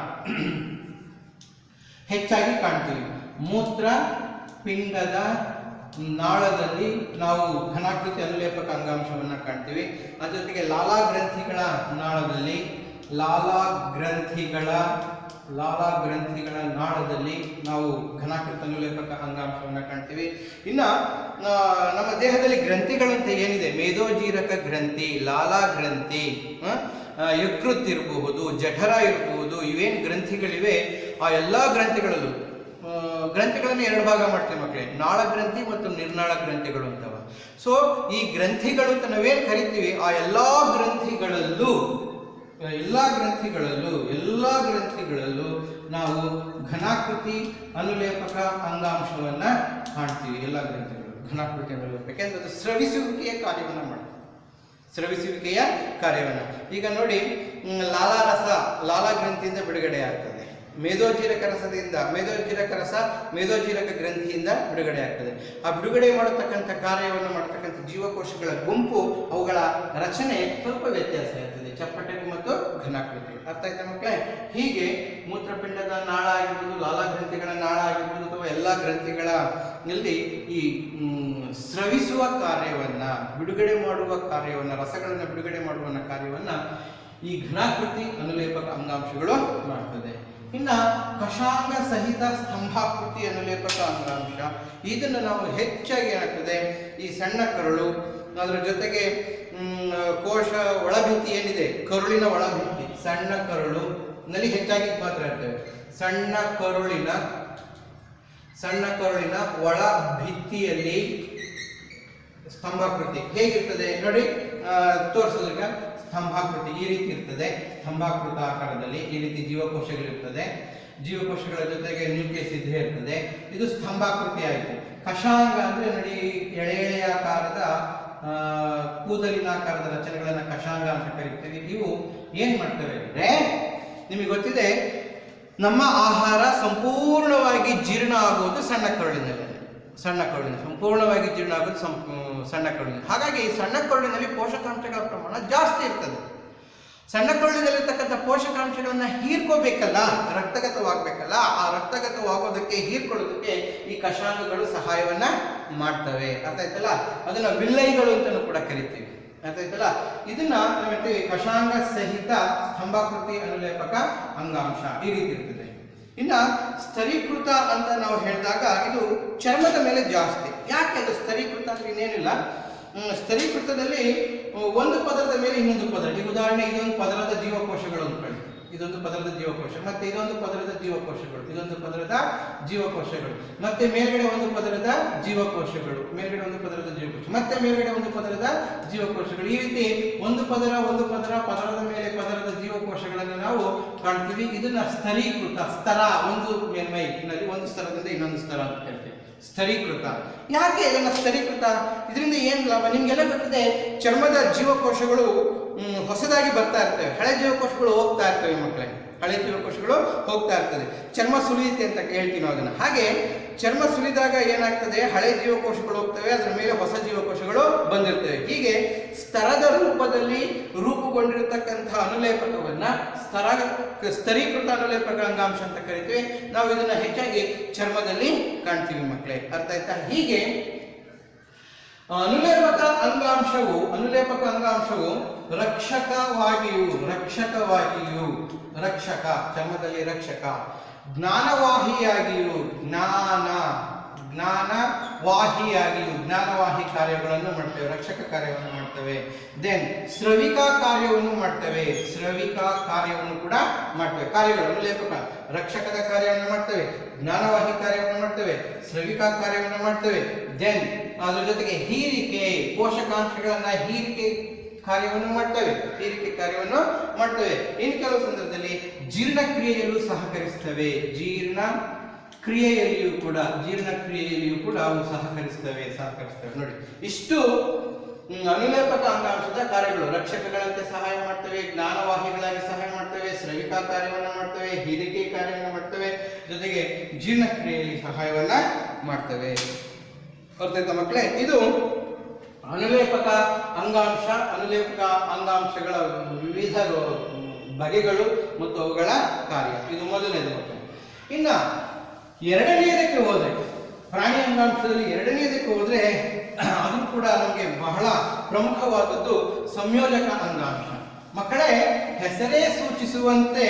ಹೆಚ್ಚಾಗಿ ಕಾಣ್ತೀವಿ. ಮೂತ್ರಪಿಂಡದ ನಾಳದಲ್ಲಿ ನಾವು ಘನಾಕೃತಿ ಅನುಲೇಪಕ ಅಂಗಾಂಶವನ್ನ ಕಾಣ್ತೀವಿ. ಅದ್ರ ಜೊತೆಗೆ ಲಾಲಾಗ್ರಂಥಿಗಳ ನಾಳದಲ್ಲಿ ನಾಳದಲ್ಲಿ ನಾವು ಘನಾಕೃತಿ ಅನುಲೇಪಕ ಅಂಗಾಂಶವನ್ನ ಕಾಣ್ತೀವಿ. ಇನ್ನ ನಮ್ಮ ದೇಹದಲ್ಲಿ ಗ್ರಂಥಿಗಳಂತ ಏನಿದೆ, ಮೇದೋಜೀರಕ ಗ್ರಂಥಿ, ಲಾಲಾ ಗ್ರಂಥಿ, ಯಕೃತ್ ಇರಬಹುದು, ಜಠರ ಇರಬಹುದು, ಇವೇನು ಗ್ರಂಥಿಗಳಿವೆ ಆ ಎಲ್ಲಾ ಗ್ರಂಥಿಗಳಲ್ಲೂ ಗ್ರಂಥಿಗಳನ್ನು 2 ಭಾಗ ಮಾಡ್ತೀವಿ ಮಕ್ಕಳೇ, ನಾಳ ಗ್ರಂಥಿ ಮತ್ತು ನಿರ್ನಾಳ ಗ್ರಂಥಿಗಳು ಅಂತವ. ಸೊ ಈ ಗ್ರಂಥಿಗಳು ಅಂತ ನಾವೇನು ಕರಿತೀವಿ, ಆ ಎಲ್ಲಾ ಗ್ರಂಥಿಗಳಲ್ಲೂ ನಾವು ಘನಾಕೃತಿ ಅನುಲೇಪಕ ಅಂಗಾಂಶವನ್ನ ಕಾಣ್ತೀವಿ. ಎಲ್ಲ ಗ್ರಂಥಿಗಳು ಘನಾಕೃತಿ ಅನ್ನುಲೇಪಕ. ಯಾಕೆಂದ್ರೆ ಅದು ಸ್ರವಿಸುವಿಕೆಯ ಕಾರ್ಯವನ್ನು ಮಾಡುತ್ತೆ, ಸ್ರವಿಸುವಿಕೆಯ ಕಾರ್ಯವನ್ನು. ಈಗ ನೋಡಿ, ಲಾಲಾರಸ ಲಾಲಾ ಗ್ರಂಥಿಯಿಂದ ಬಿಡುಗಡೆ ಆಗ್ತದೆ, ಮೇದೋಜೀರಕ ರಸದಿಂದ ಮೇದೋಜೀರಕ ಗ್ರಂಥಿಯಿಂದ ಬಿಡುಗಡೆ ಆಗ್ತದೆ. ಆ ಬಿಡುಗಡೆ ಮಾಡತಕ್ಕಂಥ ಕಾರ್ಯವನ್ನು ಮಾಡತಕ್ಕಂಥ ಜೀವಕೋಶಗಳ ಗುಂಪು, ಅವುಗಳ ರಚನೆ ಸ್ವಲ್ಪ ವ್ಯತ್ಯಾಸ ಇರ್ತದೆ, ಚಪ್ಪಟೆ ಮತ್ತು ಘನಾಕೃತಿ. ಅರ್ಥ ಆಯ್ತಾ ಮಕ್ಕಳೇ? ಹೀಗೆ ಮೂತ್ರಪಿಂಡದ ನಾಳ ಆಗಿರ್ಬೋದು, ಲಾಲಾ ಗ್ರಂಥಿಗಳ ನಾಳ ಆಗಿರ್ಬೋದು, ಅಥವಾ ಎಲ್ಲ ಗ್ರಂಥಿಗಳಲ್ಲಿ ಈ ಸ್ರವಿಸುವ ಕಾರ್ಯವನ್ನ, ಬಿಡುಗಡೆ ಮಾಡುವ ಕಾರ್ಯವನ್ನ, ರಸಗಳನ್ನು ಬಿಡುಗಡೆ ಮಾಡುವ ಕಾರ್ಯವನ್ನ ಈ ಘನಾಕೃತಿ ಅನುಲೇಪಕ ಅಂಗಾಂಶಗಳು ಮಾಡ್ತದೆ. ಇನ್ನ ಕಷಾಂಗ ಸಹಿತ ಸ್ತಂಭಾಕೃತಿ ಅನುಲೇಪಕ ಅಂಗಾಂಶ, ಇದನ್ನು ನಾವು ಹೆಚ್ಚಾಗಿ ಏನಾಗ್ತದೆ, ಈ ಸಣ್ಣ ಕರುಳು, ಅದರ ಜೊತೆಗೆ ಕೋಶ ಒಳಭಿತ್ತಿ ಏನಿದೆ, ಕರುಳಿನ ಒಳಭಿತ್ತಿ, ಸಣ್ಣ ಕರುಳು ನಲ್ಲಿ ಹೆಚ್ಚಾಗಿ ಮಾತ್ರ ಇರ್ತವೆ. ಸಣ್ಣ ಕರುಳಿನ ಒಳ ಭಿತ್ತಿಯಲ್ಲಿ ಸ್ತಂಭಾಕೃತಿ ಹೇಗಿರ್ತದೆ ನೋಡಿ, ತೋರಿಸೋದ್ರಿಂದ ಸ್ತಂಭಾಕೃತಿ ಈ ರೀತಿ ಇರ್ತದೆ. ಸ್ತಂಭಾಕೃತ ಆಕಾರದಲ್ಲಿ ಈ ರೀತಿ ಜೀವಕೋಶಗಳಿರ್ತದೆ. ಜೀವಕೋಶಗಳ ಜೊತೆಗೆ ನ್ಯೂಕ್ಲಿಯಸ್ ಇದ್ದೇ ಇರ್ತದೆ. ಇದು ಸ್ತಂಭಾಕೃತಿ ಆಯಿತು. ಕಷಾಂಗ ಅಂದ್ರೆ ನೋಡಿ, ಎಳೆಯಾಕಾರದ ಕೂದಲಿನಾಕಾರದ ರಚನೆಗಳನ್ನ ಕಷಾಂಗ ಅಂತ ಕರೀತೀವಿ. ಇವು ಏನ್ ಮಾಡ್ತವೆ ಅಂದ್ರೆ, ನಿಮಗೆ ಗೊತ್ತಿದೆ, ನಮ್ಮ ಆಹಾರ ಸಂಪೂರ್ಣವಾಗಿ ಜೀರ್ಣ ಆಗುವುದು ಸಣ್ಣ ಕರುಳಿನಲ್ಲಿ. ಸಂಪೂರ್ಣವಾಗಿ ಜೀರ್ಣ ಆಗೋದು ಸಣ್ಣ ಕರುಳಿನಲ್ಲಿ. ಹಾಗಾಗಿ ಸಣ್ಣ ಕರುಳಿನಲ್ಲಿ ಪೋಷಕಾಂಶಗಳ ಪ್ರಮಾಣ ಜಾಸ್ತಿ ಇರ್ತದೆ. ಸಣ್ಣ ಕರುಳಿನಲ್ಲಿರ್ತಕ್ಕಂಥ ಪೋಷಕಾಂಶಗಳನ್ನ ಹೀರ್ಕೋಬೇಕಲ್ಲ, ರಕ್ತಗತವಾಗಬೇಕಲ್ಲ. ಆ ರಕ್ತಗತವಾಗೋದಕ್ಕೆ, ಹೀರ್ಕೊಳ್ಳೋದಕ್ಕೆ ಈ ಕಷಾಂಗಗಳು ಸಹಾಯವನ್ನ ಮಾಡ್ತವೆ. ಅರ್ಥ ಆಯ್ತಲ್ಲ? ಅದನ್ನ ವಿಲ್ಲೈಗಳು ಅಂತಲೂ ಕೂಡ ಕರಿತೀವಿ. ಅರ್ಥ ಆಯ್ತಲ್ಲ? ಇದನ್ನ ನಾವು ಹೇಳ್ತೀವಿ ಕಷಾಂಗ ಸಹಿತ ಸ್ತಂಭಾಕೃತಿ ಅನುಲೇಪಕ ಅಂಗಾಂಶ, ಈ ರೀತಿ ಇರ್ತದೆ. ಇನ್ನ ಸ್ತರೀಕೃತ ಅಂತ ನಾವು ಹೇಳಿದಾಗ ಇದು ಚರ್ಮದ ಮೇಲೆ ಜಾಸ್ತಿ. ಯಾಕೆ ಅದು ಸ್ತರೀಕೃತ ಅಂದ್ರೆ ಇನ್ನೇನಿಲ್ಲ, ಸ್ತರೀಕೃತದಲ್ಲಿ ಒಂದು ಪದರದ ಮೇಲೆ ಇನ್ನೊಂದು ಪದರ. ಈಗ ಉದಾಹರಣೆ, ಇದೊಂದು ಪದರದ ಜೀವಕೋಶಗಳು ಅಂದ್ಕೊಳ್ಳಿ, ಇದೊಂದು ಪದರದ ಜೀವಕೋಶ, ಮತ್ತೆ ಇದೊಂದು ಪದರದ ಜೀವಕೋಶಗಳು, ಇದೊಂದು ಪದರದ ಜೀವಕೋಶಗಳು, ಮತ್ತೆ ಮೇಲ್ಗಡೆ ಒಂದು ಪದರದ ಜೀವಕೋಶಗಳು, ಮೇಲ್ಗಡೆ ಒಂದು ಪದರದ ಜೀವಕೋಶ, ಮತ್ತೆ ಮೇಲ್ಗಡೆ ಒಂದು ಪದರದ ಜೀವಕೋಶಗಳು. ಈ ರೀತಿ ಒಂದು ಪದರದ ಮೇಲೆ ಪದರದ ಜೀವಕೋಶಗಳನ್ನು ನಾವು ಕಾಣ್ತೀವಿ. ಇದನ್ನ ಸ್ತರೀಕೃತ, ಸ್ತರ, ಒಂದು ಮೇಲ್ಮೈನಲ್ಲಿ ಒಂದು ಸ್ತರದಿಂದ ಇನ್ನೊಂದು ಸ್ತರ ಅಂತ ಹೇಳ್ತೀವಿ, ಸ್ತರೀಕೃತ. ಯಾಕೆ ಇದನ್ನ ಸ್ತರೀಕೃತ? ಇದರಿಂದ ಏನ್ ಲಾಭ? ನಿಮ್ಗೆಲ್ಲ ಗೊತ್ತಿದೆ, ಚರ್ಮದ ಜೀವಕೋಶಗಳು ಹೊಸದಾಗಿ ಬರ್ತಾ ಇರ್ತವೆ, ಹಳೆ ಜೀವಕೋಶಗಳು ಹೋಗ್ತಾ ಇರ್ತವೆ ಮಕ್ಕಳೇ, ಹಳೆ ಜೀವಕೋಶಗಳು ಹೋಗ್ತಾ ಇರ್ತದೆ. ಚರ್ಮ ಸುಲಿಯುತ್ತೆ ಅಂತ ಹೇಳ್ತೀವಿ ನಾವು ಅದನ್ನ. ಹಾಗೆ ಚರ್ಮ ಸುಲಿದಾಗ ಏನಾಗ್ತದೆ, ಹಳೆ ಜೀವಕೋಶಗಳು ಹೋಗ್ತವೆ, ಅದರ ಮೇಲೆ ಹೊಸ ಜೀವಕೋಶಗಳು ಬಂದಿರ್ತವೆ. ಹೀಗೆ ಸ್ತರದ ರೂಪದಲ್ಲಿ ರೂಪುಗೊಂಡಿರತಕ್ಕಂಥ ಅನುಲೇಪಕವನ್ನ ಸ್ತರೀಕೃತ ಅನುಲೇಪಕ ಅಂಗಾಂಶ ಅಂತ ಕರಿತೀವಿ. ನಾವು ಇದನ್ನ ಹೆಚ್ಚಾಗಿ ಚರ್ಮದಲ್ಲಿ ಕಾಣ್ತೀವಿ ಮಕ್ಕಳೇ. ಅರ್ಥ ಆಯ್ತಾ? ಹೀಗೆ ಅನುಲೇಪಕ ಅಂಗಾಂಶವು ರಕ್ಷಕ, ಚರ್ಮದಲ್ಲಿ ರಕ್ಷಕ, ಜ್ಞಾನವಾಹಿಯಾಗಿಯೂ, ಜ್ಞಾನವಾಹಿ ಕಾರ್ಯಗಳನ್ನು ಮಾಡ್ತೇವೆ, ರಕ್ಷಕ ಕಾರ್ಯವನ್ನು ಮಾಡ್ತವೆ. ದೆನ್ ಸ್ರವಿಕಾ ಕಾರ್ಯವನ್ನು ಮಾಡ್ತವೆ, ಕೂಡ ಮಾಡ್ತೇವೆ. ಕಾರ್ಯಗಳು ಅನುಲೇಪಕ ರಕ್ಷಕದ ಕಾರ್ಯವನ್ನು ಮಾಡ್ತೇವೆ, ಜ್ಞಾನವಾಹಿ ಕಾರ್ಯವನ್ನು ಮಾಡ್ತೇವೆ, ಸ್ರವಿಕಾ ಕಾರ್ಯವನ್ನು ಮಾಡ್ತೇವೆ. ದೆನ್ ಅದ್ರ ಜೊತೆಗೆ ಹೀರಿಕೆ, ಪೋಷಕಾಂಶಗಳನ್ನ ಹೀರಿಕೆ ಕಾರ್ಯವನ್ನು ಮಾಡ್ತವೆ. ಇನ್ನು ಕೆಲವು ಸಂದರ್ಭದಲ್ಲಿ ಜೀರ್ಣಕ್ರಿಯೆಯಲ್ಲೂ ಸಹಕರಿಸ್ತವೆ. ಜೀರ್ಣಕ್ರಿಯೆಯಲ್ಲಿಯೂ ಕೂಡ ಅವು ಸಹಕರಿಸ್ತವೆ. ನೋಡಿ, ಇಷ್ಟು ಅನುಲೇಪಕ ಅಂಗಾಂಶದ ಕಾರ್ಯಗಳು. ರಕ್ಷಕಗಳಂತೆ ಸಹಾಯ ಮಾಡ್ತವೆ, ಜ್ಞಾನವಾಹಿಗಳಾಗಿ ಸಹಾಯ ಮಾಡ್ತವೆ, ಸ್ರವಿಕಾ ಕಾರ್ಯವನ್ನು ಮಾಡ್ತವೆ, ಹೀರಿಕೆ ಕಾರ್ಯವನ್ನು ಮಾಡ್ತವೆ, ಜೊತೆಗೆ ಜೀರ್ಣಕ್ರಿಯೆಯಲ್ಲಿ ಸಹಾಯವನ್ನ ಮಾಡ್ತವೆ. ಅರ್ಥ ಮಕ್ಕಳೇ? ಇದು ಅನುಲೇಪಕ ಅಂಗಾಂಶಗಳ ವಿವಿಧ ಬಗೆಗಳು ಮತ್ತು ಅವುಗಳ ಕಾರ್ಯ. ಇದು ಮೊದಲನೇದು ಮಕ್ಕಳು. ಇನ್ನ ಎರಡನೆಯದಕ್ಕೆ ಹೋದ್ರೆ, ಪ್ರಾಣಿ ಅಂಗಾಂಶದಲ್ಲಿ ಎರಡನೆಯದಕ್ಕೆ ಹೋದ್ರೆ, ಅದು ಕೂಡ ನಮಗೆ ಬಹಳ ಪ್ರಮುಖವಾದದ್ದು ಸಂಯೋಜಕ ಅಂಗಾಂಶ. ಮಕ್ಕಳೇ, ಹೆಸರೇ ಸೂಚಿಸುವಂತೆ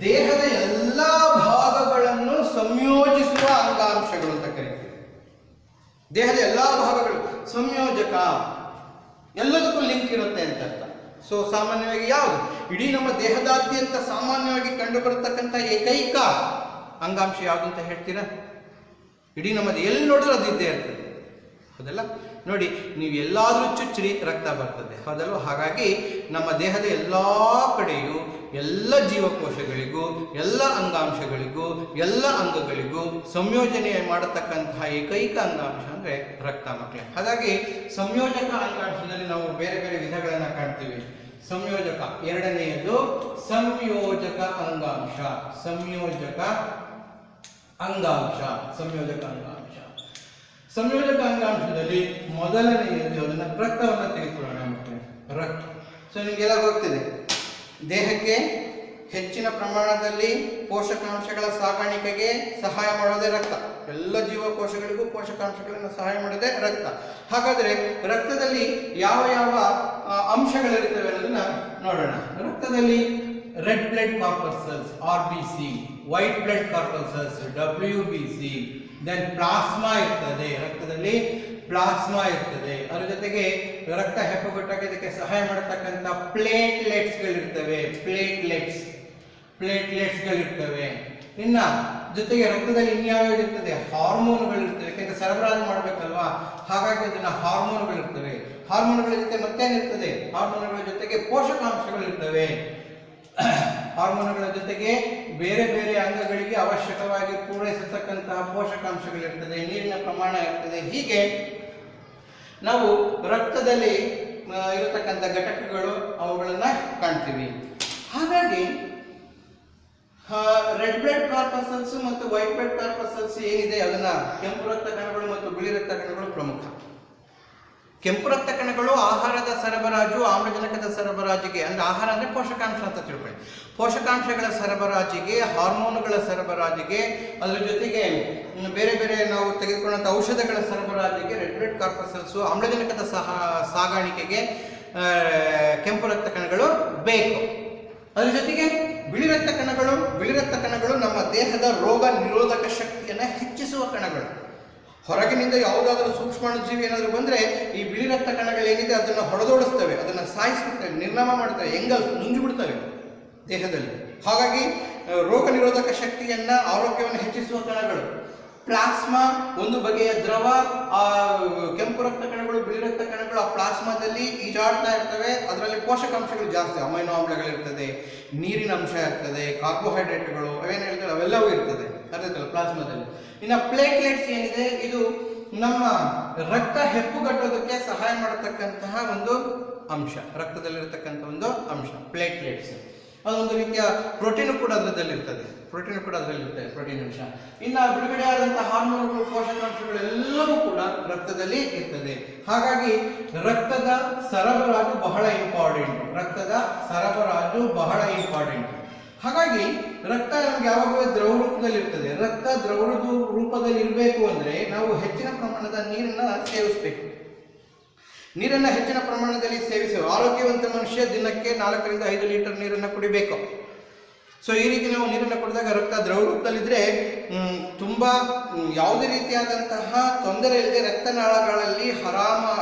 ದೇಹದ ಎಲ್ಲ ಭಾಗಗಳನ್ನು ಸಂಯೋಜಿಸುವ ಅಂಗಾಂಶಗಳು ಅಂತ ಕರೀತೀವಿ. ದೇಹದ ಎಲ್ಲಾ ಭಾಗಗಳು ಸಂಯೋಜಕ, ಎಲ್ಲದಕ್ಕೂ ಲಿಂಕ್ ಇರುತ್ತೆ ಅಂತ ಅರ್ಥ. ಸೊ ಸಾಮಾನ್ಯವಾಗಿ ಯಾವುದು ಇಡೀ ನಮ್ಮ ದೇಹದಾದ್ಯಂತ ಸಾಮಾನ್ಯವಾಗಿ ಕಂಡು ಬರತಕ್ಕಂಥ ಏಕೈಕ ಅಂಗಾಂಶ ಯಾವುದು ಅಂತ ಹೇಳ್ತೀರಾ? ಇಡೀ ನಮ್ಮದು ಎಲ್ಲಿ ನೋಡಿದ್ರು ಅದು ಇದ್ದೇ ಇರ್ತದೆ. ಹೌದಲ್ಲ? ನೋಡಿ, ನೀವು ಎಲ್ಲಾದರೂ ಚುಚ್ಚಿರಿ ರಕ್ತ ಬರ್ತದೆ, ಹೌದಲ್ವ? ಹಾಗಾಗಿ ನಮ್ಮ ದೇಹದ ಎಲ್ಲ ಕಡೆಯೂ ಎಲ್ಲ ಜೀವಕೋಶಗಳಿಗೂ ಎಲ್ಲ ಅಂಗಾಂಶಗಳಿಗೂ ಎಲ್ಲ ಅಂಗಗಳಿಗೂ ಸಂಯೋಜನೆ ಮಾಡತಕ್ಕಂತಹ ಏಕೈಕ ಅಂಗಾಂಶ ಅಂದರೆ ರಕ್ತ ಮಕ್ಕಳೇ. ಹಾಗಾಗಿ ಸಂಯೋಜಕ ಅಂಗಾಂಶದಲ್ಲಿ ನಾವು ಬೇರೆ ಬೇರೆ ವಿಧಗಳನ್ನು ಕಾಣ್ತೀವಿ. ಸಂಯೋಜಕ ಎರಡನೆಯದು ಸಂಯೋಜಕ ಅಂಗಾಂಶ. ಸಂಯೋಜಕ ಅಂಗಾಂಶ ಸಂಯೋಜಕ ಅಂಗಾಂಶದಲ್ಲಿ ಮೊದಲನೆಯದು ಅದನ್ನ ರಕ್ತವನ್ನು ತೆಗೆದುಕೊಳ್ಳೋಣ ಮಕ್ಕಳೇ. ರಕ್ತ. ಸೊ ನಿಮಗೆಲ್ಲ ಗೊತ್ತಿದೆ, ದೇಹಕ್ಕೆ ಹೆಚ್ಚಿನ ಪ್ರಮಾಣದಲ್ಲಿ ಪೋಷಕಾಂಶಗಳ ಸಾಗಾಣಿಕೆಗೆ ಸಹಾಯ ಮಾಡೋದೇ ರಕ್ತ. ಎಲ್ಲ ಜೀವಕೋಶಗಳಿಗೂ ಪೋಷಕಾಂಶಗಳನ್ನು ಸಹಾಯ ಮಾಡೋದೇ ರಕ್ತ. ಹಾಗಾದರೆ ರಕ್ತದಲ್ಲಿ ಯಾವ ಯಾವ ಅಂಶಗಳಿರ್ತವೆ ಅನ್ನೋದನ್ನ ನೋಡೋಣ. ರಕ್ತದಲ್ಲಿ red blood corpuscles RBC, white blood corpuscles WBC, then plasma ಇರ್ತದೆ. ರಕ್ತದಲ್ಲಿ ಪ್ಲಾಸ್ಮಾ ಇರ್ತದೆ. ಅದರ ಜೊತೆಗೆ ರಕ್ತ ಹೆಪ್ಪುಗಟ್ಟಕ್ಕೆ ಇದಕ್ಕೆ ಸಹಾಯ ಮಾಡತಕ್ಕಂಥ ಪ್ಲೇಟ್ಲೆಟ್ಸ್ಗಳಿರ್ತವೆ. ಪ್ಲೇಟ್ಲೆಟ್ಸ್ಗಳಿರ್ತವೆ. ಇನ್ನ ಜೊತೆಗೆ ರಕ್ತದಲ್ಲಿ ಇನ್ಯಾವ್ಯಾವ ಇರ್ತದೆ? ಹಾರ್ಮೋನ್ಗಳಿರ್ತವೆ. ಯಾಕೆಂದ್ರೆ ಸರಬರಾಜು ಮಾಡಬೇಕಲ್ವಾ, ಹಾಗಾಗಿ ಅದನ್ನ ಹಾರ್ಮೋನ್ಗಳಿರ್ತವೆ. ಹಾರ್ಮೋನ್ಗಳ ಜೊತೆ ಮತ್ತೇನಿರ್ತದೆ? ಹಾರ್ಮೋನ್ಗಳ ಜೊತೆಗೆ ಪೋಷಕಾಂಶಗಳಿರ್ತವೆ. ಹಾರ್ಮೋನ್ಗಳ ಜೊತೆಗೆ ಬೇರೆ ಬೇರೆ ಅಂಗಗಳಿಗೆ ಅವಶ್ಯಕವಾಗಿ ಪೂರೈಸತಕ್ಕಂತಹ ಪೋಷಕಾಂಶಗಳಿರ್ತದೆ, ನೀರಿನ ಪ್ರಮಾಣ ಇರ್ತದೆ. ಹೀಗೆ ನಾವು ರಕ್ತದಲ್ಲಿ ಇರತಕ್ಕಂಥ ಘಟಕಗಳು ಅವುಗಳನ್ನ ಕಾಣ್ತೀವಿ. ಹಾಗಾಗಿ ರೆಡ್ ಬ್ಲಡ್ ಕಾರ್ಪಸ್ಕಲ್ಸ್ ಮತ್ತು ವೈಟ್ ಬ್ಲಡ್ ಕಾರ್ಪಸ್ಕಲ್ಸ್ ಏನಿದೆ ಅದನ್ನ ಕೆಂಪು ರಕ್ತ ಕಣಗಳು ಮತ್ತು ಬಿಳಿ ರಕ್ತ ಕಣಗಳು ಪ್ರಮುಖ. ಕೆಂಪು ರಕ್ತ ಕಣಗಳು ಆಹಾರದ ಸರಬರಾಜು, ಆಮ್ಲಜನಕದ ಸರಬರಾಜಿಗೆ, ಅಂದ್ರೆ ಆಹಾರ ಅಂದ್ರೆ ಪೋಷಕಾಂಶ ಅಂತ ತಿಳ್ಕೊಳ್ಳಿ, ಪೋಷಕಾಂಶಗಳ ಸರಬರಾಜಿಗೆ, ಹಾರ್ಮೋನುಗಳ ಸರಬರಾಜಿಗೆ, ಅದರ ಜೊತೆಗೆ ಬೇರೆ ಬೇರೆ ನಾವು ತೆಗೆದುಕೊಂಡಂಥ ಔಷಧಗಳ ಸರಬರಾಜಿಗೆ ರೆಡ್ ಬ್ಲಡ್ ಕಾರ್ಪಸ್ಕಲ್ಸ್, ಆಮ್ಲಜನಕದ ಸಾಗಾಣಿಕೆಗೆ ಕೆಂಪು ರಕ್ತ ಕಣಗಳು ಬೇಕು. ಅದರ ಜೊತೆಗೆ ಬಿಳಿ ರಕ್ತ ಕಣಗಳು ನಮ್ಮ ದೇಹದ ರೋಗ ನಿರೋಧಕ ಶಕ್ತಿಯನ್ನು ಹೆಚ್ಚಿಸುವ ಕಣಗಳು. ಹೊರಗಿನಿಂದ ಯಾವುದಾದ್ರೂ ಸೂಕ್ಷ್ಮಾಣುಜೀವಿ ಏನಾದರೂ ಬಂದರೆ ಈ ಬಿಳಿ ರಕ್ತ ಕಣಗಳೇನಿದೆ ಅದನ್ನು ಹೊಡೆದೋಡಿಸ್ತವೆ, ಅದನ್ನು ಸಾಯಿಸ್ಬಿಡ್ತವೆ, ನಿರ್ನಾಮ ಮಾಡ್ತವೆ, ನುಂಗಿ ಬಿಡ್ತವೆ ದೇಹದಲ್ಲಿ. ಹಾಗಾಗಿ ರೋಗ ನಿರೋಧಕ ಶಕ್ತಿಯನ್ನ, ಆರೋಗ್ಯವನ್ನು ಹೆಚ್ಚಿಸುವ ಕಣಗಳು. ಪ್ಲಾಸ್ಮಾ ಒಂದು ಬಗೆಯ ದ್ರವ. ಆ ಕೆಂಪು ರಕ್ತ ಕಣಗಳು, ಬಿಳಿ ರಕ್ತ ಕಣಗಳು ಆ ಪ್ಲಾಸ್ಮಾದಲ್ಲಿ ಈಜಾಡ್ತಾ ಇರ್ತವೆ. ಅದರಲ್ಲಿ ಪೋಷಕಾಂಶಗಳು ಜಾಸ್ತಿ, ಅಮೈನೋ ಆಮ್ಲಗಳಿರ್ತದೆ, ನೀರಿನ ಅಂಶ ಇರ್ತದೆ, ಕಾರ್ಬೋಹೈಡ್ರೇಟ್ಗಳು ಅವೇನು ಹೇಳ್ತಾರೆ ಅವೆಲ್ಲವೂ ಇರ್ತದೆ ಅರ್ಥೈತಲ್ಲ ಪ್ಲಾಸ್ಮಾದಲ್ಲಿ. ಇನ್ನು ಪ್ಲೇಟ್ಲೆಟ್ಸ್ ಏನಿದೆ, ಇದು ನಮ್ಮ ರಕ್ತ ಹೆಪ್ಪುಗಟ್ಟೋದಕ್ಕೆ ಸಹಾಯ ಮಾಡತಕ್ಕಂತಹ ಒಂದು ಅಂಶ, ರಕ್ತದಲ್ಲಿರ್ತಕ್ಕಂಥ ಒಂದು ಅಂಶ ಪ್ಲೇಟ್ಲೆಟ್ಸ್. ಅದೊಂದು ರೀತಿಯ ಪ್ರೋಟೀನ್ ಕೂಡ ಅದರಲ್ಲಿರ್ತದೆ, ಪ್ರೋಟೀನ್ ಅಂಶ. ಇನ್ನು ಬಿಡುಗಡೆ ಆದಂತಹ ಹಾರ್ಮೋನ್ಗಳು, ಪೋಷಕಾಂಶಗಳು ಎಲ್ಲವೂ ಕೂಡ ರಕ್ತದಲ್ಲಿ ಇರ್ತದೆ. ಹಾಗಾಗಿ ರಕ್ತದ ಸರಬರಾಜು ಬಹಳ ಇಂಪಾರ್ಟೆಂಟ್. ಹಾಗಾಗಿ ರಕ್ತ ನಮ್ಗೆ ಯಾವಾಗಲೂ ದ್ರವ ರೂಪದಲ್ಲಿ ಇರ್ತದೆ. ರಕ್ತ ದ್ರವ ರೂಪದಲ್ಲಿ ಇರಬೇಕು ಅಂದ್ರೆ ನಾವು ಹೆಚ್ಚಿನ ಪ್ರಮಾಣದ ನೀರನ್ನ ಸೇವಿಸಬೇಕು. ನೀರನ್ನ ಹೆಚ್ಚಿನ ಪ್ರಮಾಣದಲ್ಲಿ ಸೇವಿಸುವ ಆರೋಗ್ಯವಂತ ಮನುಷ್ಯ ದಿನಕ್ಕೆ 4 ರಿಂದ 5 ಲೀಟರ್ ನೀರನ್ನು ಕುಡಿಬೇಕು. ಸೊ ಈ ರೀತಿ ನಾವು ನೀರನ್ನು ಕುಡಿದಾಗ ರಕ್ತ ದ್ರವ ರೂಪದಲ್ಲಿದ್ದರೆ ತುಂಬ ಯಾವುದೇ ರೀತಿಯಾದಂತಹ ತೊಂದರೆ ಇಲ್ಲದೆ ರಕ್ತನಾಳಗಳಲ್ಲಿ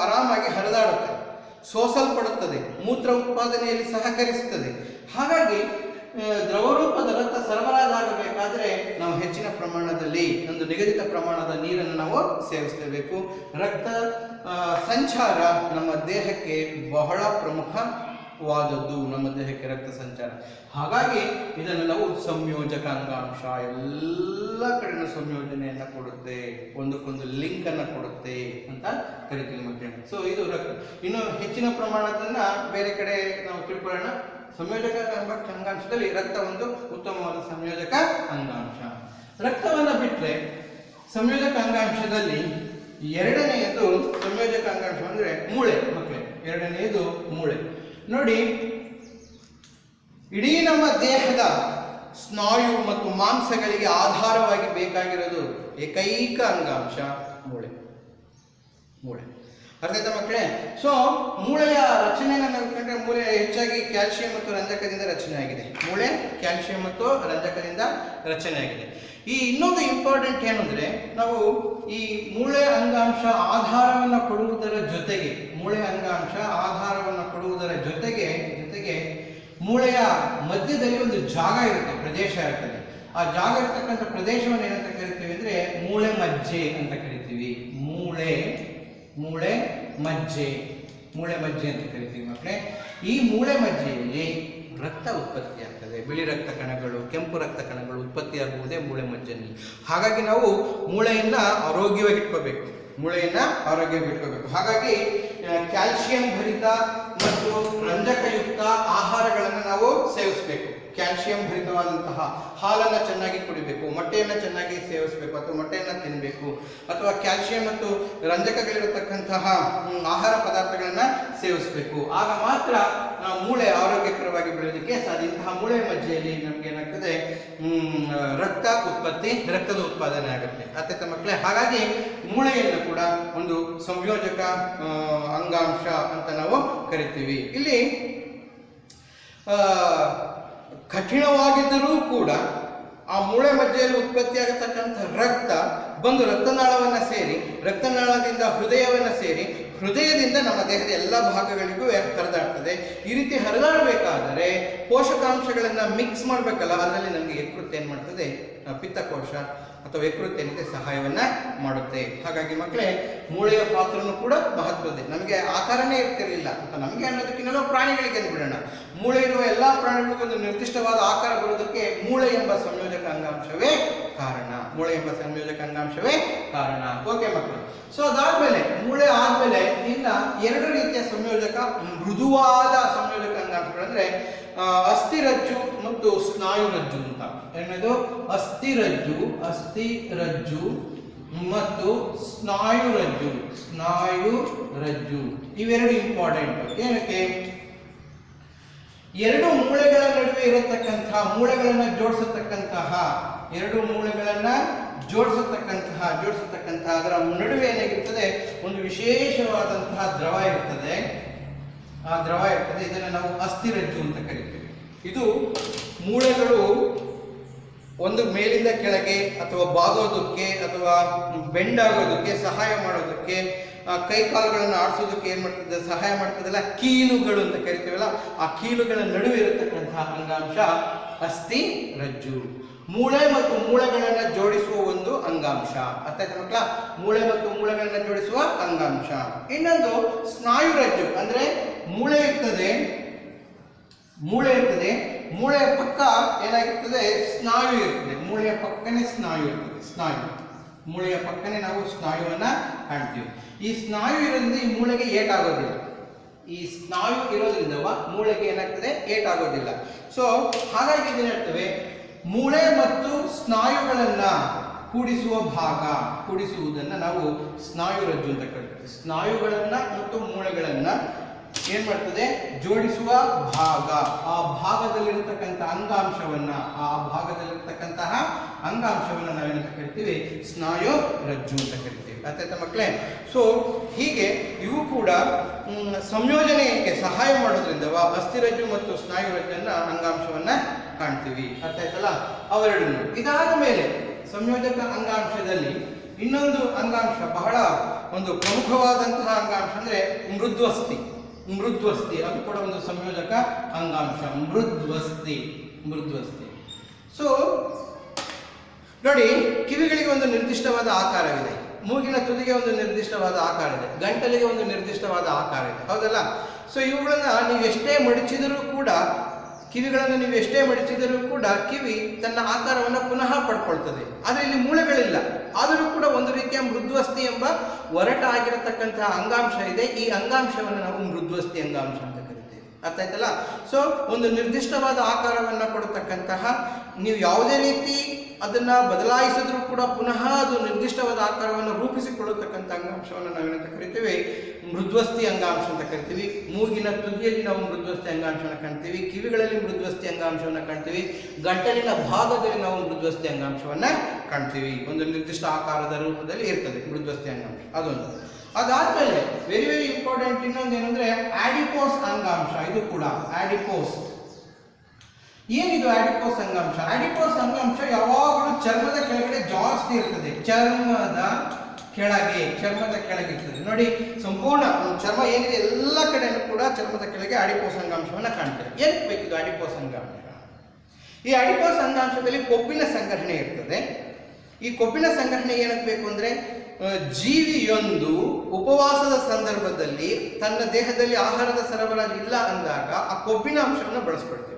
ಆರಾಮಾಗಿ ಹರಿದಾಡುತ್ತೆ, ಸೋಸಲ್ಪಡುತ್ತದೆ, ಮೂತ್ರ ಉತ್ಪಾದನೆಯಲ್ಲಿ ಸಹಕರಿಸುತ್ತದೆ. ಹಾಗಾಗಿ ದ್ರವರೂಪದ ರಕ್ತ ಸರಬರಾಜಾಗಬೇಕಾದ್ರೆ ನಾವು ಹೆಚ್ಚಿನ ಪ್ರಮಾಣದಲ್ಲಿ ಒಂದು ನಿಗದಿತ ಪ್ರಮಾಣದ ನೀರನ್ನು ನಾವು ಸೇವಿಸಲೇಬೇಕು. ರಕ್ತ ಸಂಚಾರ ನಮ್ಮ ದೇಹಕ್ಕೆ ಬಹಳ ಪ್ರಮುಖವಾದದ್ದು, ನಮ್ಮ ದೇಹಕ್ಕೆ ರಕ್ತ ಸಂಚಾರ. ಹಾಗಾಗಿ ಇದನ್ನು ನಾವು ಸಂಯೋಜಕ ಅಂಗಾಂಶ, ಎಲ್ಲ ಕಡೆನೂ ಸಂಯೋಜನೆಯನ್ನು ಕೊಡುತ್ತೆ, ಒಂದಕ್ಕೊಂದು ಲಿಂಕ್ ಅನ್ನು ಕೊಡುತ್ತೆ ಅಂತ ಕರಿತೀವಿ ಮಕ್ಕಳೇ. ಸೊ ಇದು ರಕ್ತ. ಇನ್ನು ಹೆಚ್ಚಿನ ಪ್ರಮಾಣದನ್ನ ಬೇರೆ ಕಡೆ ನಾವು ತಿಳ್ಕೊಳ್ಳೋಣ. ಸಂಯೋಜಕ ಅಂಗಾಂಶದಲ್ಲಿ ರಕ್ತ ಒಂದು ಉತ್ತಮವಾದ ಸಂಯೋಜಕ ಅಂಗಾಂಶ. ರಕ್ತವನ್ನು ಬಿಟ್ಟರೆ ಸಂಯೋಜಕ ಅಂಗಾಂಶದಲ್ಲಿ ಎರಡನೆಯದು ಸಂಯೋಜಕ ಅಂಗಾಂಶ ಅಂದ್ರೆ ಮೂಳೆ ಮಕ್ಕಳೇ. ಎರಡನೆಯದು ಮೂಳೆ. ನೋಡಿ, ಇಡೀ ನಮ್ಮ ದೇಹದ ಸ್ನಾಯು ಮತ್ತು ಮಾಂಸಗಳಿಗೆ ಆಧಾರವಾಗಿ ಬೇಕಾಗಿರೋದು ಏಕೈಕ ಅಂಗಾಂಶ ಮೂಳೆ. ಅರ್ಥ ಆಯ್ತಾ ಮಕ್ಕಳೇ? ಸೊ ಮೂಳೆಯ ರಚನೆಯನ್ನು ನಾವು ಕಂಡ್ರೆ ಮೂಳೆ ಹೆಚ್ಚಾಗಿ ಕ್ಯಾಲ್ಸಿಯಂ ಮತ್ತು ರಂಜಕದಿಂದ ರಚನೆ ಆಗಿದೆ. ಮೂಳೆ ಕ್ಯಾಲ್ಸಿಯಂ ಮತ್ತು ರಂಜಕದಿಂದ ರಚನೆ ಆಗಿದೆ. ಈ ಇನ್ನೊಂದು ಇಂಪಾರ್ಟೆಂಟ್ ಏನು ಅಂದರೆ, ನಾವು ಈ ಮೂಳೆ ಅಂಗಾಂಶ ಆಧಾರವನ್ನು ಕೊಡುವುದರ ಜೊತೆಗೆ ಜೊತೆಗೆ ಮೂಳೆಯ ಮಧ್ಯದಲ್ಲಿ ಒಂದು ಜಾಗ ಇರುತ್ತೆ, ಪ್ರದೇಶ ಇರ್ತದೆ. ಆ ಜಾಗ ಇರತಕ್ಕಂಥ ಪ್ರದೇಶವನ್ನು ಏನಂತ ಕರಿತೀವಿ ಅಂದರೆ ಮೂಳೆ ಮಜ್ಜೆ ಅಂತ ಕರಿತೀವಿ. ಮೂಳೆ ಮೂಳೆ ಮಜ್ಜೆ. ಮೂಳೆ ಮಜ್ಜೆ ಅಂತ ಕರಿತೀವಿ ಮಕ್ಕಳೇ. ಈ ಮೂಳೆ ಮಜ್ಜೆಯಲ್ಲಿ ರಕ್ತ ಉತ್ಪತ್ತಿಯಾಗ್ತದೆ. ಬಿಳಿ ರಕ್ತ ಕಣಗಳು, ಕೆಂಪು ರಕ್ತ ಕಣಗಳು ಉತ್ಪತ್ತಿಯಾಗುವುದೇ ಮೂಳೆ ಮಜ್ಜೆಯಲ್ಲಿ. ಹಾಗಾಗಿ ನಾವು ಮೂಳೆಯನ್ನ ಆರೋಗ್ಯವಾಗಿಟ್ಕೋಬೇಕು. ಹಾಗಾಗಿ ಕ್ಯಾಲ್ಸಿಯಂ ಭರಿತ ಮತ್ತು ರಂಜಕಯುಕ್ತ ಆಹಾರಗಳನ್ನು ನಾವು ಸೇವಿಸಬೇಕು. ಕ್ಯಾಲ್ಸಿಯಂ ಭರಿತವಾದಂತಹ ಹಾಲನ್ನು ಚೆನ್ನಾಗಿ ಕುಡಿಬೇಕು, ಮೊಟ್ಟೆಯನ್ನು ಚೆನ್ನಾಗಿ ಸೇವಿಸಬೇಕು ಅಥವಾ ಮೊಟ್ಟೆಯನ್ನು ತಿನ್ನಬೇಕು, ಅಥವಾ ಕ್ಯಾಲ್ಸಿಯಂ ಮತ್ತು ರಂಜಕಗಳಿರತಕ್ಕಂತಹ ಆಹಾರ ಪದಾರ್ಥಗಳನ್ನು ಸೇವಿಸಬೇಕು. ಆಗ ಮಾತ್ರ ಮೂಳೆ ಆರೋಗ್ಯಕರವಾಗಿ ಬೆಳೆಯೋದಕ್ಕೆ ಸಾಧ್ಯ. ಇಂತಹ ಮೂಳೆ ಮಜ್ಜೆಯಲ್ಲಿ ನಮ್ಗೆ ಏನಾಗ್ತದೆ, ರಕ್ತದ ಉತ್ಪಾದನೆ ಆಗುತ್ತೆ. ಅತ್ಯಂತ ಮಕ್ಕಳೇ, ಹಾಗಾಗಿ ಮೂಳೆಯನ್ನು ಕೂಡ ಒಂದು ಸಂಯೋಜಕ ಅಂಗಾಂಶ ಅಂತ ನಾವು ಕರಿತೀವಿ. ಇಲ್ಲಿ ಕಠಿಣವಾಗಿದ್ದರೂ ಕೂಡ ಆ ಮೂಳೆ ಮಜ್ಜೆಯಲ್ಲಿ ಉತ್ಪತ್ತಿಯಾಗತಕ್ಕಂಥ ರಕ್ತ ಬಂದು ರಕ್ತನಾಳವನ್ನು ಸೇರಿ, ರಕ್ತನಾಳದಿಂದ ಹೃದಯವನ್ನು ಸೇರಿ, ಹೃದಯದಿಂದ ನಮ್ಮ ದೇಹದ ಎಲ್ಲ ಭಾಗಗಳಿಗೂ ಹರಿದಾಡ್ತದೆ. ಈ ರೀತಿ ಹರಿದಾಡಬೇಕಾದರೆ ಪೋಷಕಾಂಶಗಳನ್ನು ಮಿಕ್ಸ್ ಮಾಡಬೇಕಲ್ಲ, ಅದರಲ್ಲಿ ನಮಗೆ ಯಕೃತ್ತು ಏನು ಮಾಡ್ತದೆ, ಪಿತ್ತಕೋಶ ಅಥವಾ ಯಕೃತ್ತು ಏನಕ್ಕೆ ಸಹಾಯವನ್ನು ಮಾಡುತ್ತೆ. ಹಾಗಾಗಿ ಮಕ್ಕಳೇ, ಮೂಳೆಯ ಪಾತ್ರನೂ ಕೂಡ ಮಹತ್ವದೆ. ನಮಗೆ ಆಕಾರನೇ ಇರ್ತಿರಲಿಲ್ಲ ಅಂತ ನಮಗೆ ಅನ್ನೋದಕ್ಕಿಂತ ಪ್ರಾಣಿಗಳಿಗೆ ಅಂದ್ಬಿಡೋಣ. ಮೂಳೆ ಇರುವ ಎಲ್ಲ ಪ್ರಾಣಿಗಳಿಗೂ ಒಂದು ನಿರ್ದಿಷ್ಟವಾದ ಆಕಾರ ಬರೋದಕ್ಕೆ ಮೂಳೆ ಎಂಬ ಸಂಯೋಜಕ ಅಂಗಾಂಶವೇ ಕಾರಣ. ಓಕೆ ಮಕ್ಕಳು. ಸೊ ಅದಾದ್ಮೇಲೆ, ಮೂಳೆ ಆದ್ಮೇಲೆ ಇನ್ನ ಎರಡು ರೀತಿಯ ಸಂಯೋಜಕ, ಮೃದುವಾದ ಸಂಯೋಜಕ ಅಂಗಾಂಶಗಳಂದ್ರೆ ಅಸ್ಥಿರಜ್ಜು ಮತ್ತು ಸ್ನಾಯುರಜ್ಜು ಅಂತ. ಏನದು? ಅಸ್ಥಿರಜ್ಜು ಮತ್ತು ಸ್ನಾಯುರಜ್ಜು ಇವೆರಡು ಇಂಪಾರ್ಟೆಂಟ್. ಏನಕ್ಕೆ? ಎರಡು ಮೂಳೆಗಳ ನಡುವೆ ಇರತಕ್ಕಂತಹ, ಮೂಳೆಗಳನ್ನ ಜೋಡಿಸತಕ್ಕಂತಹ, ಅದರ ನಡುವೆ ಏನಾಗಿರ್ತದೆ, ಒಂದು ವಿಶೇಷವಾದಂತಹ ದ್ರವ ಇರ್ತದೆ. ಇದನ್ನು ನಾವು ಅಸ್ಥಿರಜ್ಜು ಅಂತ ಕರಿತೀವಿ. ಇದು ಮೂಳೆಗಳು ಒಂದು ಮೇಲಿಂದ ಕೆಳಗೆ ಅಥವಾ ಬಾಗೋದಕ್ಕೆ ಅಥವಾ ಬೆಂಡ್ ಆಗೋದಕ್ಕೆ ಸಹಾಯ ಮಾಡೋದಕ್ಕೆ, ಕೈ ಕಾಲುಗಳನ್ನು ಆಡಿಸೋದಕ್ಕೆ ಏನು ಮಾಡ್ತದೆ, ಸಹಾಯ ಮಾಡ್ತದಲ್ಲ, ಕೀಲುಗಳು ಅಂತ ಕರಿತೀವಲ್ಲ, ಆ ಕೀಲುಗಳ ನಡುವೆ ಇರತಕ್ಕಂತಹ ಅಂಗಾಂಶ ಅಸ್ಥಿರಜ್ಜು. ಮೂಳೆ ಮತ್ತು ಮೂಳೆಗಳನ್ನು ಜೋಡಿಸುವ ಒಂದು ಅಂಗಾಂಶ. ಅರ್ಥ ಆಯ್ತಾ ಮಕ್ಕಳ? ಮೂಳೆ ಮತ್ತು ಮೂಳೆಗಳನ್ನು ಜೋಡಿಸುವ ಅಂಗಾಂಶ. ಇನ್ನೊಂದು ಸ್ನಾಯುರಜ್ಜು. ಅಂದ್ರೆ ಮೂಳೆಯ ಪಕ್ಕ ಏನಾಗಿರ್ತದೆ, ಸ್ನಾಯು ಇರ್ತದೆ. ಮೂಳೆಯ ಪಕ್ಕನೆ ನಾವು ಸ್ನಾಯುವನ್ನ ಕಾಣ್ತೀವಿ. ಈ ಸ್ನಾಯು ಇರೋದ್ರಿಂದ ಈ ಮೂಳೆಗೆ ಏಟಾಗೋದಿಲ್ಲ. ಮೂಳೆಗೆ ಏನಾಗ್ತದೆ, ಏಟಾಗೋದಿಲ್ಲ. ಸೊ ಹಾಗಾಗಿ ಇದನ್ನ ಹೇಳ್ತೇವೆ, ಮೂಳೆ ಮತ್ತು ಸ್ನಾಯುಗಳನ್ನ ಕೂಡಿಸುವುದನ್ನ ನಾವು ಸ್ನಾಯುರಜ್ಜು ಅಂತ ಕರಿತೀವಿ. ಸ್ನಾಯುಗಳನ್ನ ಮತ್ತು ಮೂಳೆಗಳನ್ನ ಏನ್ ಮಾಡ್ತದೆ, ಜೋಡಿಸುವ ಭಾಗ. ಆ ಭಾಗದಲ್ಲಿರತಕ್ಕಂಥ ಅಂಗಾಂಶವನ್ನ ನಾವೇನಂತ ಕರಿತೀವಿ, ಸ್ನಾಯು ರಜ್ಜು ಅಂತ ಕರಿತೀವಿ. ಅರ್ಥ ಮಕ್ಕಳೇ? ಸೊ ಹೀಗೆ ಇವು ಕೂಡ ಸಂಯೋಜನೆಗೆ ಸಹಾಯ ಮಾಡೋದ್ರಿಂದ ಅಸ್ಥಿರಜ್ಜು ಮತ್ತು ಸ್ನಾಯುರಜ್ಜನ್ನ ಅಂಗಾಂಶವನ್ನ ಕಾಣ್ತೀವಿ. ಅರ್ಥ ಆಯ್ತಲ್ಲ ಅವೆರಡೂ. ಇದಾದ ಮೇಲೆ ಸಂಯೋಜಕ ಅಂಗಾಂಶದಲ್ಲಿ ಇನ್ನೊಂದು ಅಂಗಾಂಶ, ಬಹಳ ಒಂದು ಪ್ರಮುಖವಾದಂತಹ ಅಂಗಾಂಶ ಅಂದ್ರೆ ಮೃದ್ವಸ್ಥಿ. ಅದು ಕೂಡ ಒಂದು ಸಂಯೋಜಕ ಅಂಗಾಂಶ. ಮೃದ್ವಸ್ಥಿ. ಸೊ ನೋಡಿ, ಕಿವಿಗಳಿಗೆ ಒಂದು ನಿರ್ದಿಷ್ಟವಾದ ಆಕಾರವಿದೆ, ಮೂಗಿನ ತುದಿಗೆ ಒಂದು ನಿರ್ದಿಷ್ಟವಾದ ಆಕಾರ ಇದೆ, ಗಂಟಲಿಗೆ ಒಂದು ನಿರ್ದಿಷ್ಟವಾದ ಆಕಾರ ಇದೆ, ಹೌದಲ್ಲ? ಸೊ ಇವುಗಳನ್ನ ನೀವು ಎಷ್ಟೇ ಮಡಚಿದರೂ ಕೂಡ, ಕಿವಿ ತನ್ನ ಆಕಾರವನ್ನು ಪುನಃ ಪಡ್ಕೊಳ್ತದೆ. ಆದರೆ ಇಲ್ಲಿ ಮೂಳೆಗಳಿಲ್ಲ, ಆದರೂ ಕೂಡ ಒಂದು ರೀತಿಯ ಮೃದ್ವಸ್ಥಿ ಎಂಬ ಒರಟಾಗಿರತಕ್ಕಂತಹ ಅಂಗಾಂಶ ಇದೆ. ಈ ಅಂಗಾಂಶವನ್ನು ನಾವು ಮೃದ್ವಸ್ಥಿ ಅಂಗಾಂಶ ಅಂತ ಕರಿತೀವಿ. ಅರ್ಥ ಆಯ್ತಲ್ಲ? ಸೊ ಒಂದು ನಿರ್ದಿಷ್ಟವಾದ ಆಕಾರವನ್ನು ಕೊಡತಕ್ಕಂತಹ, ನೀವು ಯಾವುದೇ ರೀತಿ ಅದನ್ನ ಬದಲಾಯಿಸಿದ್ರೂ ಕೂಡ ಪುನಃ ಅದು ನಿರ್ದಿಷ್ಟವಾದ ಆಕಾರವನ್ನು ರೂಪಿಸಿಕೊಳ್ಳತಕ್ಕಂಥ ಅಂಗಾಂಶವನ್ನು ನಾವೇನಂತ ಕರಿತೀವಿ, ಮೃದ್ವಸ್ಥಿ ಅಂಗಾಂಶ ಅಂತ ಕರಿತೀವಿ. ಮೂಗಿನ ತುದಿಯಲ್ಲಿ ನಾವು ಮೃದ್ವಸ್ಥಿ ಅಂಗಾಂಶವನ್ನು ಕಾಣ್ತೀವಿ, ಕಿವಿಗಳಲ್ಲಿ ಮೃದ್ವಸ್ಥಿ ಅಂಗಾಂಶವನ್ನು ಕಾಣ್ತೀವಿ, ಗಂಟಲಿನ ಭಾಗದಲ್ಲಿ ನಾವು ಮೃದ್ವಸ್ಥಿ ಅಂಗಾಂಶವನ್ನ ಕಾಣ್ತೀವಿ. ಒಂದು ನಿರ್ದಿಷ್ಟ ಆಕಾರದ ರೂಪದಲ್ಲಿ ಇರ್ತದೆ ಮೃದ್ವಸ್ಥಿ ಅಂಗಾಂಶ. ಅದೊಂದು. ಅದಾದ್ಮೇಲೆ ವೆರಿ ವೆರಿ ಇಂಪಾರ್ಟೆಂಟ್ ಇನ್ನೊಂದು ಏನಂದ್ರೆ ಆಡಿಪೋಸ್ ಅಂಗಾಂಶ. ಇದು ಕೂಡ ಆಡಿಪೋಸ್. ಏನಿದು ಆಡಿಪೋಸ್ ಅಂಗಾಂಶ? ಆಡಿಪೋಸ್ ಅಂಗಾಂಶ ಯಾವಾಗಲೂ ಚರ್ಮದ ಕೆಳಗಡೆ ಜಾಸ್ತಿ ಇರ್ತದೆ. ಚರ್ಮದ ಕೆಳಗೆ ಇರ್ತದೆ. ನೋಡಿ, ಸಂಪೂರ್ಣ ಚರ್ಮ ಏನಿದೆ ಎಲ್ಲ ಕಡೆನೂ ಕೂಡ ಚರ್ಮದ ಕೆಳಗೆ ಆಡಿಪೋಸ್ ಅಂಗಾಂಶವನ್ನ ಕಾಣ್ತೇವೆ. ಏನಕ್ಕೆ ಬೇಕಿದು ಆಡಿಪೋಸ್ ಅಂಗಾಂಶ? ಈ ಆಡಿಪೋಸ್ ಅಂಗಾಂಶದಲ್ಲಿ ಕೊಬ್ಬಿನ ಸಂಗ್ರಹಣೆ ಇರ್ತದೆ. ಈ ಕೊಬ್ಬಿನ ಸಂಗ್ರಹಣೆ ಏನಕ್ಕೆ ಬೇಕು ಅಂದರೆ, ಜೀವಿಯೊಂದು ಉಪವಾಸದ ಸಂದರ್ಭದಲ್ಲಿ ತನ್ನ ದೇಹದಲ್ಲಿ ಆಹಾರದ ಸರಬರಾಜು ಇಲ್ಲ ಅಂದಾಗ ಆ ಕೊಬ್ಬಿನ ಅಂಶವನ್ನು ಬಳಸ್ಕೊಳ್ತೇವೆ.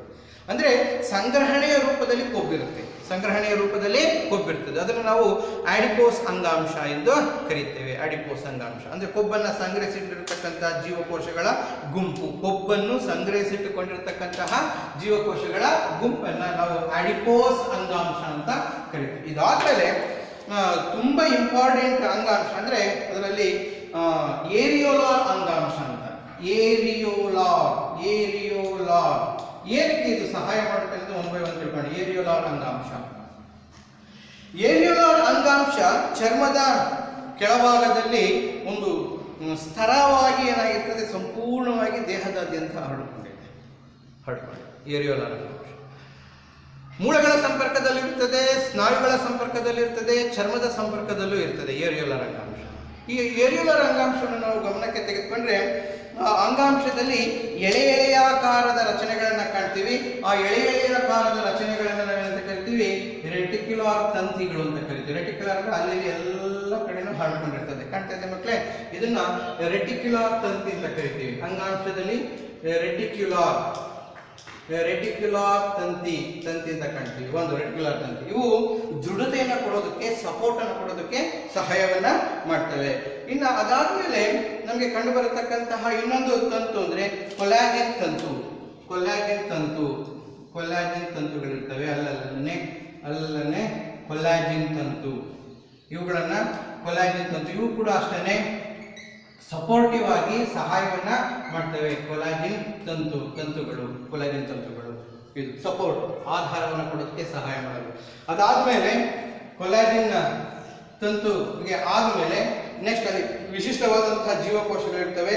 ಅಂದರೆ ಸಂಗ್ರಹಣೆಯ ರೂಪದಲ್ಲಿ ಕೊಬ್ಬಿರುತ್ತೆ, ಸಂಗ್ರಹಣೆಯ ರೂಪದಲ್ಲಿ ಕೊಬ್ಬಿರ್ತದೆ. ಅದನ್ನು ನಾವು ಆಡಿಪೋಸ್ ಅಂಗಾಂಶ ಎಂದು ಕರೀತೇವೆ. ಆಡಿಪೋಸ್ ಅಂಗಾಂಶ ಅಂದರೆ ಕೊಬ್ಬನ್ನು ಸಂಗ್ರಹಿಸಿಟ್ಟಿರತಕ್ಕಂತಹ ಜೀವಕೋಶಗಳ ಗುಂಪು, ಕೊಬ್ಬನ್ನು ಸಂಗ್ರಹಿಸಿಟ್ಟುಕೊಂಡಿರತಕ್ಕಂತಹ ಜೀವಕೋಶಗಳ ಗುಂಪನ್ನು ನಾವು ಆಡಿಪೋಸ್ ಅಂಗಾಂಶ ಅಂತ ಕರಿತೀವಿ. ಇದಾದಮೇಲೆ ತುಂಬ ಇಂಪಾರ್ಟೆಂಟ್ ಅಂಗಾಂಶ ಅಂದರೆ ಅದರಲ್ಲಿ ಏರಿಯೋಲಾರ್ ಅಂಗಾಂಶ ಅಂತ. ಏರಿಯೋಲಾರ್ ಏನಕ್ಕೆ ಇದು ಸಹಾಯ ಮಾಡುತ್ತೆ ಅಂತ ಒಂದು ಬೈ ಒಂದು ತಿಳ್ಕೊಂಡು. ಏರಿಯೋಲಾರ್ ಅಂಗಾಂಶ ಚರ್ಮದ ಕೆಳಭಾಗದಲ್ಲಿ ಒಂದು ಸ್ತರವಾಗಿ ಏನಾಗಿರ್ತದೆ, ಸಂಪೂರ್ಣವಾಗಿ ದೇಹದಾದ್ಯಂತ ಹರಡಿಕೊಂಡಿದೆ. ಏರಿಯೋಲಾರ್ ಅಂಗಾಂಶ ಮೂಳೆಗಳ ಸಂಪರ್ಕದಲ್ಲಿರ್ತದೆ, ಸ್ನಾಯುಗಳ ಸಂಪರ್ಕದಲ್ಲಿರ್ತದೆ, ಚರ್ಮದ ಸಂಪರ್ಕದಲ್ಲೂ ಇರ್ತದೆ ಏರಿಯೋಲಾರ್ ಅಂಗಾಂಶ. ಈ ಏರಿಯೋಲಾರ್ ಅಂಗಾಂಶವನ್ನು ನಾವು ಗಮನಕ್ಕೆ ತೆಗೆದುಕೊಂಡ್ರೆ ಅಂಗಾಂಶದಲ್ಲಿ ಎಳೆಯಾಕಾರದ ರಚನೆಗಳನ್ನು ಕಾಣ್ತೀವಿ. ಆ ಎಳೆಯಾಕಾರದ ರಚನೆಗಳನ್ನು ನಾವೇನಂತ ಕರಿತೀವಿ, ರೆಟಿಕ್ಯುಲಾರ್ ತಂತಿಗಳು ಅಂತ ಕರಿತೀವಿ. ರೆಟಿಕ್ಯುಲಾರ್ ಅಂದ್ರೆ ಅಲ್ಲಿ ಎಲ್ಲ ಕಡೆನೂ ಹರಡ್ಕೊಂಡಿರ್ತದೆ. ಕಾಣ್ತಾ ಇದೆ ಮಕ್ಕಳೇ, ಇದನ್ನ ರೆಟಿಕ್ಯುಲಾರ್ ತಂತಿ ಅಂತ ಕರಿತೀವಿ. ಅಂಗಾಂಶದಲ್ಲಿ ರೆಟಿಕ್ಯುಲಾರ್ ತಂತಿ ಅಂತ ಕಾಣ್ತೀವಿ. ಒಂದು ರೆಟಿಕ್ಯುಲಾರ್ ತಂತಿ, ಇವು ದೃಢತೆಯನ್ನು ಕೊಡೋದಕ್ಕೆ, ಸಪೋರ್ಟ್ ಅನ್ನು ಕೊಡೋದಕ್ಕೆ ಸಹಾಯವನ್ನ ಮಾಡ್ತವೆ. ಇನ್ನು ಅದಾದ್ಮೇಲೆ ನಮಗೆ ಕಂಡು ಬರತಕ್ಕಂತಹ ಇನ್ನೊಂದು ತಂತು ಅಂದ್ರೆ ಕೊಲಾಜಿನ್ ತಂತುಗಳಿರ್ತವೆ. ಅಲ್ಲನೆ ಕೊಲಾಜಿನ್ ತಂತು, ಇವು ಕೂಡ ಅಷ್ಟೇ ಸಪೋರ್ಟಿವ್ ಆಗಿ ಸಹಾಯವನ್ನ ಮಾಡ್ತವೆ. ಕೊಲಾಜಿನ್ ತಂತುಗಳು ಇದು ಸಪೋರ್ಟ್, ಆಧಾರವನ್ನು ಕೊಡೋದಕ್ಕೆ ಸಹಾಯ ಮಾಡೋದು. ಅದಾದ್ಮೇಲೆ ಕೊಲಾಜಿನ್ ತಂತುಗೆ ಆದ್ಮೇಲೆ ನೆಕ್ಸ್ಟ್ ಅಲ್ಲಿ ವಿಶಿಷ್ಟವಾದಂತಹ ಜೀವಕೋಶಗಳಿರ್ತವೆ.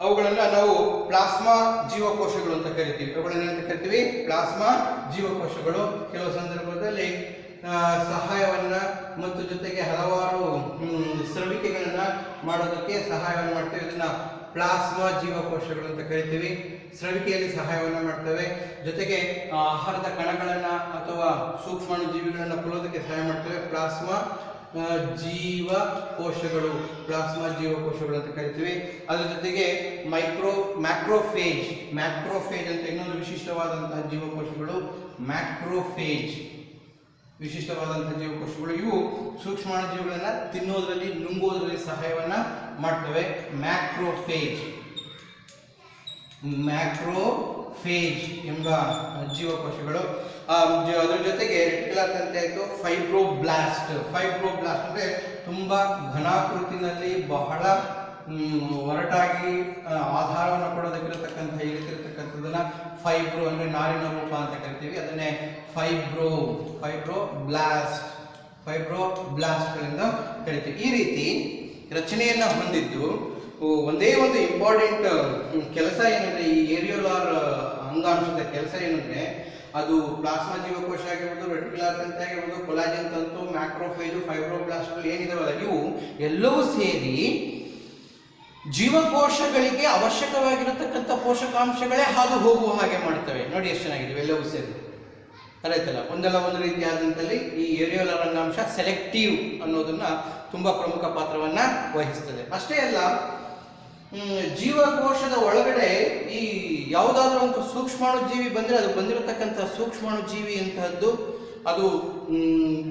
ಅವುಗಳನ್ನ ನಾವು ಪ್ಲಾಸ್ಮಾ ಜೀವಕೋಶಗಳು ಅಂತ ಕರಿತೀವಿ. ಪ್ಲಾಸ್ಮಾ ಜೀವಕೋಶಗಳು ಕೆಲವು ಸಂದರ್ಭದಲ್ಲಿ ಸಹಾಯವನ್ನ ಮತ್ತು ಜೊತೆಗೆ ಹಲವಾರು ಸ್ರವಿಕೆಗಳನ್ನ ಮಾಡೋದಕ್ಕೆ ಸಹಾಯವನ್ನು ಮಾಡ್ತೇವೆ. ಇದನ್ನ ಪ್ಲಾಸ್ಮಾ ಜೀವಕೋಶಗಳು ಅಂತ ಕರಿತೀವಿ. ಸ್ರವಿಕೆಯಲ್ಲಿ ಸಹಾಯವನ್ನು ಮಾಡ್ತವೆ. ಜೊತೆಗೆ ಆಹಾರದ ಕಣಗಳನ್ನ ಅಥವಾ ಸೂಕ್ಷ್ಮಾಣು ಜೀವಿಗಳನ್ನ ಕೊಲ್ಲೋದಕ್ಕೆ ಸಹಾಯ ಮಾಡ್ತವೆ. ಪ್ಲಾಸ್ಮಾ ಜೀವಕೋಶಗಳು ಅಂತ ಕರಿತೀವಿ. ಅದ್ರ ಜೊತೆಗೆ ಮ್ಯಾಕ್ರೋಫೇಜ್ ಅಂತ ಇನ್ನೊಂದು ವಿಶಿಷ್ಟವಾದಂತಹ ಜೀವಕೋಶಗಳು. ಇವು ಸೂಕ್ಷ್ಮಾಣು ಜೀವಿಗಳನ್ನ ತಿನ್ನೋದ್ರಲ್ಲಿ, ನುಂಗೋದ್ರಲ್ಲಿ ಸಹಾಯವನ್ನ ಮಾಡ್ತವೆ. ಮ್ಯಾಕ್ರೋಫೇಜ್ ಎಂಬ ಜೀವಕೋಶಗಳು. ಅದರ ಜೊತೆಗೆ ರೆಟಿಕ್ಯುಲಾರ್ ತಂತಿ ಆಯಿತು. ಫೈಬ್ರೋಬ್ಲಾಸ್ಟ್ ಅಂದ್ರೆ ತುಂಬಾ ಘನಾಕೃತಿನಲ್ಲಿ ಬಹಳ ಒರಟಾಗಿ ಆಧಾರವನ್ನು ಕೊಡೋದಕ್ಕಿರತಕ್ಕಂಥ ಇರುತ್ತಿರತಕ್ಕಂಥದ್ದನ್ನ ಫೈಬ್ರೋ ಅಂದ್ರೆ ನಾರಿನ ರೂಪ ಅಂತ ಕರಿತೀವಿ. ಅದನ್ನೇ ಫೈಬ್ರೋಬ್ಲಾಸ್ಟ್ಗಳಿಂದ ಕರಿತೀವಿ. ಈ ರೀತಿ ರಚನೆಯನ್ನ ಹೊಂದಿದ್ದು ಒಂದೇ ಒಂದು ಇಂಪಾರ್ಟೆಂಟ್ ಕೆಲಸ ಏನಂದ್ರೆ, ಈ ಏರಿಯೋಲಾರ್ ಅಂಗಾಂಶದ ಕೆಲಸ ಏನಂದ್ರೆ, ಅದು ಪ್ಲಾಸ್ಮಾ ಜೀವಕೋಶ ಆಗಿರ್ಬೋದು, ರೆಟಿಕ್ಯುಲಾರ್ ತಂತಿ ಆಗಿರ್ಬೋದು, ಕೊಲಾಜಿನ್ ತಂತು, ಮ್ಯಾಕ್ರೋಫೇಜು, ಫೈಬ್ರೋಬ್ಲಾಸ್ಟ್ಗಳು ಏನಿದಾವಲ್ಲ, ಇವು ಎಲ್ಲವೂ ಸೇರಿ ಜೀವಕೋಶಗಳಿಗೆ ಅವಶ್ಯಕವಾಗಿರತಕ್ಕಂಥ ಪೋಷಕಾಂಶಗಳೇ ಹಾದು ಹೋಗುವ ಹಾಗೆ ಮಾಡ್ತವೆ. ನೋಡಿ ಎಷ್ಟು ಚೆನ್ನಾಗಿದೆ, ಎಲ್ಲವೂ ಸೇರಿ ಅರೈತಲ್ಲ. ಒಂದಲ್ಲ ಒಂದು ರೀತಿಯಾದಂಥಲ್ಲಿ ಈ ಏರಿಯೋಲಾರ್ ಅಂಗಾಂಶ ಸೆಲೆಕ್ಟಿವ್ ಅನ್ನೋದನ್ನ ತುಂಬಾ ಪ್ರಮುಖ ಪಾತ್ರವನ್ನ ವಹಿಸ್ತದೆ. ಅಷ್ಟೇ ಅಲ್ಲ, ಜೀವಕೋಶದ ಒಳಗಡೆ ಈ ಯಾವುದಾದ್ರೂ ಒಂದು ಸೂಕ್ಷ್ಮಾಣು ಜೀವಿ ಬಂದರೆ ಅದು ಬಂದಿರತಕ್ಕಂಥ ಸೂಕ್ಷ್ಮಾಣು ಜೀವಿ ಅಂತಹದ್ದು ಅದು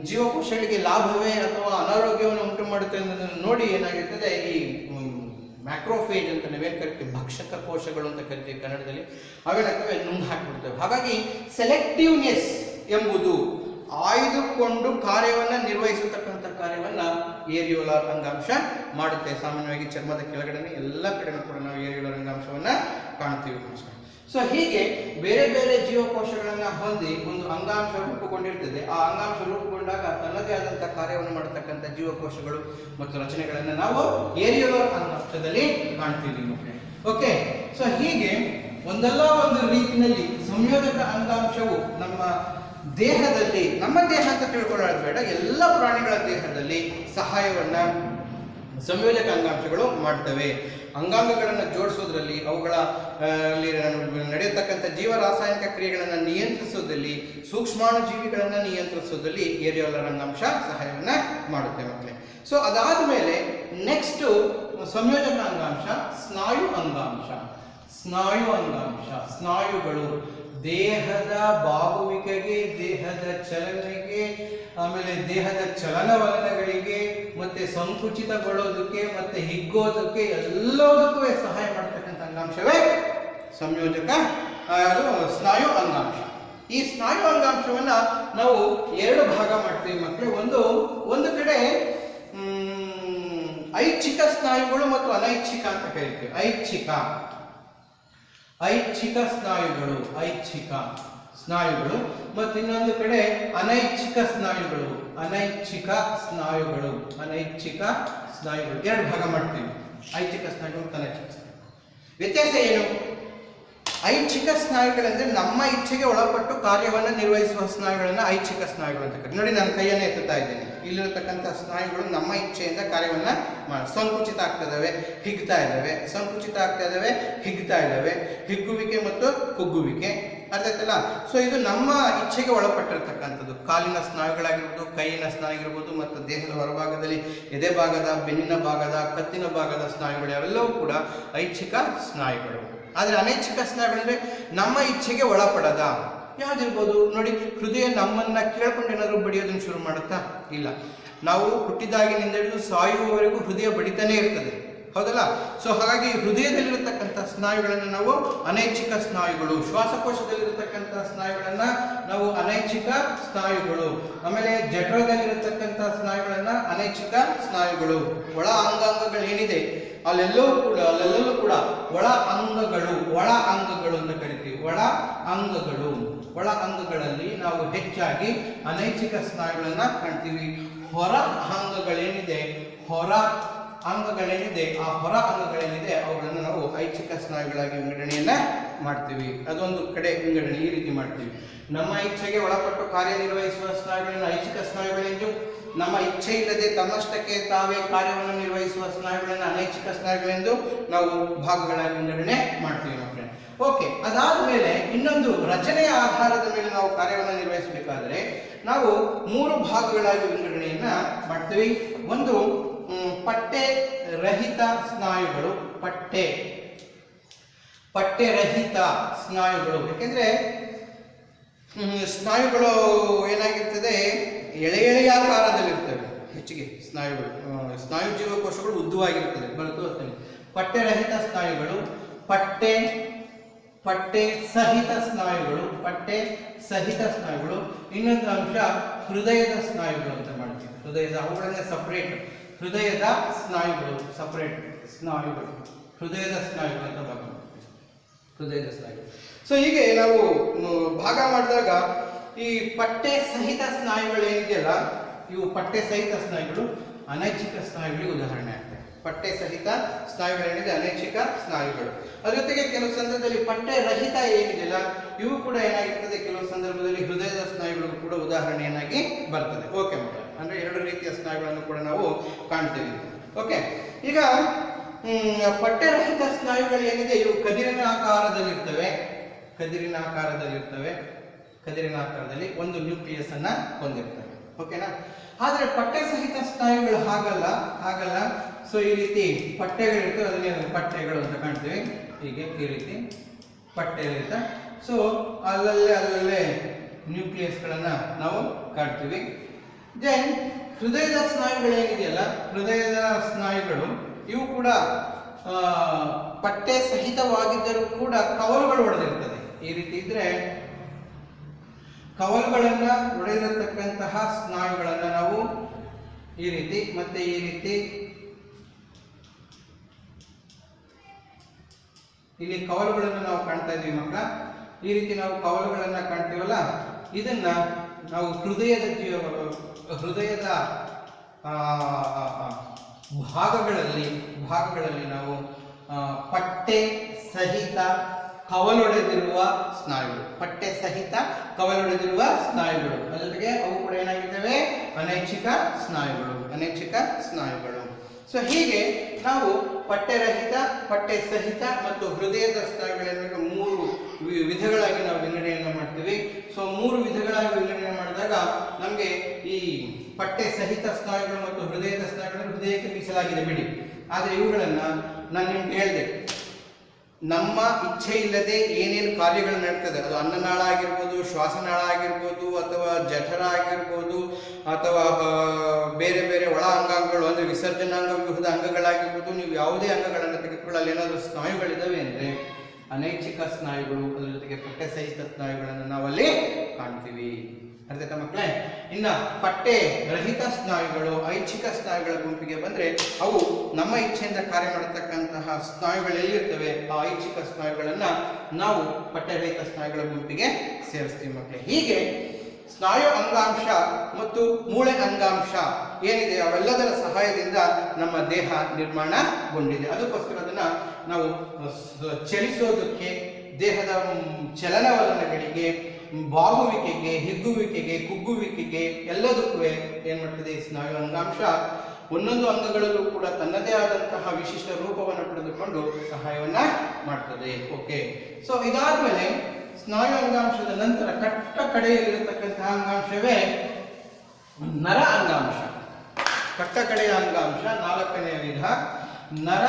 ಜೀವಕೋಶಗಳಿಗೆ ಲಾಭವೇ ಅಥವಾ ಅನಾರೋಗ್ಯವನ್ನು ಉಂಟು ಮಾಡುತ್ತೆ ಅನ್ನೋದನ್ನು ನೋಡಿ ಏನಾಗಿರ್ತದೆ, ಈ ಮ್ಯಾಕ್ರೋಫೇಜ್ ಅಂತ ನಾವೇನು ಕರಿತೀವಿ, ಭಕ್ಷಕ ಕೋಶಗಳು ಅಂತ ಕರಿತೀವಿ ಕನ್ನಡದಲ್ಲಿ, ಅವೇನಾಗ್ತವೆ, ನುಂಗ್ ಹಾಕಿಬಿಡ್ತವೆ. ಹಾಗಾಗಿ ಸೆಲೆಕ್ಟಿವ್ನೆಸ್ ಎಂಬುದು ಆಯ್ದುಕೊಂಡು ಕಾರ್ಯವನ್ನು ನಿರ್ವಹಿಸತಕ್ಕಂಥ ಕಾರ್ಯವನ್ನ ಏರಿಯೋಲಾರ್ ಅಂಗಾಂಶ ಮಾಡುತ್ತೆ. ಸಾಮಾನ್ಯವಾಗಿ ಚರ್ಮದ ಕೆಳಗಡೆ ಎಲ್ಲ ಕಡೆನೂ ಕೂಡ ನಾವು ಏರಿಯೋಲಾರ್ ಅಂಗಾಂಶವನ್ನ ಕಾಣ್ತೀವಿ. ಸೊ ಹೀಗೆ ಬೇರೆ ಬೇರೆ ಜೀವಕೋಶಗಳನ್ನ ಹೊಂದಿ ಒಂದು ಅಂಗಾಂಶ ರೂಪುಗೊಂಡಿರ್ತದೆ. ಆ ಅಂಗಾಂಶ ರೂಪುಗೊಂಡಾಗ ತನ್ನದೇ ಆದಂತಹ ಕಾರ್ಯವನ್ನು ಮಾಡತಕ್ಕಂಥ ಜೀವಕೋಶಗಳು ಮತ್ತು ರಚನೆಗಳನ್ನ ನಾವು ಏರಿಯೋಲಾರ್ ಅಂಗಾಂಶದಲ್ಲಿ ಕಾಣ್ತೀವಿ. ಓಕೆ, ಸೊ ಹೀಗೆ ಒಂದಲ್ಲ ಒಂದು ರೀತಿಯಲ್ಲಿ ಸಂಯೋಜಕ ಅಂಗಾಂಶವು ನಮ್ಮ ದೇಹದಲ್ಲಿ, ನಮ್ಮ ದೇಹ ಅಂತ ತಿಳ್ಕೊಳ್ಳೋದು ಬೇಡ, ಎಲ್ಲ ಪ್ರಾಣಿಗಳ ದೇಹದಲ್ಲಿ ಸಹಾಯವನ್ನ ಸಂಯೋಜಕ ಅಂಗಾಂಶಗಳು ಮಾಡ್ತವೆ. ಅಂಗಾಂಗಗಳನ್ನು ಜೋಡಿಸೋದ್ರಲ್ಲಿ, ಅವುಗಳ ನಡೆಯತಕ್ಕಂಥ ಜೀವರಾಸಾಯನಿಕ ಕ್ರಿಯೆಗಳನ್ನು ನಿಯಂತ್ರಿಸೋದ್ರಲ್ಲಿ, ಸೂಕ್ಷ್ಮಾಣು ಜೀವಿಗಳನ್ನು ನಿಯಂತ್ರಿಸೋದ್ರಲ್ಲಿ ಏರಿಯೋಲರ್ ಅಂಗಾಂಶ ಸಹಾಯವನ್ನ ಮಾಡುತ್ತೆ ಮಕ್ಕಳೇ. ಸೊ ಅದಾದ ಮೇಲೆ ನೆಕ್ಸ್ಟ್ ಸಂಯೋಜಕ ಅಂಗಾಂಶ ಸ್ನಾಯು ಅಂಗಾಂಶ. ಸ್ನಾಯು ಅಂಗಾಂಶ, ಸ್ನಾಯುಗಳು ದೇಹದ ಬಾಗುವಿಕೆಗೆ, ದೇಹದ ಚಲನೆಗೆ, ಆಮೇಲೆ ದೇಹದ ಚಲನವಲನಗಳಿಗೆ, ಮತ್ತೆ ಸಂಕುಚಿತಗೊಳ್ಳೋದಕ್ಕೆ, ಮತ್ತೆ ಹಿಗ್ಗೋದಕ್ಕೆ ಎಲ್ಲದಕ್ಕೂ ಸಹಾಯ ಮಾಡ್ತಕ್ಕಂಥ ಅಂಗಾಂಶವೇ ಸಂಯೋಜಕ ಸ್ನಾಯು ಅಂಗಾಂಶ. ಈ ಸ್ನಾಯು ಅಂಗಾಂಶವನ್ನ ನಾವು ಎರಡು ಭಾಗ ಮಾಡ್ತೀವಿ ಮಕ್ಕಳು. ಒಂದು ಕಡೆ ಐಚ್ಛಿಕ ಸ್ನಾಯುಗಳು ಮತ್ತು ಅನೈಚ್ಛಿಕ ಅಂತ ಕರಿತೀವಿ. ಐಚ್ಛಿಕ ಸ್ನಾಯುಗಳು ಮತ್ತು ಇನ್ನೊಂದು ಕಡೆ ಅನೈಚ್ಛಿಕ ಸ್ನಾಯುಗಳು. ಎರಡು ಭಾಗ ಮಾಡ್ತೀವಿ, ಐಚ್ಛಿಕ ಸ್ನಾಯುಗಳು ಮತ್ತು ಅನೈಚ್ಛಿಕ ಸ್ನಾಯುಗಳು. ವ್ಯತ್ಯಾಸ ಏನು? ಐಚ್ಛಿಕ ಸ್ನಾಯುಗಳೆಂದ್ರೆ ನಮ್ಮ ಇಚ್ಛೆಗೆ ಒಳಪಟ್ಟು ಕಾರ್ಯವನ್ನು ನಿರ್ವಹಿಸುವ ಸ್ನಾಯುಗಳನ್ನು ಐಚ್ಛಿಕ ಸ್ನಾಯುಗಳು ಅಂತ ಕರೀತಾರೆ. ನೋಡಿ, ನಾನು ಕೈಯನ್ನು ಎತ್ತುತ್ತಾ ಇದ್ದೇನೆ. ಇಲ್ಲಿರತಕ್ಕಂಥ ಸ್ನಾಯುಗಳು ನಮ್ಮ ಇಚ್ಛೆಯಿಂದ ಕಾರ್ಯವನ್ನ ಸಂಕುಚಿತ ಆಗ್ತದವೆ, ಹಿಗ್ತಾ ಇದ್ದಾವೆ, ಹಿಗ್ಗುವಿಕೆ ಮತ್ತು ಕುಗ್ಗುವಿಕೆ. ಅರ್ಥ ಆಯ್ತಲ್ಲ? ಸೊ ಇದು ನಮ್ಮ ಇಚ್ಛೆಗೆ ಒಳಪಟ್ಟಿರ್ತಕ್ಕಂಥದ್ದು. ಕಾಲಿನ ಸ್ನಾಯುಗಳಾಗಿರ್ಬೋದು, ಕೈಯಿನ ಸ್ನಾಯುಗಿರ್ಬೋದು, ಮತ್ತು ದೇಹದ ಹೊರಭಾಗದಲ್ಲಿ ಎದೆ ಭಾಗದ, ಬೆನ್ನಿನ ಭಾಗದ, ಕತ್ತಿನ ಭಾಗದ ಸ್ನಾಯುಗಳು ಅವೆಲ್ಲವೂ ಕೂಡ ಐಚ್ಛಿಕ ಸ್ನಾಯುಗಳು. ಆದರೆ ಅನೈಚ್ಛಿಕ ಸ್ನಾಯುಗಳಂದ್ರೆ ನಮ್ಮ ಇಚ್ಛೆಗೆ ಒಳಪಡದ. ಯಾವ್ದಿರ್ಬೋದು ನೋಡಿ, ಹೃದಯ ನಮ್ಮನ್ನ ಕೇಳ್ಕೊಂಡು ಏನಾದರೂ ಬಡಿಯೋದನ್ನು ಶುರು ಮಾಡುತ್ತಾ? ಇಲ್ಲ. ನಾವು ಹುಟ್ಟಿದಾಗಿನಿಂದ ಹಿಡಿದು ಸಾಯುವವರೆಗೂ ಹೃದಯ ಬಡಿತಾನೆ ಇರ್ತದೆ, ಹೌದಲ್ಲ? ಸೊ ಹಾಗಾಗಿ ಹೃದಯದಲ್ಲಿರತಕ್ಕಂಥ ಸ್ನಾಯುಗಳನ್ನು ನಾವು ಅನೈಚ್ಛಿಕ ಸ್ನಾಯುಗಳು, ಶ್ವಾಸಕೋಶದಲ್ಲಿರತಕ್ಕಂಥ ಸ್ನಾಯುಗಳನ್ನ ನಾವು ಅನೈಚ್ಛಿಕ ಸ್ನಾಯುಗಳು, ಆಮೇಲೆ ಜಠರದಲ್ಲಿರತಕ್ಕಂಥ ಸ್ನಾಯುಗಳನ್ನ ಅನೈಚ್ಛಿಕ ಸ್ನಾಯುಗಳು. ಒಳ ಅಂಗಾಂಗಗಳೇನಿದೆ ಅಲ್ಲೆಲ್ಲವೂ ಕೂಡ ಒಳ ಅಂಗಗಳು ಅಂತ ಕರಿತೀವಿ. ಒಳ ಅಂಗಗಳಲ್ಲಿ ನಾವು ಹೆಚ್ಚಾಗಿ ಅನೈಚ್ಛಿಕ ಸ್ನಾಯುಗಳನ್ನ ಕಾಣ್ತೀವಿ. ಹೊರ ಅಂಗಗಳೇನಿದೆ ಆ ಹೊರ ಅಂಗಗಳೇನಿದೆ ಅವುಗಳನ್ನು ನಾವು ಐಚ್ಛಿಕ ಸ್ನಾಯುಗಳಾಗಿ ವಿಂಗಡಣೆಯನ್ನ ಮಾಡ್ತೀವಿ. ಅದೊಂದು ಕಡೆ ವಿಂಗಡಣೆ ಈ ರೀತಿ ಮಾಡ್ತೀವಿ. ನಮ್ಮ ಇಚ್ಛೆಗೆ ಒಳಪಟ್ಟು ಕಾರ್ಯನಿರ್ವಹಿಸುವ ಸ್ನಾಯುಗಳನ್ನು ಐಚ್ಛಿಕ ಸ್ನಾಯುಗಳೆಂದು, ನಮ್ಮ ಇಚ್ಛೆ ಇಲ್ಲದೆ ತನ್ನಷ್ಟಕ್ಕೆ ತಾವೇ ಕಾರ್ಯವನ್ನು ನಿರ್ವಹಿಸುವ ಸ್ನಾಯುಗಳನ್ನು ಅನೈಚ್ಛಿಕ ಸ್ನಾಯುಗಳೆಂದು ನಾವು ಭಾಗಗಳಾಗಿ ವಿಂಗಡಣೆ ಮಾಡ್ತೀವಿ ಮಕ್ಕಳೇ. ಓಕೆ, ಅದಾದ ಮೇಲೆ ಇನ್ನೊಂದು ರಚನೆಯ ಆಧಾರದ ಮೇಲೆ ನಾವು ಕಾರ್ಯವನ್ನು ನಿರ್ವಹಿಸಬೇಕಾದ್ರೆ ನಾವು 3 ಭಾಗಗಳಾಗಿ ವಿಂಗಡಣೆಯನ್ನ ಮಾಡ್ತೀವಿ. ಒಂದು ಪಟ್ಟೆ ರಹಿತ ಸ್ನಾಯುಗಳು. ಪಟ್ಟೆ ರಹಿತ ಸ್ನಾಯುಗಳು, ಯಾಕೆಂದ್ರೆ ಸ್ನಾಯುಗಳು ಏನಾಗಿರ್ತದೆ, ಎಳೆಯಾಕಾರದಲ್ಲಿರ್ತವೆ. ಹೆಚ್ಚಿಗೆ ಸ್ನಾಯು ಜೀವಕೋಶಗಳು ಉದ್ದವಾಗಿರ್ತದೆ. ಬರುತ್ತದೆ ಪಟ್ಟೆ ರಹಿತ ಸ್ನಾಯುಗಳು, ಪಟ್ಟೆ ಸಹಿತ ಸ್ನಾಯುಗಳು. ಇನ್ನೊಂದು ಅಂಶ ಹೃದಯದ ಸ್ನಾಯುಗಳು ಅಂತ ಮಾಡ್ತೀವಿ. ಅವುಗಳನ್ನ ಸಪರೇಟ್, ಹೃದಯದ ಸ್ನಾಯುಗಳು ಅಂತ ಭಾಗ ಮಾಡ್ತೀವಿ. ಹೃದಯದ ಸ್ನಾಯುಗಳು. ಸೊ ಹೀಗೆ ನಾವು ಭಾಗ ಮಾಡಿದಾಗ ಈ ಪಟ್ಟೆ ಸಹಿತ ಸ್ನಾಯುಗಳು ಏನಿದೆಯಲ್ಲ, ಇವು ಪಟ್ಟೆ ಸಹಿತ ಸ್ನಾಯುಗಳು ಅನೈಚ್ಛಿಕ ಸ್ನಾಯುಗಳಿಗೆ ಉದಾಹರಣೆ ಆಗ್ತವೆ. ಪಟ್ಟೆ ಸಹಿತ ಸ್ನಾಯುಗಳೇನಿದೆ ಅನೈಚ್ಛಿಕ ಸ್ನಾಯುಗಳು. ಅದ್ರ ಜೊತೆಗೆ ಕೆಲವು ಸಂದರ್ಭದಲ್ಲಿ ಪಟ್ಟೆ ರಹಿತ ಏನಿದೆಯಲ್ಲ, ಇವು ಕೂಡ ಏನಾಗಿರ್ತದೆ, ಕೆಲವು ಸಂದರ್ಭದಲ್ಲಿ ಹೃದಯದ ಸ್ನಾಯುಗಳು ಕೂಡ ಉದಾಹರಣೆಯನ್ನಾಗಿ ಬರ್ತದೆ. ಓಕೆ ಮಕ್ಕಳು, ಅಂದ್ರೆ 2 ರೀತಿಯ ಸ್ನಾಯುಗಳನ್ನು ಕೂಡ ನಾವು ಕಾಣ್ತೇವೆ. ಓಕೆ, ಈಗ ಪಟ್ಟೆ ರಹಿತ ಸ್ನಾಯುಗಳು ಏನಿದೆ, ಇವು ಕದಿರಿನ ಆಕಾರದಲ್ಲಿರ್ತವೆ. ಕದಿರಿನ ಆಕಾರದಲ್ಲಿ ಒಂದು ನ್ಯೂಕ್ಲಿಯಸ್ ಅನ್ನ ಹೊಂದಿರ್ತವೆ. ಓಕೆನಾ? ಆದ್ರೆ ಪಟ್ಟೆ ಸಹಿತ ಸ್ನಾಯುಗಳು ಹಾಗಲ್ಲ. ಸೊ ಈ ರೀತಿ ಪಟ್ಟೆಗಳಿರ್ತವೆ, ಅದನ್ನೇ ಪಟ್ಟೆಗಳು ಅಂತ ಕಾಣ್ತೀವಿ. ಹೀಗೆ ಈ ರೀತಿ ಪಟ್ಟೆ ಇರುತ್ತೆ. ಸೊ ಅಲ್ಲಲ್ಲೇ ನ್ಯೂಕ್ಲಿಯಸ್ಗಳನ್ನ ನಾವು ಕಾಣ್ತೀವಿ. ದೆನ್ ಹೃದಯದ ಸ್ನಾಯುಗಳು ಏನಿದೆಯಲ್ಲ, ಹೃದಯದ ಸ್ನಾಯುಗಳು ಇವು ಕೂಡ ಪಟ್ಟೆ ಸಹಿತವಾಗಿದ್ದರೂ ಕೂಡ ಕವಲುಗಳು ಒಡೆದಿರ್ತದೆ. ಈ ರೀತಿ ಇದ್ರೆ ಕವಲುಗಳನ್ನ ಒಡೆದಿರತಕ್ಕಂತಹ ಸ್ನಾಯುಗಳನ್ನ ನಾವು ಈ ರೀತಿ, ಮತ್ತೆ ಈ ರೀತಿ ಇಲ್ಲಿ ಕವಲುಗಳನ್ನು ನಾವು ಕಾಣ್ತಾ ಇದೀವಿ ಮಕ್ಕಳ. ಈ ರೀತಿ ನಾವು ಕವಲುಗಳನ್ನ ಕಾಣ್ತೀವಲ್ಲ, ಇದನ್ನ ನಾವು ಹೃದಯದ ಭಾಗಗಳಲ್ಲಿ ನಾವು ಪಟ್ಟೆ ಸಹಿತ ಕವಲೊಡೆದಿರುವ ಸ್ನಾಯುಗಳು. ಜೊತೆಗೆ ಅವು ಕೂಡ ಏನಾಗಿದ್ದಾವೆ, ಅನೈಚ್ಛಿಕ ಸ್ನಾಯುಗಳು. ಸೊ ಹೀಗೆ ನಾವು ಪಠ್ಯರಹಿತ, ಪಠ್ಯ ಸಹಿತ ಮತ್ತು ಹೃದಯದ ಸ್ನಾಯುಗಳನ್ನು 3 ವಿಧಗಳಾಗಿ ನಾವು ವಿಂಗಡಣೆಯನ್ನು ಮಾಡ್ತೀವಿ. ಸೊ 3 ವಿಧಗಳಾಗಿ ವಿಂಗಡಣೆ ಮಾಡಿದಾಗ ನಮಗೆ ಈ ಪಠ್ಯ ಸಹಿತ ಸ್ನಾಯುಗಳು ಮತ್ತು ಹೃದಯದ ಸ್ನಾಯುಗಳನ್ನು ಹೃದಯಕ್ಕೆ ಮೀಸಲಾಗಿದೆ ಬಿಡಿ. ಆದರೆ ಇವುಗಳನ್ನು ನಾನು ನಿಮ್ಗೆ ಹೇಳಿದೆ, ನಮ್ಮ ಇಚ್ಛೆ ಇಲ್ಲದೆ ಏನೇನು ಕಾರ್ಯಗಳು ನಡೀತದೆ, ಅದು ಅನ್ನನಾಳ ಆಗಿರ್ಬೋದು, ಶ್ವಾಸನಾಳ ಆಗಿರ್ಬೋದು, ಅಥವಾ ಜಠರ ಆಗಿರ್ಬೋದು, ಅಥವಾ ಬೇರೆ ಬೇರೆ ಒಳ ಅಂಗಾಂಗಗಳು ಅಂದರೆ ವಿಸರ್ಜನಾಂಗ ವ್ಯೂಹದ ಅಂಗಗಳಾಗಿರ್ಬೋದು, ನೀವು ಯಾವುದೇ ಅಂಗಗಳನ್ನು ತೆಗೆದುಕೊಳ್ಳಲು ಏನಾದರೂ ಸ್ನಾಯುಗಳಿದ್ದಾವೆ ಅಂದರೆ ಅನೈಚ್ಛಿಕ ಸ್ನಾಯುಗಳು, ಅದರ ಜೊತೆಗೆ ಪಠ್ಯ ಸಹಿತ ಸ್ನಾಯುಗಳನ್ನು ನಾವಲ್ಲಿ ಕಾಣ್ತೀವಿ. ಅರ್ಥ ಮಕ್ಕಳೇ? ಇನ್ನು ಪಠ್ಯ ರಹಿತ ಸ್ನಾಯುಗಳು, ಐಚ್ಛಿಕ ಸ್ನಾಯುಗಳ ಗುಂಪಿಗೆ ಬಂದರೆ ಅವು ನಮ್ಮ ಇಚ್ಛೆಯಿಂದ ಕಾರ್ಯ ಮಾಡತಕ್ಕಂತಹ ಸ್ನಾಯುಗಳು ಎಲ್ಲಿರ್ತವೆ, ಆ ಐಚ್ಛಿಕ ಸ್ನಾಯುಗಳನ್ನು ನಾವು ಪಠ್ಯರಹಿತ ಸ್ನಾಯುಗಳ ಗುಂಪಿಗೆ ಸೇರಿಸ್ತೀವಿ ಮಕ್ಕಳೇ. ಹೀಗೆ ಸ್ನಾಯು ಅಂಗಾಂಶ ಮತ್ತು ಮೂಳೆ ಅಂಗಾಂಶ ಏನಿದೆ ಅವೆಲ್ಲದರ ಸಹಾಯದಿಂದ ನಮ್ಮ ದೇಹ ನಿರ್ಮಾಣಗೊಂಡಿದೆ. ಅದಕ್ಕೋಸ್ಕರ ಅದನ್ನು ನಾವು ಚಲಿಸೋದಕ್ಕೆ, ದೇಹದ ಚಲನವಲನಗಳಿಗೆ, ಬಾಗುವಿಕೆಗೆ, ಹಿಗ್ಗುವಿಕೆಗೆ, ಕುಗ್ಗುವಿಕೆಗೆ ಎಲ್ಲದಕ್ಕೂ ಏನು ಮಾಡ್ತದೆ ಸ್ನಾಯು ಅಂಗಾಂಶ ಒಂದೊಂದು ಅಂಗಗಳಲ್ಲೂ ಕೂಡ ತನ್ನದೇ ಆದಂತಹ ವಿಶಿಷ್ಟ ರೂಪವನ್ನು ಪಡೆದುಕೊಂಡು ಸಹಾಯವನ್ನ ಮಾಡ್ತದೆ. ಓಕೆ, ಸೊ ಇದಾದ್ಮೇಲೆ ಸ್ನಾಯು ಅಂಗಾಂಶದ ನಂತರ ಕಟ್ಟ ಕಡೆಯಲ್ಲಿರತಕ್ಕಂತಹ ಅಂಗಾಂಶವೇ ನರ ಅಂಗಾಂಶ. ಕಟ್ಟ ಕಡೆಯ ಅಂಗಾಂಶ 4ನೇ ವಿಧ ನರ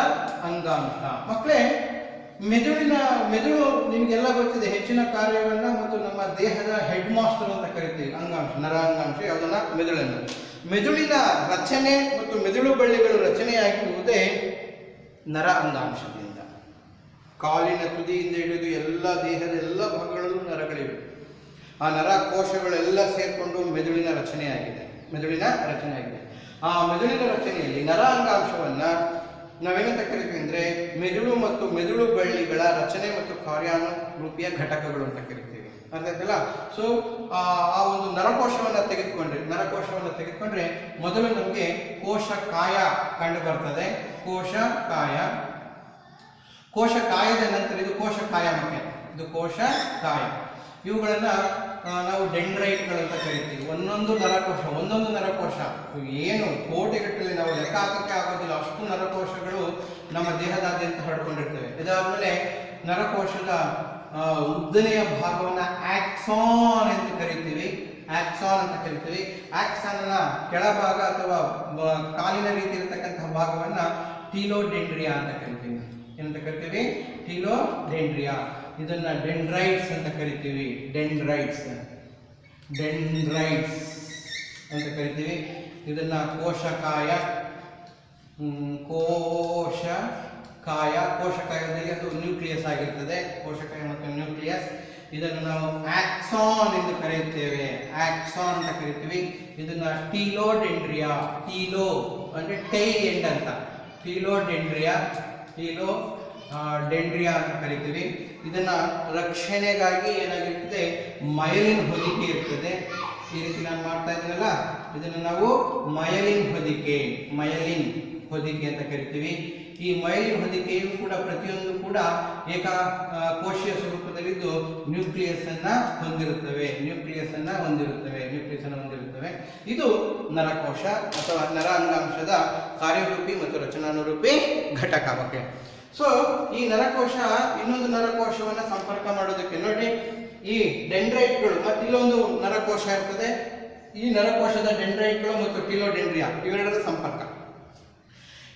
ಅಂಗಾಂಶ. ಮಕ್ಕಳೇ, ಮೆದುಳು ನಿಮಗೆಲ್ಲ ಗೊತ್ತಿದೆ, ಹೆಚ್ಚಿನ ಕಾರ್ಯವನ್ನ ಮತ್ತು ನಮ್ಮ ದೇಹದ ಹೆಡ್ ಮಾಸ್ಟರ್ ಅಂತ ಕರಿತೀವಿ ಅಂಗಾಂಶ, ನರ ಅಂಗಾಂಶ ಯಾವುದನ್ನ, ಮೆದುಳನ್ನು. ಮೆದುಳಿನ ರಚನೆ ಮತ್ತು ಮೆದುಳು ಬಳ್ಳಿಗಳು ರಚನೆಯಾಗಿರುವುದೇ ನರ ಅಂಗಾಂಶದಿಂದ. ಕಾಲಿನ ತುದಿಯಿಂದ ಹಿಡಿದು ಎಲ್ಲ ದೇಹದ ಎಲ್ಲ ಭಾಗಗಳಲ್ಲೂ ನರಗಳಿವೆ. ಆ ನರ ಕೋಶಗಳೆಲ್ಲ ಸೇರಿಕೊಂಡು ಮೆದುಳಿನ ರಚನೆಯಾಗಿದೆ. ಆ ಮೆದುಳಿನ ರಚನೆಯಲ್ಲಿ ನರ ಅಂಗಾಂಶವನ್ನ ನಾವೇನಂತ ಕರಿತೀವಿ ಅಂದರೆ ಮೆದುಳು ಮತ್ತು ಮೆದುಳು ಬಳ್ಳಿಗಳ ರಚನೆ ಮತ್ತು ಕಾರ್ಯಾನುರೂಪಿಯ ಘಟಕಗಳು ಅಂತ ಕರಿತೀವಿ. ಅರ್ಥ ಆಯ್ತಲ್ಲ? ಸೊ ಆ ಒಂದು ನರಕೋಶವನ್ನು ತೆಗೆದುಕೊಂಡ್ರೆ ಮೊದಲು ನಮಗೆ ಕೋಶಕಾಯ ಕಂಡು ಬರ್ತದೆ. ಕೋಶಕಾಯದ ನಂತರ ಇದು ಕೋಶಕಾಯ ಮಕ್ಕೆ, ಇದು ಕೋಶಕಾಯ. ಇವುಗಳನ್ನ ನಾವು ಡೆಂಡ್ರೈಟ್ಗಳು ಅಂತ ಕರಿತೀವಿ. ಒಂದೊಂದು ನರಕೋಶ ಏನು ಕೋಟಿಗಟ್ಟಲೆ ನಾವು ಲೆಕ್ಕ ಹಾಕಕ್ಕೆ ಆಗೋದಿಲ್ಲ, ಅಷ್ಟು ನರಕೋಶಗಳು ನಮ್ಮ ದೇಹದಾದ್ಯಂತ ಹರಡ್ಕೊಂಡಿರ್ತವೆ. ಇದಾದ್ಮೇಲೆ ನರಕೋಶದ ಉದ್ದನೆಯ ಭಾಗವನ್ನ ಆಕ್ಸಾನ್ ಅಂತ ಕರಿತೀವಿ. ಆಕ್ಸಾನ್ನ ಕೆಳಭಾಗ ಅಥವಾ ಕಾಲಿನ ರೀತಿ ಇರತಕ್ಕಂತಹ ಭಾಗವನ್ನ ಟೀಲೋಡೆಂಡ್ರಿಯಾ ಅಂತ ಕರಿತೀವಿ. ಏನಂತ ಕರಿತೀವಿ? ಟೀಲೋಡೆಂಡ್ರಿಯಾ. ಇದನ್ನ ಡೆಂಡ್ರೈಟ್ಸ್ ಅಂತ ಕರಿತೀವಿ. ಡೆಂಡ್ರೈಟ್ಸ್ ಅಂತ ಕರಿತೀವಿ. ಇದನ್ನ ಕೋಶಕಾಯದಲ್ಲಿ ಅದು ನ್ಯೂಕ್ಲಿಯಸ್ ಆಗಿರ್ತದೆ. ಕೋಶಕಾಯ ಮತ್ತು ನ್ಯೂಕ್ಲಿಯಸ್. ಇದನ್ನು ನಾವು ಆಕ್ಸಾನ್ ಎಂದು ಕರೆಯುತ್ತೇವೆ. ಇದನ್ನ ಟೀಲೋಡೆಂಡ್ರಿಯಾ, ಟೀಲೋ ಅಂದ್ರೆ ಟೈಲ್ ಎಂಡ್ ಅಂತ, ಟೀಲೋಡೆಂಡ್ರಿಯಾ ಅಂತ ಕರಿತೀವಿ. ಇದನ್ನ ರಕ್ಷಣೆಗಾಗಿ ಏನಾಗಿರ್ತದೆ, ಮಯಲಿನ್ ಹೊದಿಕೆ ಇರ್ತದೆ. ಈ ರೀತಿ ನಾನು ಮಾಡ್ತಾ ಇದ್ದೀನಲ್ಲ, ಇದನ್ನು ನಾವು ಮಯಲಿನ್ ಹೊದಿಕೆ ಅಂತ ಕರಿತೀವಿ. ಈ ಮಯಲಿನ್ ಹೊದಿಕೆಯು ಕೂಡ ಪ್ರತಿಯೊಂದು ಕೂಡ ಕೋಶೀಯ ಸ್ವರೂಪದಲ್ಲಿದ್ದು ನ್ಯೂಕ್ಲಿಯಸ್ ಅನ್ನ ಹೊಂದಿರುತ್ತವೆ. ಇದು ನರಕೋಶ ಅಥವಾ ನರ ಅಂಗಾಂಶದ ಕಾರ್ಯರೂಪಿ ಮತ್ತು ರಚನಾನುರೂಪಿ ಘಟಕ. ಓಕೆ, ಸೊ ಈ ನರಕೋಶ ಇನ್ನೊಂದು ನರಕೋಶವನ್ನು ಸಂಪರ್ಕ ಮಾಡೋದಕ್ಕೆ ನೋಡಿ, ಈ ಡೆಂಡ್ರೈಟ್ಗಳು ಮತ್ತು ಇಲ್ಲೊಂದು ನರಕೋಶ ಇರ್ತದೆ. ಈ ನರಕೋಶದ ಡೆಂಡ್ರೈಟ್ಗಳು ಮತ್ತು ಟೀಲೋಡೆಂಡ್ರಿಯಾ ಇವೆರಡರ ಸಂಪರ್ಕ.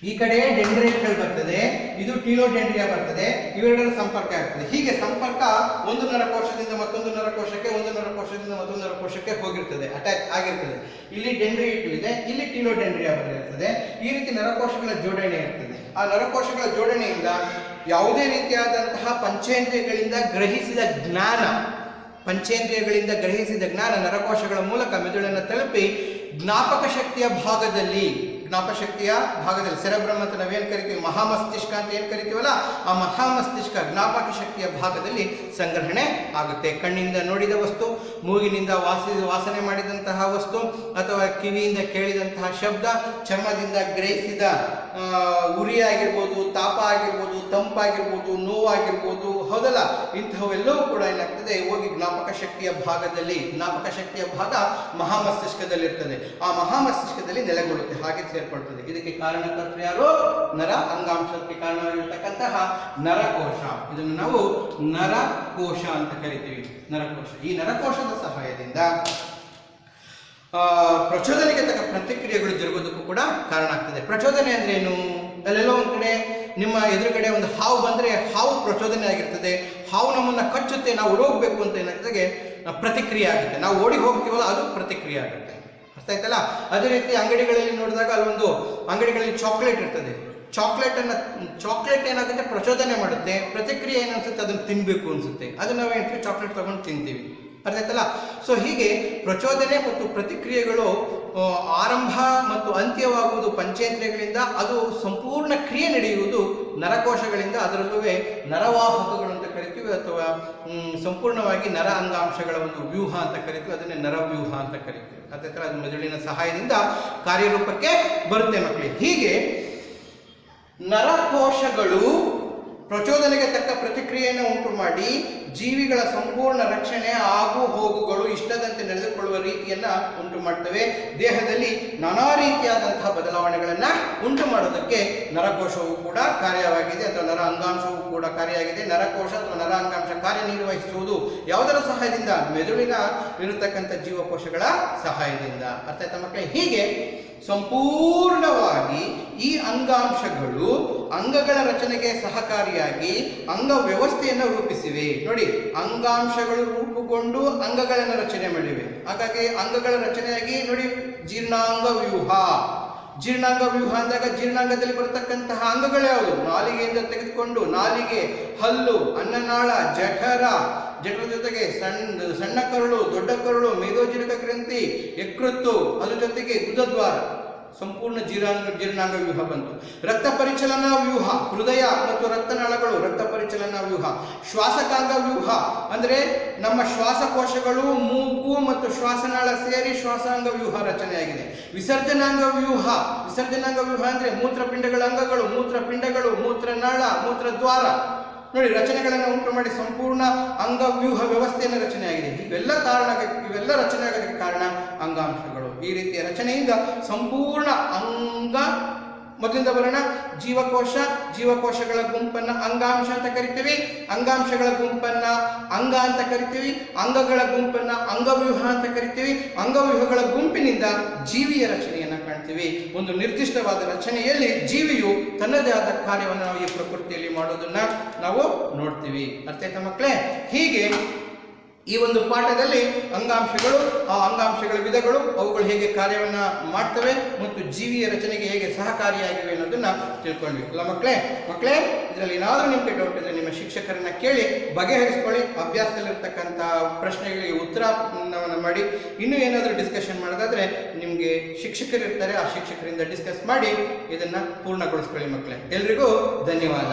ಈ ಕಡೆ ಡೆಂಡ್ರೈಟ್ಗಳು ಬರ್ತದೆ, ಇದು ಟೀಲೋಡೆಂಡ್ರಿಯಾ ಬರ್ತದೆ, ಇವೆರಡರ ಸಂಪರ್ಕ ಇರ್ತದೆ. ಹೀಗೆ ಸಂಪರ್ಕ ಒಂದು ನರಕೋಶದಿಂದ ಮತ್ತೊಂದು ನರಕೋಶಕ್ಕೆ, ಒಂದು ನರಕೋಶದಿಂದ ಮತ್ತೊಂದು ನರಕೋಶಕ್ಕೆ ಹೋಗಿರ್ತದೆ, ಅಟ್ಯಾಚ್ ಆಗಿರ್ತದೆ. ಇಲ್ಲಿ ಡೆಂಡ್ರೈಟ್ಗಳಿದೆ, ಇಲ್ಲಿ ಟೀಲೋಡೆಂಡ್ರಿಯಾ ಬಂದಿರ್ತದೆ. ಈ ರೀತಿ ನರಕೋಶಗಳ ಜೋಡಣೆ ಇರ್ತದೆ. ಆ ನರಕೋಶಗಳ ಜೋಡಣೆಯಿಂದ ಯಾವುದೇ ರೀತಿಯಾದಂತಹ ಪಂಚೇಂದ್ರಿಯಗಳಿಂದ ಗ್ರಹಿಸಿದ ಜ್ಞಾನ ನರಕೋಶಗಳ ಮೂಲಕ ಮೆದುಳನ್ನು ತಲುಪಿ ಜ್ಞಾಪಕ ಶಕ್ತಿಯ ಭಾಗದಲ್ಲಿ ಸೆರೆಬ್ರಮ್ ಅಂತ ನಾವೇನು ಕರಿತೀವಿ, ಮಹಾಮಸ್ತಿಷ್ಕ ಅಂತ ಏನು ಕರಿತೀವಲ್ಲ, ಆ ಮಹಾಮಸ್ತಿಷ್ಕ ಜ್ಞಾಪಕ ಶಕ್ತಿಯ ಭಾಗದಲ್ಲಿ ಸಂಗ್ರಹಣೆ ಆಗುತ್ತೆ. ಕಣ್ಣಿಂದ ನೋಡಿದ ವಸ್ತು, ಮೂಗಿನಿಂದ ವಾಸನೆ ಮಾಡಿದಂತಹ ವಸ್ತು, ಅಥವಾ ಕಿವಿಯಿಂದ ಕೇಳಿದಂತಹ ಶಬ್ದ, ಚರ್ಮದಿಂದ ಗ್ರಹಿಸಿದ ಉರಿ ಆಗಿರ್ಬೋದು, ತಾಪ ಆಗಿರ್ಬೋದು, ತಂಪಾಗಿರ್ಬೋದು, ನೋವಾಗಿರ್ಬೋದು, ಹೌದಲ್ಲ. ಇಂಥವೆಲ್ಲವೂ ಕೂಡ ಏನಾಗ್ತದೆ ಹೋಗಿ ಜ್ಞಾಪಕ ಶಕ್ತಿಯ ಭಾಗ ಮಹಾಮಸ್ತಿಷ್ಕದಲ್ಲಿರ್ತದೆ. ಆ ಮಹಾಮಸ್ತಿಷ್ಕದಲ್ಲಿ ನೆಲೆಗೊಳ್ಳುತ್ತೆ, ಹಾಗೆ ಸೇರ್ಕೊಳ್ತದೆ. ಇದಕ್ಕೆ ಕಾರಣಕರ್ತರು ಯಾರು? ನರ ಅಂಗಾಂಶಕ್ಕೆ ಕಾರಣವಾಗಿರ್ತಕ್ಕಂತಹ ನರಕೋಶ. ಇದನ್ನು ನಾವು ನರಕೋಶ ಅಂತ ಕರಿತೀವಿ. ನರಕೋಶ. ಈ ನರಕೋಶದ ಸಹಾಯದಿಂದ ಪ್ರಚೋದನೆಗೆ ತಕ್ಕ ಪ್ರತಿಕ್ರಿಯೆಗಳು ಜರುಗೋದಕ್ಕೂ ಕೂಡ ಕಾರಣ ಆಗ್ತದೆ. ಪ್ರಚೋದನೆ ಅಂದ್ರೆ ಏನು? ಅಲ್ಲೆಲ್ಲೋ ಒಂದು ಕಡೆ ನಿಮ್ಮ ಎದುರುಗಡೆ ಒಂದು ಹಾವು ಬಂದರೆ ಹಾವು ಪ್ರಚೋದನೆ ಆಗಿರ್ತದೆ. ಹಾವು ನಮ್ಮನ್ನು ಕಚ್ಚುತ್ತೆ, ನಾವು ಓಡೋಗ್ಬೇಕು ಅಂತ ಏನಾಗ್ತದೆ ಪ್ರತಿಕ್ರಿಯೆ ಆಗುತ್ತೆ. ನಾವು ಓಡಿ ಹೋಗ್ತೀವಲ್ಲ, ಅದು ಪ್ರತಿಕ್ರಿಯೆ ಆಗುತ್ತೆ. ಅರ್ಥ ಆಯ್ತಲ್ಲ? ಅದೇ ರೀತಿ ಅಂಗಡಿಗಳಲ್ಲಿ ನೋಡಿದಾಗ ಅಲ್ಲೊಂದು ಅಂಗಡಿಗಳಲ್ಲಿ ಚಾಕ್ಲೇಟ್ ಇರ್ತದೆ. ಚಾಕ್ಲೇಟ್ ಏನಾಗುತ್ತೆ ಪ್ರಚೋದನೆ ಮಾಡುತ್ತೆ. ಪ್ರತಿಕ್ರಿಯೆ ಏನನ್ಸುತ್ತೆ? ಅದನ್ನು ತಿನ್ನಬೇಕು ಅನ್ಸುತ್ತೆ. ಅದನ್ನು ನಾವು ಹೇಳ್ತೀವಿ ಚಾಕ್ಲೇಟ್ ತಗೊಂಡು ತಿಂತೀವಿ. ಅರ್ಥ ಆಯ್ತಲ್ಲ? ಸೊ ಹೀಗೆ ಪ್ರಚೋದನೆ ಮತ್ತು ಪ್ರತಿಕ್ರಿಯೆಗಳು ಆರಂಭ ಮತ್ತು ಅಂತ್ಯವಾಗುವುದು ಪಂಚೇಂದ್ರಿಯಗಳಿಂದ. ಅದು ಸಂಪೂರ್ಣ ಕ್ರಿಯೆ ನಡೆಯುವುದು ನರಕೋಶಗಳಿಂದ. ಅದರಲ್ಲೂ ನರವಾಹಕಗಳು ಅಂತ ಕರಿತೀವಿ, ಅಥವಾ ಸಂಪೂರ್ಣವಾಗಿ ನರ ಅಂಗಾಂಶಗಳ ಒಂದು ವ್ಯೂಹ ಅಂತ ಕರಿತೀವಿ. ಅದನ್ನೇ ನರವ್ಯೂಹ ಅಂತ ಕರಿತೀವಿ. ಅದೇ ಥರ ಅದು ಮೆದುಳಿನ ಸಹಾಯದಿಂದ ಕಾರ್ಯರೂಪಕ್ಕೆ ಬರುತ್ತೆ ಮಕ್ಕಳಿಗೆ. ಹೀಗೆ ನರಕೋಶಗಳು ಪ್ರಚೋದನೆಗೆ ತಕ್ಕ ಪ್ರತಿಕ್ರಿಯೆಯನ್ನು ಉಂಟು ಮಾಡಿ ಜೀವಿಗಳ ಸಂಪೂರ್ಣ ರಕ್ಷಣೆ ಆಗು ಹೋಗುಗಳು ಇಷ್ಟದಂತೆ ನಡೆದುಕೊಳ್ಳುವ ರೀತಿಯನ್ನ ಉಂಟು ಮಾಡ್ತವೆ. ದೇಹದಲ್ಲಿ ನಾನಾ ರೀತಿಯಾದಂತಹ ಬದಲಾವಣೆಗಳನ್ನ ಉಂಟು ಮಾಡೋದಕ್ಕೆ ನರಕೋಶವು ಕೂಡ ಕಾರ್ಯವಾಗಿದೆ, ಅಥವಾ ನರ ಅಂಗಾಂಶವು ಕೂಡ ಕಾರ್ಯವಾಗಿದೆ. ನರಕೋಶ ಅಥವಾ ನರ ಅಂಗಾಂಶ ಕಾರ್ಯನಿರ್ವಹಿಸುವುದು ಯಾವುದರ ಸಹಾಯದಿಂದ? ಮೆದುಳಿನ ಇರತಕ್ಕಂಥ ಜೀವಕೋಶಗಳ ಸಹಾಯದಿಂದ. ಅರ್ಥ ಆಯ್ತಾ ಮಕ್ಕಳೇ? ಹೀಗೆ ಸಂಪೂರ್ಣವಾಗಿ ಈ ಅಂಗಾಂಶಗಳು ಅಂಗಗಳ ರಚನೆಗೆ ಸಹಕಾರಿಯಾಗಿ ಅಂಗ ವ್ಯವಸ್ಥೆಯನ್ನು ರೂಪಿಸಿವೆ. ನೋಡಿ, ಅಂಗಾಂಶಗಳು ರೂಪುಗೊಂಡು ಅಂಗಗಳನ್ನು ರಚನೆ ಮಾಡಿವೆ. ಹಾಗಾಗಿ ಅಂಗಗಳ ರಚನೆಯಾಗಿ ನೋಡಿ ಜೀರ್ಣಾಂಗ ವ್ಯೂಹ. ಜೀರ್ಣಾಂಗ ವ್ಯೂಹ ಅಂದಾಗ ಜೀರ್ಣಾಂಗದಲ್ಲಿ ಬರತಕ್ಕಂತಹ ಅಂಗಗಳು ಯಾವುದು? ನಾಲಿಗೆಯಿಂದ ತೆಗೆದುಕೊಂಡು ನಾಲಿಗೆ, ಹಲ್ಲು, ಅನ್ನನಾಳ, ಜಠರ ಜೊತೆಗೆ ಸಣ್ಣ ಕರುಳು, ದೊಡ್ಡ ಕರುಳು, ಮೇದೋಜೀರಕ ಗ್ರಂಥಿ, ಯಕೃತ್ತು, ಅದ್ರ ಜೊತೆಗೆ ಗುದದ್ವಾರ, ಸಂಪೂರ್ಣ ಜೀರ್ಣಾಂಗ ವ್ಯೂಹ ಬಂತು. ರಕ್ತ ಪರಿಚಲನಾ ವ್ಯೂಹ, ಹೃದಯ ಮತ್ತು ರಕ್ತನಾಳಗಳು ರಕ್ತ ಪರಿಚಲನಾ ವ್ಯೂಹ. ಶ್ವಾಸಕಾಂಗ ವ್ಯೂಹ ಅಂದರೆ ನಮ್ಮ ಶ್ವಾಸಕೋಶಗಳು, ಮೂಗು ಮತ್ತು ಶ್ವಾಸನಾಳ ಸೇರಿ ಶ್ವಾಸಾಂಗ ವ್ಯೂಹ ರಚನೆಯಾಗಿದೆ. ವಿಸರ್ಜನಾಂಗ ವ್ಯೂಹ ಅಂದರೆ ಮೂತ್ರಪಿಂಡಗಳ ಅಂಗಗಳು, ಮೂತ್ರನಾಳ, ಮೂತ್ರದ್ವಾರ ನೋಡಿ ರಚನೆಗಳನ್ನು ಉಂಟು ಮಾಡಿ ಸಂಪೂರ್ಣ ಅಂಗವ್ಯೂಹ ವ್ಯವಸ್ಥೆಯನ್ನು ರಚನೆಯಾಗಿದೆ. ಇವೆಲ್ಲ ರಚನೆ ಆಗೋದಕ್ಕೆ ಕಾರಣ ಅಂಗಾಂಶಗಳು. ಈ ರೀತಿಯ ರಚನೆಯಿಂದ ಸಂಪೂರ್ಣ ಅಂಗ, ಮೊದಲಿಂದ ಬರೋಣ, ಜೀವಕೋಶಗಳ ಗುಂಪನ್ನ ಅಂಗಾಂಶ ಅಂತ ಕರಿತೀವಿ, ಅಂಗಾಂಶಗಳ ಗುಂಪನ್ನ ಅಂಗ ಅಂತ ಕರಿತೀವಿ, ಅಂಗಗಳ ಗುಂಪನ್ನ ಅಂಗವ್ಯೂಹ ಅಂತ ಕರಿತೀವಿ, ಅಂಗವ್ಯೂಹಗಳ ಗುಂಪಿನಿಂದ ಜೀವಿಯ ರಚನೆಯನ್ನ ಕಾಣ್ತೀವಿ. ಒಂದು ನಿರ್ದಿಷ್ಟವಾದ ರಚನೆಯಲ್ಲಿ ಜೀವಿಯು ತನ್ನದೇ ಆದ ಕಾರ್ಯವನ್ನು ನಾವು ಈ ಪ್ರಕೃತಿಯಲ್ಲಿ ಮಾಡೋದನ್ನ ನಾವು ನೋಡ್ತೀವಿ. ಅರ್ಥ ಆಯ್ತಾ ಮಕ್ಕಳೇ? ಹೀಗೆ ಈ ಒಂದು ಪಾಠದಲ್ಲಿ ಅಂಗಾಂಶಗಳು, ಆ ಅಂಗಾಂಶಗಳ ವಿಧಗಳು, ಅವುಗಳು ಹೇಗೆ ಕಾರ್ಯವನ್ನ ಮಾಡ್ತವೆ ಮತ್ತು ಜೀವಿಯ ರಚನೆಗೆ ಹೇಗೆ ಸಹಕಾರಿಯಾಗಿವೆ ಅನ್ನೋದನ್ನ ತಿಳ್ಕೊಂಡ್ವಿ ಅಲ್ಲ ಮಕ್ಕಳೇ? ಇದರಲ್ಲಿ ಏನಾದರೂ ನಿಮಗೆ ಡೌಟ್ ಇದ್ರೆ ನಿಮ್ಮ ಶಿಕ್ಷಕರನ್ನ ಕೇಳಿ ಬಗೆಹರಿಸ್ಕೊಳ್ಳಿ. ಅಭ್ಯಾಸದಲ್ಲಿರ್ತಕ್ಕಂಥ ಪ್ರಶ್ನೆಗಳಿಗೆ ಉತ್ತರವನ್ನು ಮಾಡಿ. ಇನ್ನೂ ಏನಾದರೂ ಡಿಸ್ಕಷನ್ ಮಾಡೋದಾದ್ರೆ ನಿಮಗೆ ಶಿಕ್ಷಕರಿರ್ತಾರೆ, ಆ ಶಿಕ್ಷಕರಿಂದ ಡಿಸ್ಕಸ್ ಮಾಡಿ ಇದನ್ನ ಪೂರ್ಣಗೊಳಿಸ್ಕೊಳ್ಳಿ ಮಕ್ಕಳೇ. ಎಲ್ರಿಗೂ ಧನ್ಯವಾದ.